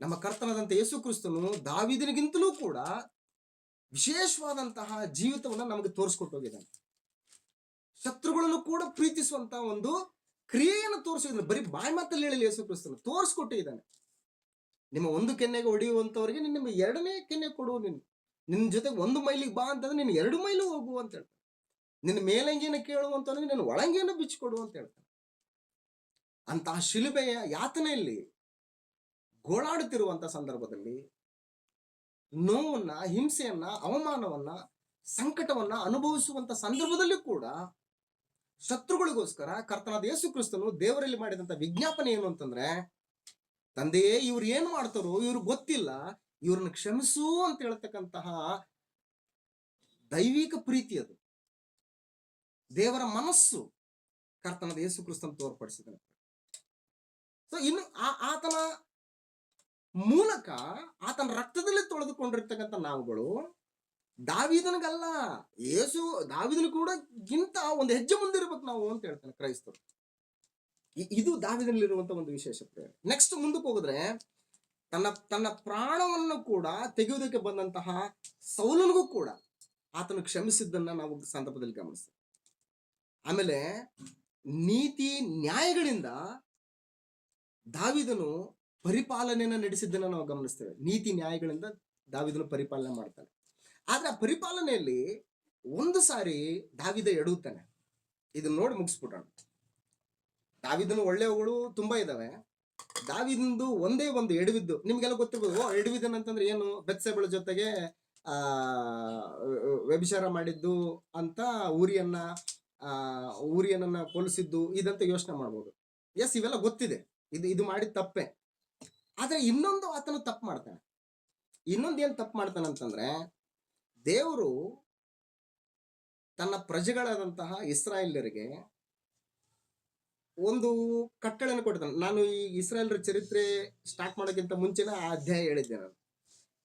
ನಮ್ಮ ಕರ್ತನಾದಂತ ಯೇಸು ಕ್ರಿಸ್ತನು ದಾವಿದನಿಗಿಂತಲೂ ಕೂಡ ವಿಶೇಷವಾದಂತಹ ಜೀವಿತವನ್ನ ನಮಗೆ ತೋರಿಸ್ಕೊಟ್ಟು ಹೋಗಿದ್ದಾನೆ. ಶತ್ರುಗಳನ್ನು ಕೂಡ ಪ್ರೀತಿಸುವಂತ ಒಂದು ಕ್ರಿಯೆಯನ್ನು ತೋರಿಸಿದ್ದಾನೆ. ಬರೀ ಬಾಯಿ ಮಾತಲ್ಲಿ ಹೇಳಿ ಯೇಸು ಕ್ರಿಸ್ತನು ತೋರಿಸ್ಕೊಟ್ಟಿದ್ದಾನೆ. ನಿಮ್ಮ ಒಂದು ಕೆನ್ನೆಗೆ ಹೊಡೆಯುವಂತವರಿಗೆ ನಿಮ್ಮ ಎರಡನೇ ಕೆನ್ನೆ ಕೊಡು, ನಿನ್ನ ಜೊತೆಗೆ 1 ಮೈಲಿಗೆ ಬಾ ಅಂತಂದ್ರೆ ನೀನು 2 ಮೈಲು ಹೋಗು ಅಂತ ಹೇಳ್ತಾನೆ. ನಿನ್ನ ಮೇಲಂಗಿಯನ್ನು ಕೇಳುವಂತವನಿಗೆ ನಿನ್ನ ಒಳಂಗಿಯನ್ನು ಬಿಚ್ಚಿಕೊಡು ಅಂತ ಹೇಳ್ತಾನೆ. ಅಂತಹ ಶಿಲುಬೆಯ ಯಾತನೆಯಲ್ಲಿ ಗೋಳಾಡುತ್ತಿರುವಂತ ಸಂದರ್ಭದಲ್ಲಿ ನೋವನ್ನ, ಹಿಂಸೆಯನ್ನ, ಅವಮಾನವನ್ನ, ಸಂಕಟವನ್ನ ಅನುಭವಿಸುವಂತ ಸಂದರ್ಭದಲ್ಲಿ ಕೂಡ ಶತ್ರುಗಳಿಗೋಸ್ಕರ ಕರ್ತನಾದ ಯೇಸು ಕ್ರಿಸ್ತನು ದೇವರಲ್ಲಿ ಮಾಡಿದಂತ ವಿಜ್ಞಾಪನೆ ಏನು ಅಂತಂದ್ರೆ, ತಂದೆಯೇ ಇವ್ರು ಏನ್ ಮಾಡ್ತಾರೋ ಇವ್ರು ಗೊತ್ತಿಲ್ಲ, ಇವ್ರನ್ನ ಕ್ಷಮಿಸು ಅಂತ ಹೇಳ್ತಕ್ಕಂತಹ ದೈವಿಕ ಪ್ರೀತಿ, ಅದು ದೇವರ ಮನಸ್ಸು ಕರ್ತನಾದ ಯೇಸು ಕ್ರಿಸ್ತನ ತೋರ್ಪಡಿಸಿದ್ದಾನೆ. ಸೊ ಇನ್ನು ಆತನ ಮೂಲಕ, ಆತನ ರಕ್ತದಲ್ಲಿ ತೊಳೆದುಕೊಂಡಿರ್ತಕ್ಕಂಥ ನಾವುಗಳು ದಾವಿದನಿಗಲ್ಲ, ದಾವಿದನ ಕೂಡ ಗಿಂತ ಒಂದು ಹೆಜ್ಜೆ ಮುಂದಿರ್ಬೇಕು ನಾವು ಅಂತ ಹೇಳ್ತಾನೆ ಕ್ರೈಸ್ತರು. ಇದು ದಾವಿದನಲ್ಲಿರುವಂತ ಒಂದು ವಿಶೇಷ ಪ್ರೇರಣೆ. ನೆಕ್ಸ್ಟ್ ಮುಂದಕ್ಕೆ ಹೋಗಿದ್ರೆ, ತನ್ನ ಪ್ರಾಣವನ್ನು ಕೂಡ ತೆಗೆಯುವುದಕ್ಕೆ ಬಂದಂತಹ ಸೌಲನಿಗೂ ಕೂಡ ಆತನು ಕ್ಷಮಿಸಿದ್ದನ್ನ ನಾವು ಸಂದರ್ಭದಲ್ಲಿ ಗಮನಿಸ್ತೇವೆ. ಆಮೇಲೆ ನೀತಿ ನ್ಯಾಯಗಳಿಂದ ದಾವಿದನು ಪರಿಪಾಲನೆಯನ್ನ ನಡೆಸಿದ್ದನ್ನ ನಾವು ಗಮನಿಸ್ತೇವೆ. ನೀತಿ ನ್ಯಾಯಗಳಿಂದ ದಾವಿದನು ಪರಿಪಾಲನೆ ಮಾಡ್ತಾನೆ. ಆದ್ರೆ ಆ ಪರಿಪಾಲನೆಯಲ್ಲಿ ಒಂದು ಸಾರಿ ದಾವಿದ ಎಡುತ್ತಾನೆ. ಇದನ್ನ ನೋಡಿ ಮುಗಿಸ್ಬಿಟ್ಟಣ. ದಾವಿದನು ಒಳ್ಳೆಯವುಗಳು ತುಂಬಾ ಇದಾವೆ. ದಾವಿದಂದು ಒಂದೇ ಒಂದು ಎಡವಿದ್ದು ನಿಮ್ಗೆಲ್ಲ ಗೊತ್ತಿರ್ಬೋದು. ಎಡವಿದನ್ ಅಂತಂದ್ರೆ ಏನು? ಬೆತ್ಸೆಬಳ ಜೊತೆಗೆ ವ್ಯಭಿಚಾರ ಮಾಡಿದ್ದು ಅಂತ, ಊರಿಯನ್ನ ಕೊಲಿಸಿದ್ದು, ಇದಂತ ಯೋಚನೆ ಮಾಡ್ಬೋದು. ಎಸ್, ಇವೆಲ್ಲ ಗೊತ್ತಿದೆ, ಇದು ಮಾಡಿದ ತಪ್ಪೆ. ಆದ್ರೆ ಇನ್ನೊಂದು ಆತನು ತಪ್ಪು ಮಾಡ್ತಾನೆ. ಇನ್ನೊಂದು ಏನ್ ತಪ್ಪು ಮಾಡ್ತಾನಂತಂದ್ರೆ, ದೇವರು ತನ್ನ ಪ್ರಜೆಗಳಾದಂತಹ ಇಸ್ರಾಯೇಲ್ಯರಿಗೆ ಒಂದು ಕಟ್ಟಳೆಯನ್ನು ಕೊಡ್ತಾನೆ. ನಾನು ಈ ಇಸ್ರಾಯೇಲರ ಚರಿತ್ರೆ ಸ್ಟಾರ್ಟ್ ಮಾಡೋಕ್ಕಿಂತ ಮುಂಚೆನೇ ಆ ಅಧ್ಯಾಯ ಹೇಳಿದ್ದೆ ನಾನು.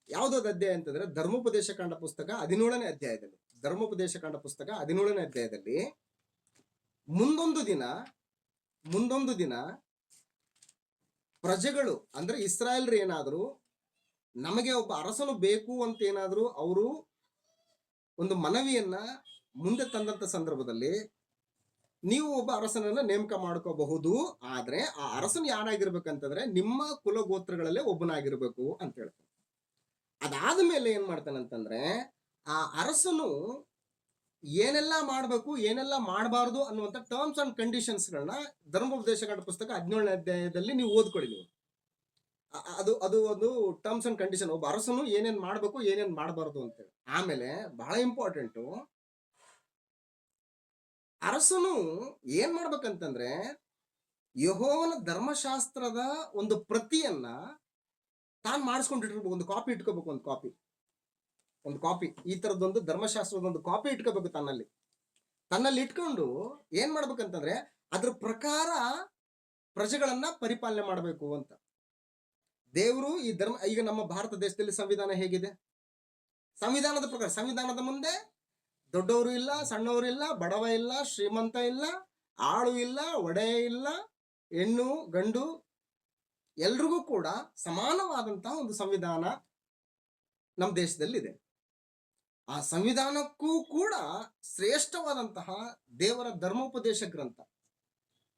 ಯಾವುದಾದ ಅಧ್ಯಾಯ ಅಂತಂದ್ರೆ, ಧರ್ಮೋಪದೇಶ ಕಾಂಡ ಪುಸ್ತಕ 17ನೇ ಅಧ್ಯಾಯದಲ್ಲಿ, ಧರ್ಮೋಪದೇಶ ಕಾಂಡ ಪುಸ್ತಕ 17ನೇ ಅಧ್ಯಾಯದಲ್ಲಿ ಮುಂದೊಂದು ದಿನ ಪ್ರಜೆಗಳು ಅಂದ್ರೆ ಇಸ್ರಾಯೇಲ್ರು ಏನಾದ್ರು ನಮಗೆ ಒಬ್ಬ ಅರಸನು ಬೇಕು ಅಂತ ಏನಾದ್ರು ಅವರು ಒಂದು ಮನವಿಯನ್ನ ಮುಂದೆ ತಂದಂತ ಸಂದರ್ಭದಲ್ಲಿ ನೀವು ಒಬ್ಬ ಅರಸನನ್ನ ನೇಮಕ ಮಾಡ್ಕೋಬಹುದು. ಆದ್ರೆ ಆ ಅರಸನ್ ಯಾರಾಗಿರ್ಬೇಕಂತಂದ್ರೆ ನಿಮ್ಮ ಕುಲ ಗೋತ್ರಗಳಲ್ಲೇ ಒಬ್ಬನಾಗಿರ್ಬೇಕು ಅಂತ ಹೇಳ್ತಾರೆ. ಅದಾದ ಮೇಲೆ ಏನ್ ಮಾಡ್ತಾನಂತಂದ್ರೆ ಆ ಅರಸನು ಏನೆಲ್ಲ ಮಾಡ್ಬೇಕು ಏನೆಲ್ಲ ಮಾಡಬಾರದು ಅನ್ನುವಂಥ ಟರ್ಮ್ಸ್ ಅಂಡ್ ಕಂಡೀಷನ್ಸ್ ಗಳನ್ನ ಧರ್ಮೋಪದೇಶಗಳ ಪುಸ್ತಕ 17ನೇ ಅಧ್ಯಾಯದಲ್ಲಿ ನೀವು ಓದ್ಕೊಳ್ಳಿ ನೀವು. ಅದು ಒಂದು ಟರ್ಮ್ಸ್ ಅಂಡ್ ಕಂಡೀಷನ್, ಒಬ್ಬ ಅರಸನು ಏನೇನ್ ಮಾಡ್ಬೇಕು ಏನೇನ್ ಮಾಡಬಾರದು ಅಂತೇಳಿ. ಆಮೇಲೆ ಬಹಳ ಇಂಪಾರ್ಟೆಂಟು, ಅರಸನು ಏನ್ ಮಾಡ್ಬೇಕಂತಂದ್ರೆ ಯೆಹೋವನ ಧರ್ಮಶಾಸ್ತ್ರದ ಒಂದು ಪ್ರತಿಯನ್ನ ತಾನು ಮಾಡಿಸ್ಕೊಂಡಿರ್ಬೇಕು. ಒಂದು ಕಾಪಿ ಇಟ್ಕೋಬೇಕು, ಒಂದು ಕಾಪಿ ಈ ತರದೊಂದು ಧರ್ಮಶಾಸ್ತ್ರದ ಒಂದು ಕಾಪಿ ಇಟ್ಕೋಬೇಕು ತನ್ನಲ್ಲಿ ಇಟ್ಕೊಂಡು ಏನ್ ಮಾಡ್ಬೇಕಂತಂದ್ರೆ ಅದ್ರ ಪ್ರಕಾರ ಪ್ರಜೆಗಳನ್ನ ಪರಿಪಾಲನೆ ಮಾಡಬೇಕು ಅಂತ. ದೇವರು ಈ ಧರ್ಮ, ಈಗ ನಮ್ಮ ಭಾರತ ದೇಶದಲ್ಲಿ ಸಂವಿಧಾನ ಹೇಗಿದೆ? ಸಂವಿಧಾನದ ಪ್ರಕಾರ, ಸಂವಿಧಾನದ ಮುಂದೆ ದೊಡ್ಡವರು ಇಲ್ಲ, ಸಣ್ಣವರು ಇಲ್ಲ, ಬಡವ ಇಲ್ಲ, ಶ್ರೀಮಂತ ಇಲ್ಲ, ಆಳು ಇಲ್ಲ, ಒಡೆಯ ಇಲ್ಲ, ಹೆಣ್ಣು ಗಂಡು ಎಲ್ರಿಗೂ ಕೂಡ ಸಮಾನವಾದಂತಹ ಒಂದು ಸಂವಿಧಾನ ನಮ್ಮ ದೇಶದಲ್ಲಿದೆ. ಆ ಸಂವಿಧಾನಕ್ಕೂ ಕೂಡ ಶ್ರೇಷ್ಠವಾದಂತಹ ದೇವರ ಧರ್ಮೋಪದೇಶ ಗ್ರಂಥ,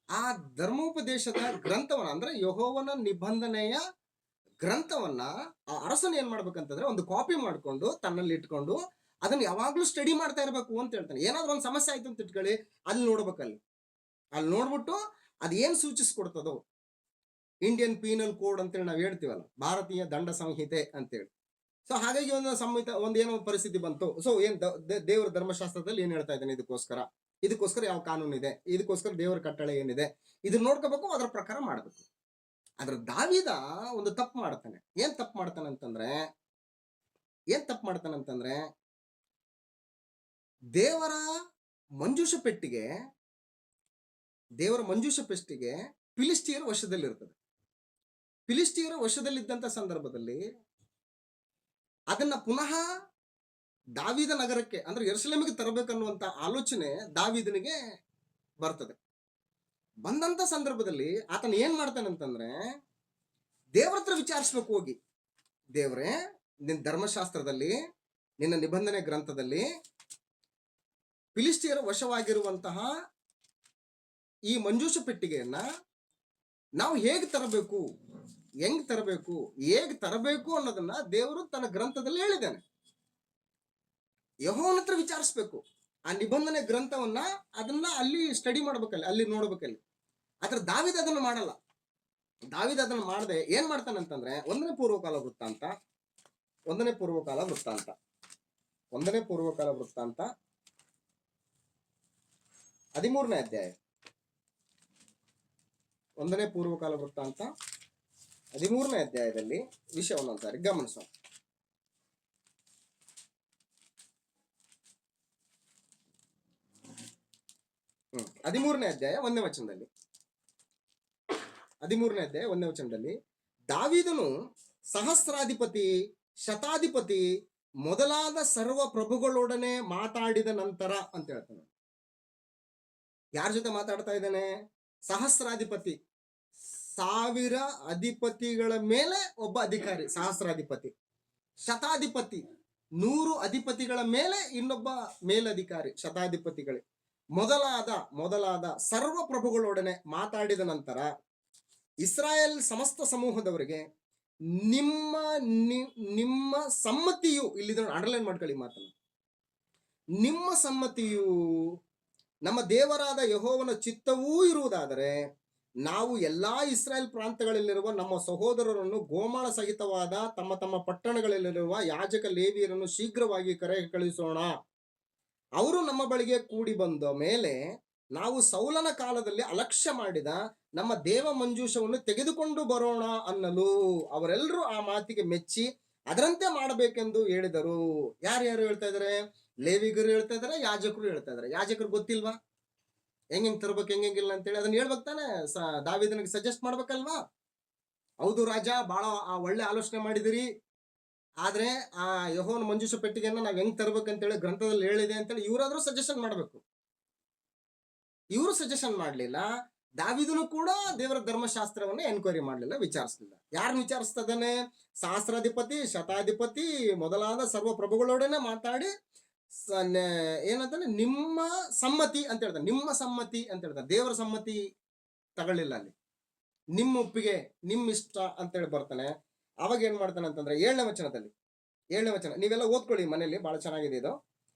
ಆ ಧರ್ಮೋಪದೇಶದ ಗ್ರಂಥವನ್ನ ಅಂದ್ರೆ ಯೆಹೋವನ ನಿಬಂಧನೆಯ ಗ್ರಂಥವನ್ನ ಆ ಅರಸನ ಏನ್ ಮಾಡ್ಬೇಕಂತಂದ್ರೆ ಒಂದು ಕಾಪಿ ಮಾಡ್ಕೊಂಡು ತನ್ನಲ್ಲಿ ಇಟ್ಕೊಂಡು ಅದನ್ನ ಯಾವಾಗ್ಲೂ ಸ್ಟಡಿ ಮಾಡ್ತಾ ಇರ್ಬೇಕು ಅಂತ ಹೇಳ್ತಾನೆ. ಏನಾದ್ರೂ ಒಂದು ಸಮಸ್ಯೆ ಆಯ್ತು ಅಂತ ಇಟ್ಕೊಳ್ಳಿ, ಅಲ್ಲಿ ಅಲ್ಲಿ ನೋಡ್ಬಿಟ್ಟು ಅದೇನ್ ಸೂಚಿಸ್ಕೊಡ್ತದೋ, ಇಂಡಿಯನ್ ಪೀನಲ್ ಕೋಡ್ ಅಂತೇಳಿ ನಾವು ಹೇಳ್ತೀವಲ್ಲ, ಭಾರತೀಯ ದಂಡ ಸಂಹಿತೆ ಅಂತೇಳಿ. ಸೊ ಹಾಗಾಗಿ ಏನೋ ಪರಿಸ್ಥಿತಿ ಬಂತು. ಸೊ ದೇವರ ಧರ್ಮಶಾಸ್ತ್ರದಲ್ಲಿ ಏನ್ ಹೇಳ್ತಾ ಇದ್ದಾನೆ, ಇದಕ್ಕೋಸ್ಕರ ಯಾವ ಕಾನೂನು ಇದೆ, ಇದಕ್ಕೋಸ್ಕರ ದೇವರ ಕಟ್ಟಳೆ ಏನಿದೆ, ಇದನ್ನ ನೋಡ್ಕೋಬೇಕು, ಅದರ ಪ್ರಕಾರ ಮಾಡ್ಬೇಕು. ಅದ್ರ ದಾವೀದ ಒಂದು ತಪ್ಪು ಮಾಡ್ತಾನೆ. ಏನ್ ತಪ್ಪು ಮಾಡ್ತಾನಂತಂದ್ರೆ ದೇವರ ಮಂಜೂಷ ಪೆಟ್ಟಿಗೆ ಫಿಲಿಸ್ಟಿಯರ ವಶದಲ್ಲಿರ್ತದೆ. ಫಿಲಿಸ್ಟಿಯರ ವಶದಲ್ಲಿದ್ದಂತ ಸಂದರ್ಭದಲ್ಲಿ ಅದನ್ನ ಪುನಃ ದಾವೀದ ನಗರಕ್ಕೆ ಅಂದ್ರೆ ಯೆರೂಸಲೇಮಿಗೆ ತರಬೇಕನ್ನುವಂತ ಆಲೋಚನೆ ದಾವೀದನಿಗೆ ಬರ್ತದೆ. ಬಂದಂತ ಸಂದರ್ಭದಲ್ಲಿ ಆತನ ಏನ್ ಮಾಡ್ತಾನಂತಂದ್ರೆ ದೇವರ ಹತ್ರ ವಿಚಾರಿಸ್ಬೇಕು ಹೋಗಿ, ದೇವರೇ, ನಿನ್ನ ಧರ್ಮಶಾಸ್ತ್ರದಲ್ಲಿ, ನಿನ್ನ ನಿಬಂಧನೆ ಗ್ರಂಥದಲ್ಲಿ ಫಿಲಿಸ್ಟಿಯರ ವಶವಾಗಿರುವಂತಹ ಈ ಮಂಜೂಷ ಪೆಟ್ಟಿಗೆಯನ್ನ ನಾವು ಹೇಗೆ ತರಬೇಕು, ಹೇಗೆ ತರಬೇಕು ಅನ್ನೋದನ್ನ ದೇವರು ತನ್ನ ಗ್ರಂಥದಲ್ಲಿ ಹೇಳಿದ್ದಾನೆ. ಯೆಹೋವನ ಹತ್ರ ವಿಚಾರಿಸ್ಬೇಕು. ಆ ನಿಬಂಧನೆ ಗ್ರಂಥವನ್ನ ಅದನ್ನ ಅಲ್ಲಿ ಸ್ಟಡಿ ಮಾಡ್ಬೇಕಲ್ಲಿ, ಅಲ್ಲಿ ನೋಡ್ಬೇಕಲ್ಲಿ. ಆದ್ರೆ ದಾವೀದ ಅದನ್ನು ಮಾಡಲ್ಲ. ದಾವೀದ ಅದನ್ನು ಮಾಡದೆ ಏನ್ ಮಾಡ್ತಾನಂತಂದ್ರೆ ಒಂದನೇ ಪೂರ್ವಕಾಲ ವೃತ್ತಾಂತ 13ನೇ ಅಧ್ಯಾಯ, 1ನೇ ಪೂರ್ವಕಾಲ ವೃತ್ತಾಂತ 13ನೇ ಅಧ್ಯಾಯದಲ್ಲಿ ವಿಷಯವನ್ನು ಒಂದ್ಸಾರಿ ಗಮನಿಸೋಣ. ಹದಿಮೂರನೇ ಅಧ್ಯಾಯ 1ನೇ ವಚನದಲ್ಲಿ ದಾವೀದನು ಸಹಸ್ರಾಧಿಪತಿ, ಶತಾಧಿಪತಿ ಮೊದಲಾದ ಸರ್ವ ಪ್ರಭುಗಳೊಡನೆ ಮಾತಾಡಿದ ನಂತರ ಅಂತ ಹೇಳ್ತಾನೆ. ಯಾರ ಜೊತೆ ಮಾತಾಡ್ತಾ ಇದ್ದಾನೆ? ಸಹಸ್ರಾಧಿಪತಿ, 1000 ಅಧಿಪತಿಗಳ ಮೇಲೆ ಒಬ್ಬ ಅಧಿಕಾರಿ ಸಹಸ್ರಾಧಿಪತಿ. ಶತಾಧಿಪತಿ, 100 ಅಧಿಪತಿಗಳ ಮೇಲೆ ಇನ್ನೊಬ್ಬ ಮೇಲಧಿಕಾರಿ ಶತಾಧಿಪತಿಗಳೇ. ಮೊದಲಾದ ಸರ್ವ ಪ್ರಭುಗಳೊಡನೆ ಮಾತಾಡಿದ ನಂತರ ಇಸ್ರಾಯೇಲ್ ಸಮಸ್ತ ಸಮೂಹದವರಿಗೆ ನಿಮ್ಮ ಸಮ್ಮತಿಯು, ಇಲ್ಲಿ ಅಂಡರ್ಲೈನ್ ಮಾಡ್ಕೊಳ್ಳಿ ಮಾತನ್ನು, ನಿಮ್ಮ ಸಮ್ಮತಿಯು ನಮ್ಮ ದೇವರಾದ ಯೆಹೋವನ ಚಿತ್ತವೂ ಇರುವುದಾದರೆ ನಾವು ಎಲ್ಲಾ ಇಸ್ರಾಯೇಲ್ ಪ್ರಾಂತ್ಯಗಳಲ್ಲಿರುವ ನಮ್ಮ ಸಹೋದರರನ್ನು ಗೋಮಾಳ ಸಹಿತವಾದ ತಮ್ಮ ತಮ್ಮ ಪಟ್ಟಣಗಳಲ್ಲಿರುವ ಯಾಜಕ ಲೇವಿಯರನ್ನು ಶೀಘ್ರವಾಗಿ ಕರೆ ಕಳಿಸೋಣ. ಅವರು ನಮ್ಮ ಬಳಿಗೆ ಕೂಡಿ ಬಂದ ಮೇಲೆ ನಾವು ಸೌಲನ ಕಾಲದಲ್ಲಿ ಅಲಕ್ಷ್ಯ ಮಾಡಿದ ನಮ್ಮ ದೇವ ಮಂಜೂಷವನ್ನು ತೆಗೆದುಕೊಂಡು ಬರೋಣ ಅನ್ನಲು ಅವರೆಲ್ಲರೂ ಆ ಮಾತಿಗೆ ಮೆಚ್ಚಿ ಅದರಂತೆ ಮಾಡಬೇಕೆಂದು ಹೇಳಿದರು. ಯಾರ್ಯಾರು ಹೇಳ್ತಾ ಇದಾರೆ? ಲೇವಿಗರು ಹೇಳ್ತಾ ಇದಾರೆ, ಯಾಜಕರು ಹೇಳ್ತಾ ಇದಾರೆ. ಯಾಜಕರು ಗೊತ್ತಿಲ್ವಾ ಹೆಂಗ್ ತರ್ಬೇಕು ಹೆಂಗಿಲ್ಲ ಅಂತೇಳಿ? ಅದನ್ನ ಹೇಳ್ಬೇಕು ತಾನೆ, ದಾವೀದನಿಗೆ ಸಜೆಸ್ಟ್ ಮಾಡ್ಬೇಕಲ್ವಾ? ಹೌದು ರಾಜ, ಬಹಳ ಒಳ್ಳೆ ಆಲೋಚನೆ ಮಾಡಿದಿರಿ, ಆದ್ರೆ ಆ ಯೆಹೋವನ ಮಂಜೂಷ ಪೆಟ್ಟಿಗೆಯನ್ನ ನಾವ್ ಹೆಂಗ್ ತರ್ಬೇಕಂತೇಳಿ ಗ್ರಂಥದಲ್ಲಿ ಹೇಳಿದೆ ಅಂತೇಳಿ ಇವರಾದ್ರೂ ಸಜೆಷನ್ ಮಾಡ್ಬೇಕು. ಇವರು ಸಜೆಷನ್ ಮಾಡ್ಲಿಲ್ಲ. ದಾವೀದನು ಕೂಡ ದೇವರ ಧರ್ಮಶಾಸ್ತ್ರವನ್ನ ಎನ್ಕ್ವೈರಿ ಮಾಡ್ಲಿಲ್ಲ, ವಿಚಾರಿಸಲಿಲ್ಲ. ಯಾರನ್ನ ವಿಚಾರಿಸ್ತಾ ಇದ್ದಾನೆ? ಸಹಸ್ರಾಧಿಪತಿ, ಶತಾಧಿಪತಿ ಮೊದಲಾದ ಸರ್ವ ಪ್ರಭುಗಳೊಡನೆ ಮಾತಾಡಿ ಏನಂತಂದ್ರೆ ನಿಮ್ಮ ಸಮ್ಮತಿ ಅಂತ ಹೇಳ್ತಾರೆ, ನಿಮ್ಮ ಸಮ್ಮತಿ ಅಂತ ಹೇಳ್ತಾರೆ. ದೇವರ ಸಮ್ಮತಿ ತಗೊಳ್ಳಿಲ್ಲ ಅಲ್ಲಿ. ನಿಮ್ಮ ಒಪ್ಪಿಗೆ, ನಿಮ್ಮ ಇಷ್ಟ ಅಂತೇಳಿ ಬರ್ತಾನೆ. ಅವಾಗ ಏನ್ ಮಾಡ್ತಾನೆ ಅಂತಂದ್ರೆ 7ನೇ ವಚನದಲ್ಲಿ, 7ನೇ ವಚನ ನೀವೆಲ್ಲ ಓದ್ಕೊಳ್ಳಿ ಮನೆಯಲ್ಲಿ, ಬಹಳ ಚೆನ್ನಾಗಿದೆ ಇದು.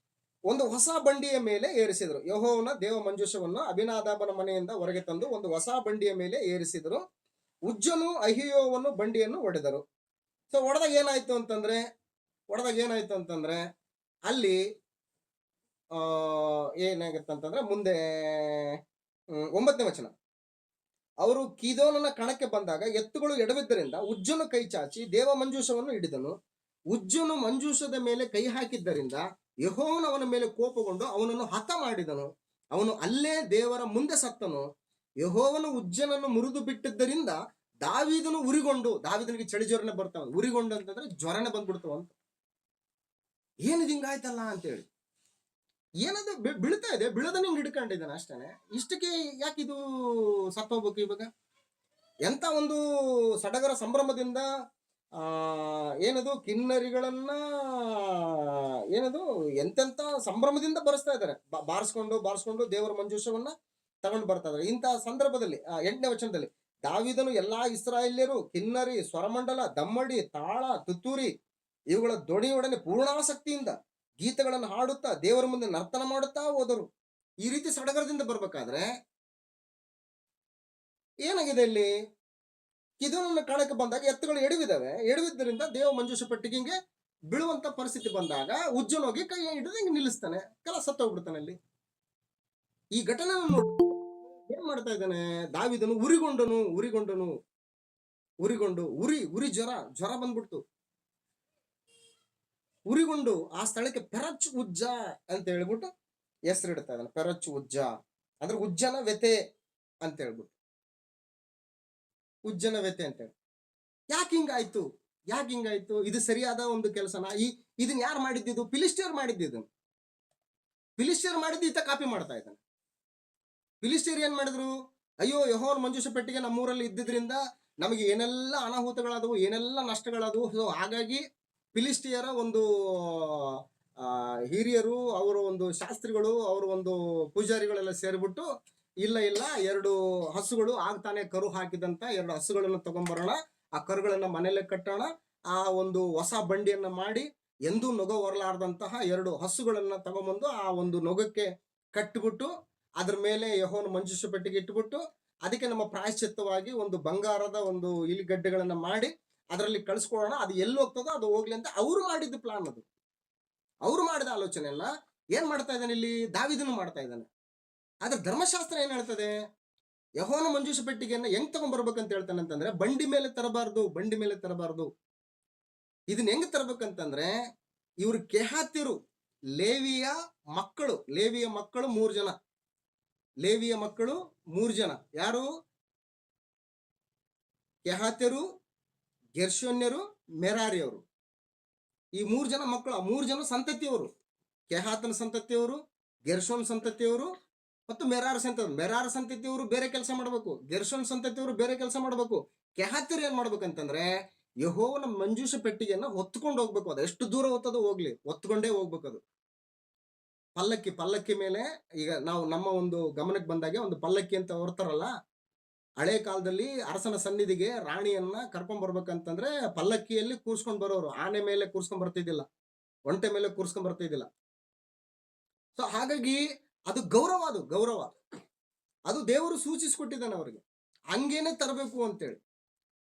ಒಂದು ಹೊಸ ಬಂಡಿಯ ಮೇಲೆ ಏರಿಸಿದರು. ಯೆಹೋವನ ದೇವ ಮಂಜೂಷವನ್ನು ಅಭಿನಾದಾಬನ ಮನೆಯಿಂದ ಹೊರಗೆ ತಂದು ಒಂದು ಹೊಸ ಬಂಡಿಯ ಮೇಲೆ ಏರಿಸಿದರು. ಉಜ್ಜನು ಅಹಿಯೋವನ್ನು ಬಂಡಿಯನ್ನು ಹೊಡೆದರು. ಸೊ ಹೊಡೆದಾಗ ಏನಾಯ್ತು ಅಂತಂದ್ರೆ ಅಲ್ಲಿ ಏನಾಗುತ್ತೆ ಅಂತಂದ್ರೆ ಮುಂದೆ 9ನೇ ವಚನ, ಅವರು ಕಿದೋನನ ಕಣಕ್ಕೆ ಬಂದಾಗ ಎತ್ತುಗಳು ಎಡವಿದ್ದರಿಂದ ಉಜ್ಜನು ಕೈ ಚಾಚಿ ದೇವ ಮಂಜೂಷವನ್ನು ಹಿಡಿದನು. ಉಜ್ಜನು ಮಂಜೂಷದ ಮೇಲೆ ಕೈ ಹಾಕಿದ್ದರಿಂದ ಯೆಹೋವನು ಅವನ ಮೇಲೆ ಕೋಪಗೊಂಡು ಅವನನ್ನು ಹತ ಮಾಡಿದನು. ಅವನು ಅಲ್ಲೇ ದೇವರ ಮುಂದೆ ಸತ್ತನು. ಯೆಹೋವನು ಉಜ್ಜನನ್ನು ಮುರಿದು ಬಿಟ್ಟಿದ್ದರಿಂದ ದಾವೀದನು ಉರಿಗೊಂಡು, ದಾವೀದನಿಗೆ ಚಳಿ ಜ್ವರನೇ ಬರ್ತಾವ, ಉರಿಗೊಂಡು ಅಂತಂದ್ರೆ ಜ್ವರನೇ ಬಂದ್ಬಿಡ್ತಾವ ಅಂತ. ಏನಿದು ಹಿಂಗಾಯ್ತಲ್ಲ ಅಂತೇಳಿ, ಏನದು ಬೀಳ್ತಾ ಇದೆ, ಬೀಳದನ್ನ ಹಿಂಗ್ ಹಿಡ್ಕೊಂಡಿದ್ದಾನೆ ಅಷ್ಟೇನೆ. ಇಷ್ಟಕ್ಕೆ ಯಾಕಿದು ಸತ್ತೋಗ್ಬೇಕು ಇವಾಗ? ಎಂತ ಒಂದು ಸಡಗರ ಸಂಭ್ರಮದಿಂದ ಏನದು ಕಿನ್ನರಿಗಳನ್ನ ಏನದು ಎಂತೆಂತ ಸಂಭ್ರಮದಿಂದ ಬರೆಸ್ತಾ ಇದ್ದಾರೆ, ಬಾರಿಸ್ಕೊಂಡು ದೇವರ ಮಂಜೂಷವನ್ನ ತಗೊಂಡು ಬರ್ತಾ ಇದ್ದಾರೆ. ಇಂತಹ ಸಂದರ್ಭದಲ್ಲಿ 8ನೇ ವಚನದಲ್ಲಿ ದಾವೀದನು ಎಲ್ಲಾ ಇಸ್ರಾಯೇಲ್ಯರು ಕಿನ್ನರಿ, ಸ್ವರಮಂಡಲ, ದಮ್ಮಡಿ, ತಾಳ, ತುತ್ತೂರಿ ಇವುಗಳ ಧ್ವನಿಯೊಡನೆ ಪೂರ್ಣಾಸಕ್ತಿಯಿಂದ ಗೀತೆಗಳನ್ನು ಹಾಡುತ್ತಾ ದೇವರ ಮುಂದೆ ನರ್ತನ ಮಾಡುತ್ತಾ ಹೋದರು. ಈ ರೀತಿ ಸಡಗರದಿಂದ ಬರ್ಬೇಕಾದ್ರೆ ಏನಾಗಿದೆ ಇಲ್ಲಿ? ಕಿದೋನನ ಕಾಣಕ್ಕೆ ಬಂದಾಗ ಎತ್ತುಗಳು ಎಡವಿದ್ದರಿಂದ ದೇವ ಮಂಜೂಷ ಪೆಟ್ಟಿಗೆಗೆ ಬೀಳುವಂತ ಪರಿಸ್ಥಿತಿ ಬಂದಾಗ ಉಜ್ಜನ್ ಹೋಗಿ ಕೈ ಹಿಡಿದು ಹಿಂಗೆ ನಿಲ್ಲಿಸ್ತಾನೆ, ಸತ್ತೋಗ್ಬಿಡ್ತಾನೆ. ಅಲ್ಲಿ ಈ ಘಟನೆ ಏನ್ ಮಾಡ್ತಾ ಇದ್ದಾನೆ? ದಾವೀದನು ಉರಿಗೊಂಡು ಉರಿ ಜ್ವರ ಬಂದ್ಬಿಡ್ತು. ಉರಿಗೊಂಡು ಆ ಸ್ಥಳಕ್ಕೆ ಪೆರಚ್ ಉಜ್ಜ ಅಂತ ಹೇಳ್ಬಿಟ್ಟು ಹೆಸರಿಡ್ತಾ ಇದ್ದಾನೆ. ಪೆರಚ್ ಉಜ್ಜ ಅಂದ್ರೆ ಉಜ್ಜನ ವ್ಯತೆ ಅಂತ ಹೇಳ್ಬಿಟ್ಟು, ಉಜ್ಜನ ವ್ಯತೆ ಅಂತ ಹೇಳಿ. ಯಾಕೆ ಹಿಂಗಾಯ್ತು? ಇದು ಸರಿಯಾದ ಒಂದು ಕೆಲಸನ? ಇದನ್ನ ಯಾರು ಮಾಡಿದ್ದು? ಫಿಲಿಸ್ಟಿಯರ್ ಮಾಡಿದ್ದು. ಫಿಲಿಸ್ಟಿಯರ್ ಮಾಡಿದ್ದು ಈತ ಕಾಪಿ ಮಾಡ್ತಾ ಇದ್ದಾನೆ. ಫಿಲಿಸ್ಟಿಯರ್ ಏನ್ ಮಾಡಿದ್ರು? ಅಯ್ಯೋ, ಯೆಹೋವನ ಮಂಜೂಷ ಪೆಟ್ಟಿಗೆ ನಮ್ಮೂರಲ್ಲಿ ಇದ್ದಿದ್ರಿಂದ ನಮಗೆ ಏನೆಲ್ಲ ಅನಾಹುತಗಳಾದವು, ಏನೆಲ್ಲ ನಷ್ಟಗಳಾದವು. ಸೊ ಹಾಗಾಗಿ ಫಿಲಿಸ್ಟಿಯರ ಒಂದು ಹಿರಿಯರು, ಅವರ ಒಂದು ಶಾಸ್ತ್ರಿಗಳು, ಅವರ ಒಂದು ಪೂಜಾರಿಗಳೆಲ್ಲ ಸೇರ್ಬಿಟ್ಟು ಇಲ್ಲ 2 ಹಸುಗಳು ಆಗ್ತಾನೆ ಕರು ಹಾಕಿದಂತ 2 ಹಸುಗಳನ್ನು ತಗೊಂಡ್ಬರೋಣ, ಆ ಕರುಗಳನ್ನ ಮನೆಯಲ್ಲೇ ಕಟ್ಟೋಣ, ಆ ಒಂದು ಹೊಸ ಬಂಡಿಯನ್ನ ಮಾಡಿ ಎಂದೂ ನೊಗ ಹೊರಲಾರ್ದಂತಹ 2 ಹಸುಗಳನ್ನ ತಗೊಂಬಂದು ಆ ಒಂದು ನೊಗಕ್ಕೆ ಕಟ್ಟಿಬಿಟ್ಟು ಅದ್ರ ಮೇಲೆ ಯೆಹೋವನ ಮಂಜೂಷ ಪೆಟ್ಟಿಗೆ ಇಟ್ಬಿಟ್ಟು ಅದಕ್ಕೆ ನಮ್ಮ ಪ್ರಾಯಶ್ಚಿತ್ತವಾಗಿ ಒಂದು ಬಂಗಾರದ ಒಂದು ಇಲಿಗಡ್ಡೆಗಳನ್ನ ಮಾಡಿ ಅದರಲ್ಲಿ ಕಳಿಸ್ಕೊಳ್ಳೋಣ, ಅದು ಎಲ್ಲಿ ಹೋಗ್ತದೋ ಅದು ಹೋಗ್ಲಿ ಅಂತ ಅವ್ರು ಮಾಡಿದ್ದು ಪ್ಲಾನ್. ಅದು ಅವ್ರು ಮಾಡಿದ ಆಲೋಚನೆಯನ್ನ ಏನ್ ಮಾಡ್ತಾ ಇದ್ದಾನೆ ಇಲ್ಲಿ? ದಾವೀದನು ಮಾಡ್ತಾ ಇದ್ದಾನೆ. ಆದ್ರೆ ಧರ್ಮಶಾಸ್ತ್ರ ಏನ್ ಹೇಳ್ತದೆ? ಯೆಹೋವನ ಮಂಜೂಷ ಪೆಟ್ಟಿಗೆಯನ್ನ ಹೆಂಗ್ ತಗೊಂಡ್ಬರ್ಬೇಕಂತ ಹೇಳ್ತಾನೆ ಅಂತಂದ್ರೆ ಬಂಡಿ ಮೇಲೆ ತರಬಾರ್ದು. ಇದನ್ನ ಹೆಂಗ್ ತರಬೇಕಂತಂದ್ರೆ ಇವ್ರು ಕೆಹಾತ್ಯರು, ಲೇವಿಯ ಮಕ್ಕಳು 3 ಜನ. ಲೇವಿಯ ಮಕ್ಕಳು 3 ಜನ ಯಾರು? ಕೆಹಾತ್ಯರು, ಗೆರ್ಷೋನ್ಯರು, ಮೆರಾರಿಯವರು. ಈ 3 ಜನ ಮಕ್ಕಳು, 3 ಜನ ಸಂತತಿಯವರು, ಕೆಹಾತನ ಸಂತತಿಯವರು, ಗೆರ್ಷೋನ್ ಸಂತತಿಯವರು ಮತ್ತು ಮೆರಾರ ಸಂತತಿಯವರು ಬೇರೆ ಕೆಲಸ ಮಾಡಬೇಕು, ಗೆರ್ಷೋನ್ ಸಂತತಿಯವರು ಬೇರೆ ಕೆಲಸ ಮಾಡಬೇಕು. ಕೆಹಾತ್ಯರು ಏನ್ ಮಾಡ್ಬೇಕಂತಂದ್ರೆ ಯೆಹೋವನ ಮಂಜೂಷ ಪೆಟ್ಟಿಗೆಯನ್ನ ಹೊತ್ಕೊಂಡು ಹೋಗ್ಬೇಕು. ಅದು ಎಷ್ಟು ದೂರ ಹೋಗ್ತದೋ ಹೋಗ್ಲಿ, ಹೊತ್ಕೊಂಡೇ ಹೋಗ್ಬೇಕು. ಅದು ಪಲ್ಲಕ್ಕಿ ಮೇಲೆ ಈಗ ನಾವು ನಮ್ಮ ಒಂದು ಗಮನಕ್ಕೆ ಬಂದಾಗೆ ಒಂದು ಪಲ್ಲಕ್ಕಿ ಅಂತ ಹೊರ್ತಾರಲ್ಲ, ಹಳೆ ಕಾಲದಲ್ಲಿ ಅರಸನ ಸನ್ನಿಧಿಗೆ ರಾಣಿಯನ್ನ ಕರ್ಕೊಂಡ್ ಬರ್ಬೇಕಂತಂದ್ರೆ ಪಲ್ಲಕ್ಕಿಯಲ್ಲಿ ಕೂರ್ಸ್ಕೊಂಡ್ ಬರೋರು. ಆನೆ ಮೇಲೆ ಕೂರ್ಸ್ಕೊಂಡ್ ಬರ್ತಿದ್ದಿಲ್ಲ, ಒಂಟೆ ಮೇಲೆ ಕೂರ್ಸ್ಕೊಂಡ್ ಬರ್ತಿದ್ದಿಲ್ಲ. ಸೊ ಹಾಗಾಗಿ ಅದು ಗೌರವ, ಅದು ದೇವರು ಸೂಚಿಸಿಕೊಟ್ಟಿದ್ದಾನೆ ಅವ್ರಿಗೆ, ಹಂಗೇನೆ ತರಬೇಕು ಅಂತೇಳಿ.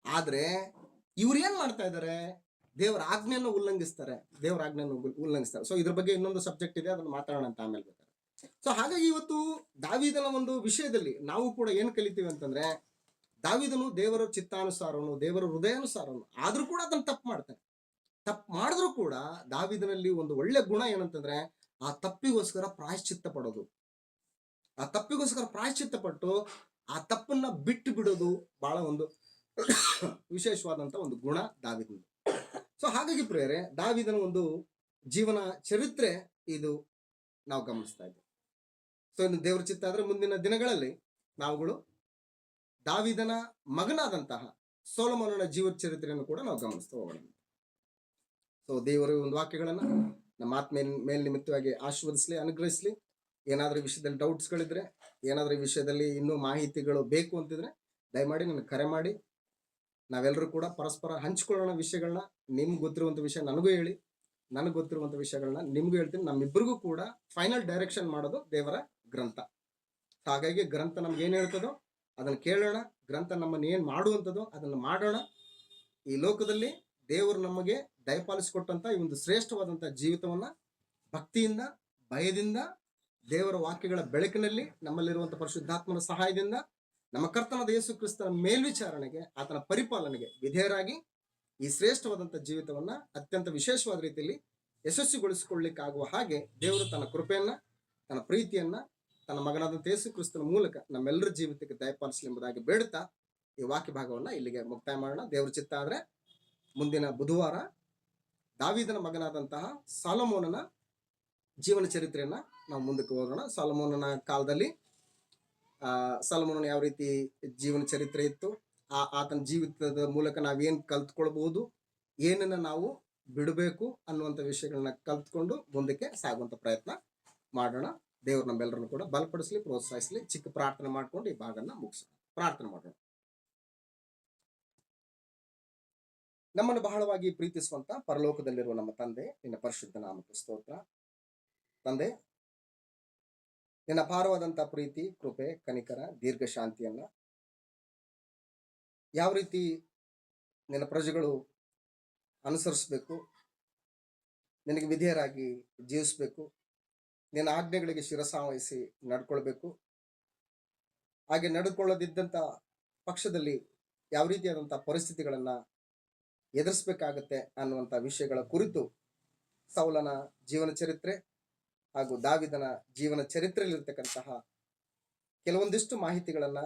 ಆದ್ರೆ ಇವ್ರು ಏನ್ ಮಾಡ್ತಾ ಇದ್ದಾರೆ? ದೇವರ ಆಜ್ಞೆಯನ್ನು ಉಲ್ಲಂಘಿಸ್ತಾರೆ. ಸೊ ಇದ್ರ ಬಗ್ಗೆ ಇನ್ನೊಂದು ಸಬ್ಜೆಕ್ಟ್ ಇದೆ, ಅದನ್ನ ಮಾತಾಡೋಣ ಅಂತ ಆಮೇಲೆ ಬೇಕಾದ್ರೆ. ಸೊ ಹಾಗಾಗಿ ಇವತ್ತು ದಾವೀದನ ಒಂದು ವಿಷಯದಲ್ಲಿ ನಾವು ಕೂಡ ಏನ್ ಕಲಿತೀವಿ ಅಂತಂದ್ರೆ, ದಾವೀದನು ದೇವರ ಚಿತ್ತಾನುಸಾರನು, ದೇವರ ಹೃದಯಾನುಸಾರನು, ಆದ್ರೂ ಕೂಡ ಅದನ್ನ ತಪ್ಪು ಮಾಡಿದ್ರು ಕೂಡ ದಾವೀದನಲ್ಲಿ ಒಂದು ಒಳ್ಳೆ ಗುಣ ಏನಂತಂದ್ರೆ ಆ ತಪ್ಪಿಗೋಸ್ಕರ ಪ್ರಾಯಶ್ಚಿತ್ತ ಪಡೋದು. ಆ ತಪ್ಪಿಗೋಸ್ಕರ ಪ್ರಾಯಶ್ಚಿತ್ತ ಪಟ್ಟು ಆ ತಪ್ಪನ್ನ ಬಿಟ್ಟು ಬಿಡೋದು ಬಹಳ ಒಂದು ವಿಶೇಷವಾದಂತ ಒಂದು ಗುಣ ದಾವೀದನ. ಸೊ ಹಾಗಾಗಿ ಪ್ರಿಯರೇ, ದಾವೀದನ ಒಂದು ಜೀವನ ಚರಿತ್ರೆ ಇದು ನಾವು ಗಮನಿಸ್ತಾ ಇದ್ದೇವೆ. ಸೊ ಇನ್ನು ದೇವರ ಚಿತ್ತ ಆದ್ರೆ ಮುಂದಿನ ದಿನಗಳಲ್ಲಿ ನಾವುಗಳು ದಾವೀದನ ಮಗನಾದಂತಹ ಸೊಲೊಮೋನನ ಜೀವನ ಚರಿತ್ರೆಯನ್ನು ಕೂಡ ನಾವು ಗಮನಿಸ್ತಾ ಹೋಗೋಣ. ಸೊ ದೇವರ ಒಂದು ವಾಕ್ಯಗಳನ್ನ ನಮ್ಮ ಮಾತು ಮೇಲ್ ನಿಮಿತ್ತವಾಗಿ ಆಶೀರ್ವದಿಸಲಿ, ಅನುಗ್ರಹಿಸಲಿ. ಏನಾದರೂ ಈ ವಿಷಯದಲ್ಲಿ ಡೌಟ್ಸ್ಗಳಿದ್ರೆ, ಏನಾದರೂ ಈ ವಿಷಯದಲ್ಲಿ ಇನ್ನೂ ಮಾಹಿತಿಗಳು ಬೇಕು ಅಂತಿದ್ರೆ ದಯಮಾಡಿ ನನಗೆ ಕರೆ ಮಾಡಿ. ನಾವೆಲ್ಲರೂ ಕೂಡ ಪರಸ್ಪರ ಹಂಚ್ಕೊಳ್ಳೋಣ ವಿಷಯಗಳನ್ನ. ನಿಮ್ಗೆ ಗೊತ್ತಿರುವಂಥ ವಿಷಯ ನನಗೂ ಹೇಳಿ, ನನಗೆ ಗೊತ್ತಿರುವಂಥ ವಿಷಯಗಳನ್ನ ನಿಮ್ಗೂ ಹೇಳ್ತೀನಿ. ನಮ್ಮಿಬ್ಬರಿಗೂ ಕೂಡ ಫೈನಲ್ ಡೈರೆಕ್ಷನ್ ಮಾಡೋದು ದೇವರ ಗ್ರಂಥ. ಹಾಗಾಗಿ ಗ್ರಂಥ ನಮ್ಗೆ ಏನು ಹೇಳ್ತದೋ ಅದನ್ನು ಕೇಳೋಣ, ಗ್ರಂಥ ನಮ್ಮನ್ನು ಏನು ಮಾಡುವಂಥದ್ದು ಅದನ್ನು ಮಾಡೋಣ. ಈ ಲೋಕದಲ್ಲಿ ದೇವರು ನಮಗೆ ದಯಪಾಲಿಸಿಕೊಟ್ಟಂತ ಈ ಒಂದು ಶ್ರೇಷ್ಠವಾದಂಥ ಜೀವಿತವನ್ನ ಭಕ್ತಿಯಿಂದ, ಭಯದಿಂದ, ದೇವರ ವಾಕ್ಯಗಳ ಬೆಳಕಿನಲ್ಲಿ, ನಮ್ಮಲ್ಲಿರುವಂಥ ಪರಿಶುದ್ಧಾತ್ಮನ ಸಹಾಯದಿಂದ, ನಮ್ಮ ಕರ್ತನಾದ ಯೇಸು ಕ್ರಿಸ್ತನ ಮೇಲ್ವಿಚಾರಣೆಗೆ, ಆತನ ಪರಿಪಾಲನೆಗೆ ವಿಧೇಯರಾಗಿ ಈ ಶ್ರೇಷ್ಠವಾದಂಥ ಜೀವಿತವನ್ನ ಅತ್ಯಂತ ವಿಶೇಷವಾದ ರೀತಿಯಲ್ಲಿ ಯಶಸ್ವಿಗೊಳಿಸಿಕೊಳ್ಳಿಕ್ಕಾಗುವ ಹಾಗೆ ದೇವರು ತನ್ನ ಕೃಪೆಯನ್ನ, ತನ್ನ ಪ್ರೀತಿಯನ್ನ, ತನ್ನ ಮಗನಾದಂಥ ಯೇಸು ಕ್ರಿಸ್ತನ ಮೂಲಕ ನಮ್ಮೆಲ್ಲರ ಜೀವಿತಕ್ಕೆ ದಯಪಾಲಿಸಲಿ ಎಂಬುದಾಗಿ ಬೇಡುತ್ತಾ ಈ ವಾಕ್ಯ ಭಾಗವನ್ನ ಇಲ್ಲಿಗೆ ಮುಕ್ತಾಯ ಮಾಡೋಣ. ದೇವರ ಚಿತ್ತ ಆದ್ರೆ ಮುಂದಿನ ಬುಧವಾರ ದಾವೀದನ ಮಗನಾದಂತಹ ಸಾಲಮೋನನ ಜೀವನ ಚರಿತ್ರೆಯನ್ನ ನಾವು ಮುಂದಕ್ಕೆ ಹೋಗೋಣ. ಸಾಲಮೋನನ ಕಾಲದಲ್ಲಿ ಸಾಲಮೋನನ ಯಾವ ರೀತಿ ಜೀವನ ಚರಿತ್ರೆ ಇತ್ತು, ಆತನ ಜೀವಿತದ ಮೂಲಕ ನಾವೇನು ಕಲ್ತ್ಕೊಳ್ಬಹುದು, ಏನನ್ನ ನಾವು ಬಿಡಬೇಕು ಅನ್ನುವಂಥ ವಿಷಯಗಳನ್ನ ಕಲ್ತ್ಕೊಂಡು ಮುಂದಕ್ಕೆ ಸಾಗುವಂಥ ಪ್ರಯತ್ನ ಮಾಡೋಣ. ದೇವರು ನಮ್ಮೆಲ್ಲರನ್ನು ಕೂಡ ಬಲಪಡಿಸಲಿ, ಪ್ರೋತ್ಸಾಹಿಸಲಿ. ಚಿಕ್ಕ ಪ್ರಾರ್ಥನೆ ಮಾಡ್ಕೊಂಡು ಈ ಭಾಗನ ಮುಗಿಸೋಣ. ಪ್ರಾರ್ಥನೆ ಮಾಡೋಣ. ನಮ್ಮನ್ನು ಬಹಳವಾಗಿ ಪ್ರೀತಿಸುವಂತ ಪರಲೋಕದಲ್ಲಿರುವ ನಮ್ಮ ತಂದೆ, ನಿನ್ನ ಪರಿಶುದ್ಧ ನಾಮಕ್ಕೆ ಸ್ತೋತ್ರ. ತಂದೆ, ನಿನ್ನ ಅಪಾರವಾದಂಥ ಪ್ರೀತಿ, ಕೃಪೆ, ಕನಿಕರ, ದೀರ್ಘ ಶಾಂತಿಯನ್ನ ಯಾವ ರೀತಿ ನಿನ್ನ ಪ್ರಜೆಗಳು ಅನುಸರಿಸಬೇಕು, ನಿನಗೆ ವಿಧೇಯರಾಗಿ ಜೀವಿಸಬೇಕು, ನಿನ್ನ ಆಜ್ಞೆಗಳಿಗೆ ಶಿರಸಾವಹಿಸಿ ನಡ್ಕೊಳ್ಬೇಕು, ಹಾಗೆ ನಡೆದುಕೊಳ್ಳದಿದ್ದಂಥ ಪಕ್ಷದಲ್ಲಿ ಯಾವ ರೀತಿಯಾದಂಥ ಪರಿಸ್ಥಿತಿಗಳನ್ನ ಎದುರಿಸಬೇಕಾಗತ್ತೆ ಅನ್ನುವಂಥ ವಿಷಯಗಳ ಕುರಿತು ಸೌಲನ ಜೀವನ ಚರಿತ್ರೆ ಹಾಗೂ ದಾವಿದನ ಜೀವನ ಚರಿತ್ರೆಯಲ್ಲಿರ್ತಕ್ಕಂತಹ ಕೆಲವೊಂದಿಷ್ಟು ಮಾಹಿತಿಗಳನ್ನ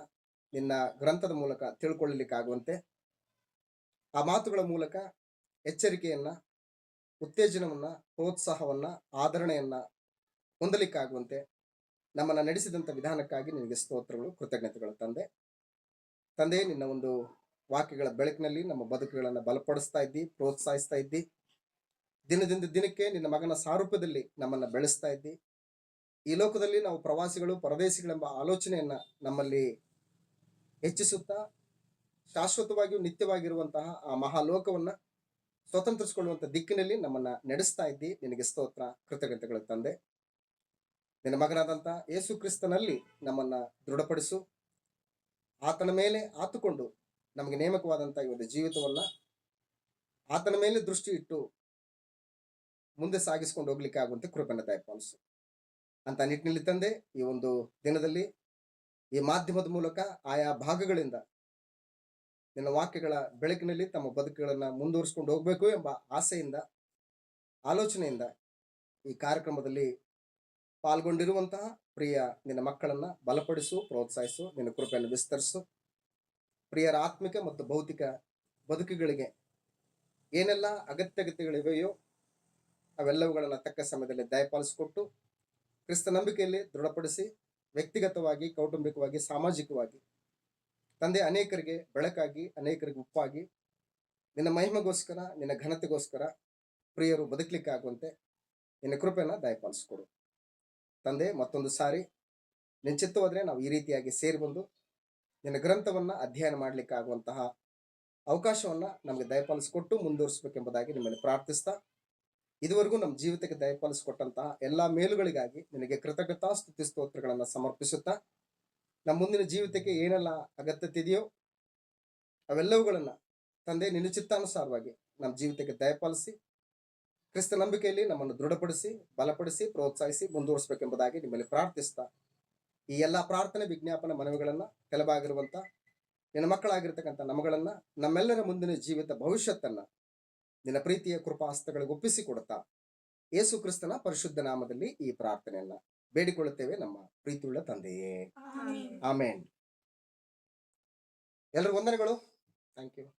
ನಿನ್ನ ಗ್ರಂಥದ ಮೂಲಕ ತಿಳ್ಕೊಳ್ಳಲಿಕ್ಕಾಗುವಂತೆ, ಆ ಮಾತುಗಳ ಮೂಲಕ ಎಚ್ಚರಿಕೆಯನ್ನ, ಉತ್ತೇಜನವನ್ನ, ಪ್ರೋತ್ಸಾಹವನ್ನ, ಆದರಣೆಯನ್ನ ಹೊಂದಲಿಕ್ಕಾಗುವಂತೆ ನಮ್ಮನ್ನ ನಡೆಸಿದಂಥ ವಿಧಾನಕ್ಕಾಗಿ ನಿನಗೆ ಸ್ತೋತ್ರಗಳು, ಕೃತಜ್ಞತೆಗಳು ತಂದೆ. ತಂದೆ, ನಿನ್ನ ಒಂದು ವಾಕ್ಯಗಳ ಬೆಳಕಿನಲ್ಲಿ ನಮ್ಮ ಬದುಕುಗಳನ್ನು ಬಲಪಡಿಸ್ತಾ ಇದ್ದಿ, ಪ್ರೋತ್ಸಾಹಿಸ್ತಾ ಇದ್ದಿ. ದಿನದಿಂದ ದಿನಕ್ಕೆ ನಿನ್ನ ಮಗನ ಸಾರೂಪ್ಯದಲ್ಲಿ ನಮ್ಮನ್ನ ಬೆಳೆಸ್ತಾ ಇದ್ದಿ. ಈ ಲೋಕದಲ್ಲಿ ನಾವು ಪ್ರವಾಸಿಗಳು, ಪರದೇಶಿಗಳೆಂಬ ಆಲೋಚನೆಯನ್ನ ನಮ್ಮಲ್ಲಿ ಹೆಚ್ಚಿಸುತ್ತಾ ಶಾಶ್ವತವಾಗಿಯೂ ನಿತ್ಯವಾಗಿರುವಂತಹ ಆ ಮಹಾಲೋಕವನ್ನ ಸ್ವತಂತ್ರಿಸಿಕೊಳ್ಳುವಂಥ ದಿಕ್ಕಿನಲ್ಲಿ ನಮ್ಮನ್ನ ನಡೆಸ್ತಾ ಇದ್ದಿ. ನಿನಗೆ ಸ್ತೋತ್ರ, ಕೃತಜ್ಞತೆಗಳು ತಂದೆ. ನಿನ್ನ ಮಗನಾದಂಥ ಯೇಸು ಕ್ರಿಸ್ತನಲ್ಲಿ ನಮ್ಮನ್ನ ದೃಢಪಡಿಸು. ಆತನ ಮೇಲೆ ಆತುಕೊಂಡು ನಮಗೆ ನೇಮಕವಾದಂಥ ಈ ಒಂದು ಜೀವಿತವನ್ನ ಆತನ ಮೇಲೆ ದೃಷ್ಟಿ ಇಟ್ಟು ಮುಂದೆ ಸಾಗಿಸ್ಕೊಂಡು ಹೋಗ್ಲಿಕ್ಕೆ ಆಗುವಂತೆ ಕೃಪೆಯನ್ನು ದಯಪಾಲಿಸು ಅಂತ ನಿಟ್ಟಿನಲ್ಲಿ ತಂದೆ. ಈ ಒಂದು ದಿನದಲ್ಲಿ ಈ ಮಾಧ್ಯಮದ ಮೂಲಕ ಆಯಾ ಭಾಗಗಳಿಂದ ನಿನ್ನ ವಾಕ್ಯಗಳ ಬೆಳಕಿನಲ್ಲಿ ತಮ್ಮ ಬದುಕುಗಳನ್ನ ಮುಂದುವರಿಸ್ಕೊಂಡು ಹೋಗ್ಬೇಕು ಎಂಬ ಆಸೆಯಿಂದ, ಆಲೋಚನೆಯಿಂದ ಈ ಕಾರ್ಯಕ್ರಮದಲ್ಲಿ ಪಾಲ್ಗೊಂಡಿರುವಂತಹ ಪ್ರಿಯ ನಿನ್ನ ಮಕ್ಕಳನ್ನ ಬಲಪಡಿಸು, ಪ್ರೋತ್ಸಾಹಿಸು, ನಿನ್ನ ಕೃಪೆಯನ್ನು ವಿಸ್ತರಿಸು. ಪ್ರಿಯರ ಆತ್ಮಿಕ ಮತ್ತು ಭೌತಿಕ ಬದುಕುಗಳಿಗೆ ಏನೆಲ್ಲ ಅಗತ್ಯತೆಗಳಿವೆಯೋ ಅವೆಲ್ಲವುಗಳನ್ನು ತಕ್ಕ ಸಮಯದಲ್ಲಿ ದಯಪಾಲಿಸಿಕೊಟ್ಟು ಕ್ರಿಸ್ತ ನಂಬಿಕೆಯಲ್ಲಿ ದೃಢಪಡಿಸಿ, ವ್ಯಕ್ತಿಗತವಾಗಿ, ಕೌಟುಂಬಿಕವಾಗಿ, ಸಾಮಾಜಿಕವಾಗಿ ತಂದೆ ಅನೇಕರಿಗೆ ಬೆಳಕಾಗಿ, ಅನೇಕರಿಗೆ ಉಪ್ಪಾಗಿ, ನಿನ್ನ ಮಹಿಮೆಗೋಸ್ಕರ, ನಿನ್ನ ಘನತೆಗೋಸ್ಕರ ಪ್ರಿಯರು ಬದುಕಲಿಕ್ಕಾಗುವಂತೆ ನಿನ್ನ ಕೃಪೆಯನ್ನು ದಯಪಾಲಿಸಿಕೊಡು ತಂದೆ. ಮತ್ತೊಂದು ಸಾರಿ ನಿನ್ನ ಚಿತ್ತವಾದ್ರೆ ನಾವು ಈ ರೀತಿಯಾಗಿ ಸೇರಿ ಬಂದು ನಿನ್ನ ಗ್ರಂಥವನ್ನ ಅಧ್ಯಯನ ಮಾಡಲಿಕ್ಕಾಗುವಂತಹ ಅವಕಾಶವನ್ನ ನಮಗೆ ದಯಪಾಲಿಸಿಕೊಟ್ಟು ಮುಂದುವರಿಸಬೇಕೆಂಬುದಾಗಿ ನಿಮ್ಮನ್ನು ಪ್ರಾರ್ಥಿಸ್ತಾ, ಇದುವರೆಗೂ ನಮ್ಮ ಜೀವಿತಕ್ಕೆ ದಯಪಾಲಿಸಿಕೊಟ್ಟಂತಹ ಎಲ್ಲಾ ಮೇಲುಗಳಿಗಾಗಿ ನಿನಗೆ ಕೃತಜ್ಞತಾ ಸ್ತುತಿ ಸ್ತೋತ್ರಗಳನ್ನು ಸಮರ್ಪಿಸುತ್ತಾ, ನಮ್ಮ ಮುಂದಿನ ಜೀವಿತಕ್ಕೆ ಏನೆಲ್ಲ ಅಗತ್ಯತೆ ಇದೆಯೋ ಅವೆಲ್ಲವುಗಳನ್ನ ತಂದೆ ನಿನ್ನ ಚಿತ್ತಾನುಸಾರವಾಗಿ ನಮ್ಮ ಜೀವಿತಕ್ಕೆ ದಯಪಾಲಿಸಿ, ಕ್ರಿಸ್ತ ನಂಬಿಕೆಯಲ್ಲಿ ನಮ್ಮನ್ನು ದೃಢಪಡಿಸಿ, ಬಲಪಡಿಸಿ, ಪ್ರೋತ್ಸಾಹಿಸಿ ಮುಂದುವರಿಸಬೇಕೆಂಬುದಾಗಿ ನಿಮ್ಮಲ್ಲಿ ಪ್ರಾರ್ಥಿಸ್ತಾ, ಈ ಎಲ್ಲಾ ಪ್ರಾರ್ಥನೆ, ವಿಜ್ಞಾಪನೆ, ಮನವಿಗಳನ್ನ ಕೆಲವಾಗಿರುವಂತ ನಿನ್ನ ಮಕ್ಕಳಾಗಿರ್ತಕ್ಕಂಥ ನಮ್ಮಗಳನ್ನ, ನಮ್ಮೆಲ್ಲರ ಮುಂದಿನ ಜೀವಿತ ಭವಿಷ್ಯತ್ತನ್ನ ನಿನ್ನ ಪ್ರೀತಿಯ ಕೃಪಾಹಸ್ತಗಳಿಗೆ ಒಪ್ಪಿಸಿಕೊಡುತ್ತಾ ಯೇಸು ಕ್ರಿಸ್ತನ ಪರಿಶುದ್ಧ ನಾಮದಲ್ಲಿ ಈ ಪ್ರಾರ್ಥನೆಯನ್ನ ಬೇಡಿಕೊಳ್ಳುತ್ತೇವೆ ನಮ್ಮ ಪ್ರೀತಿಯುಳ್ಳ ತಂದೆಯೇ. ಆಮೇನ್. ಎಲ್ಲರಿಗೂ ವಂದನೆಗಳು. Thank you.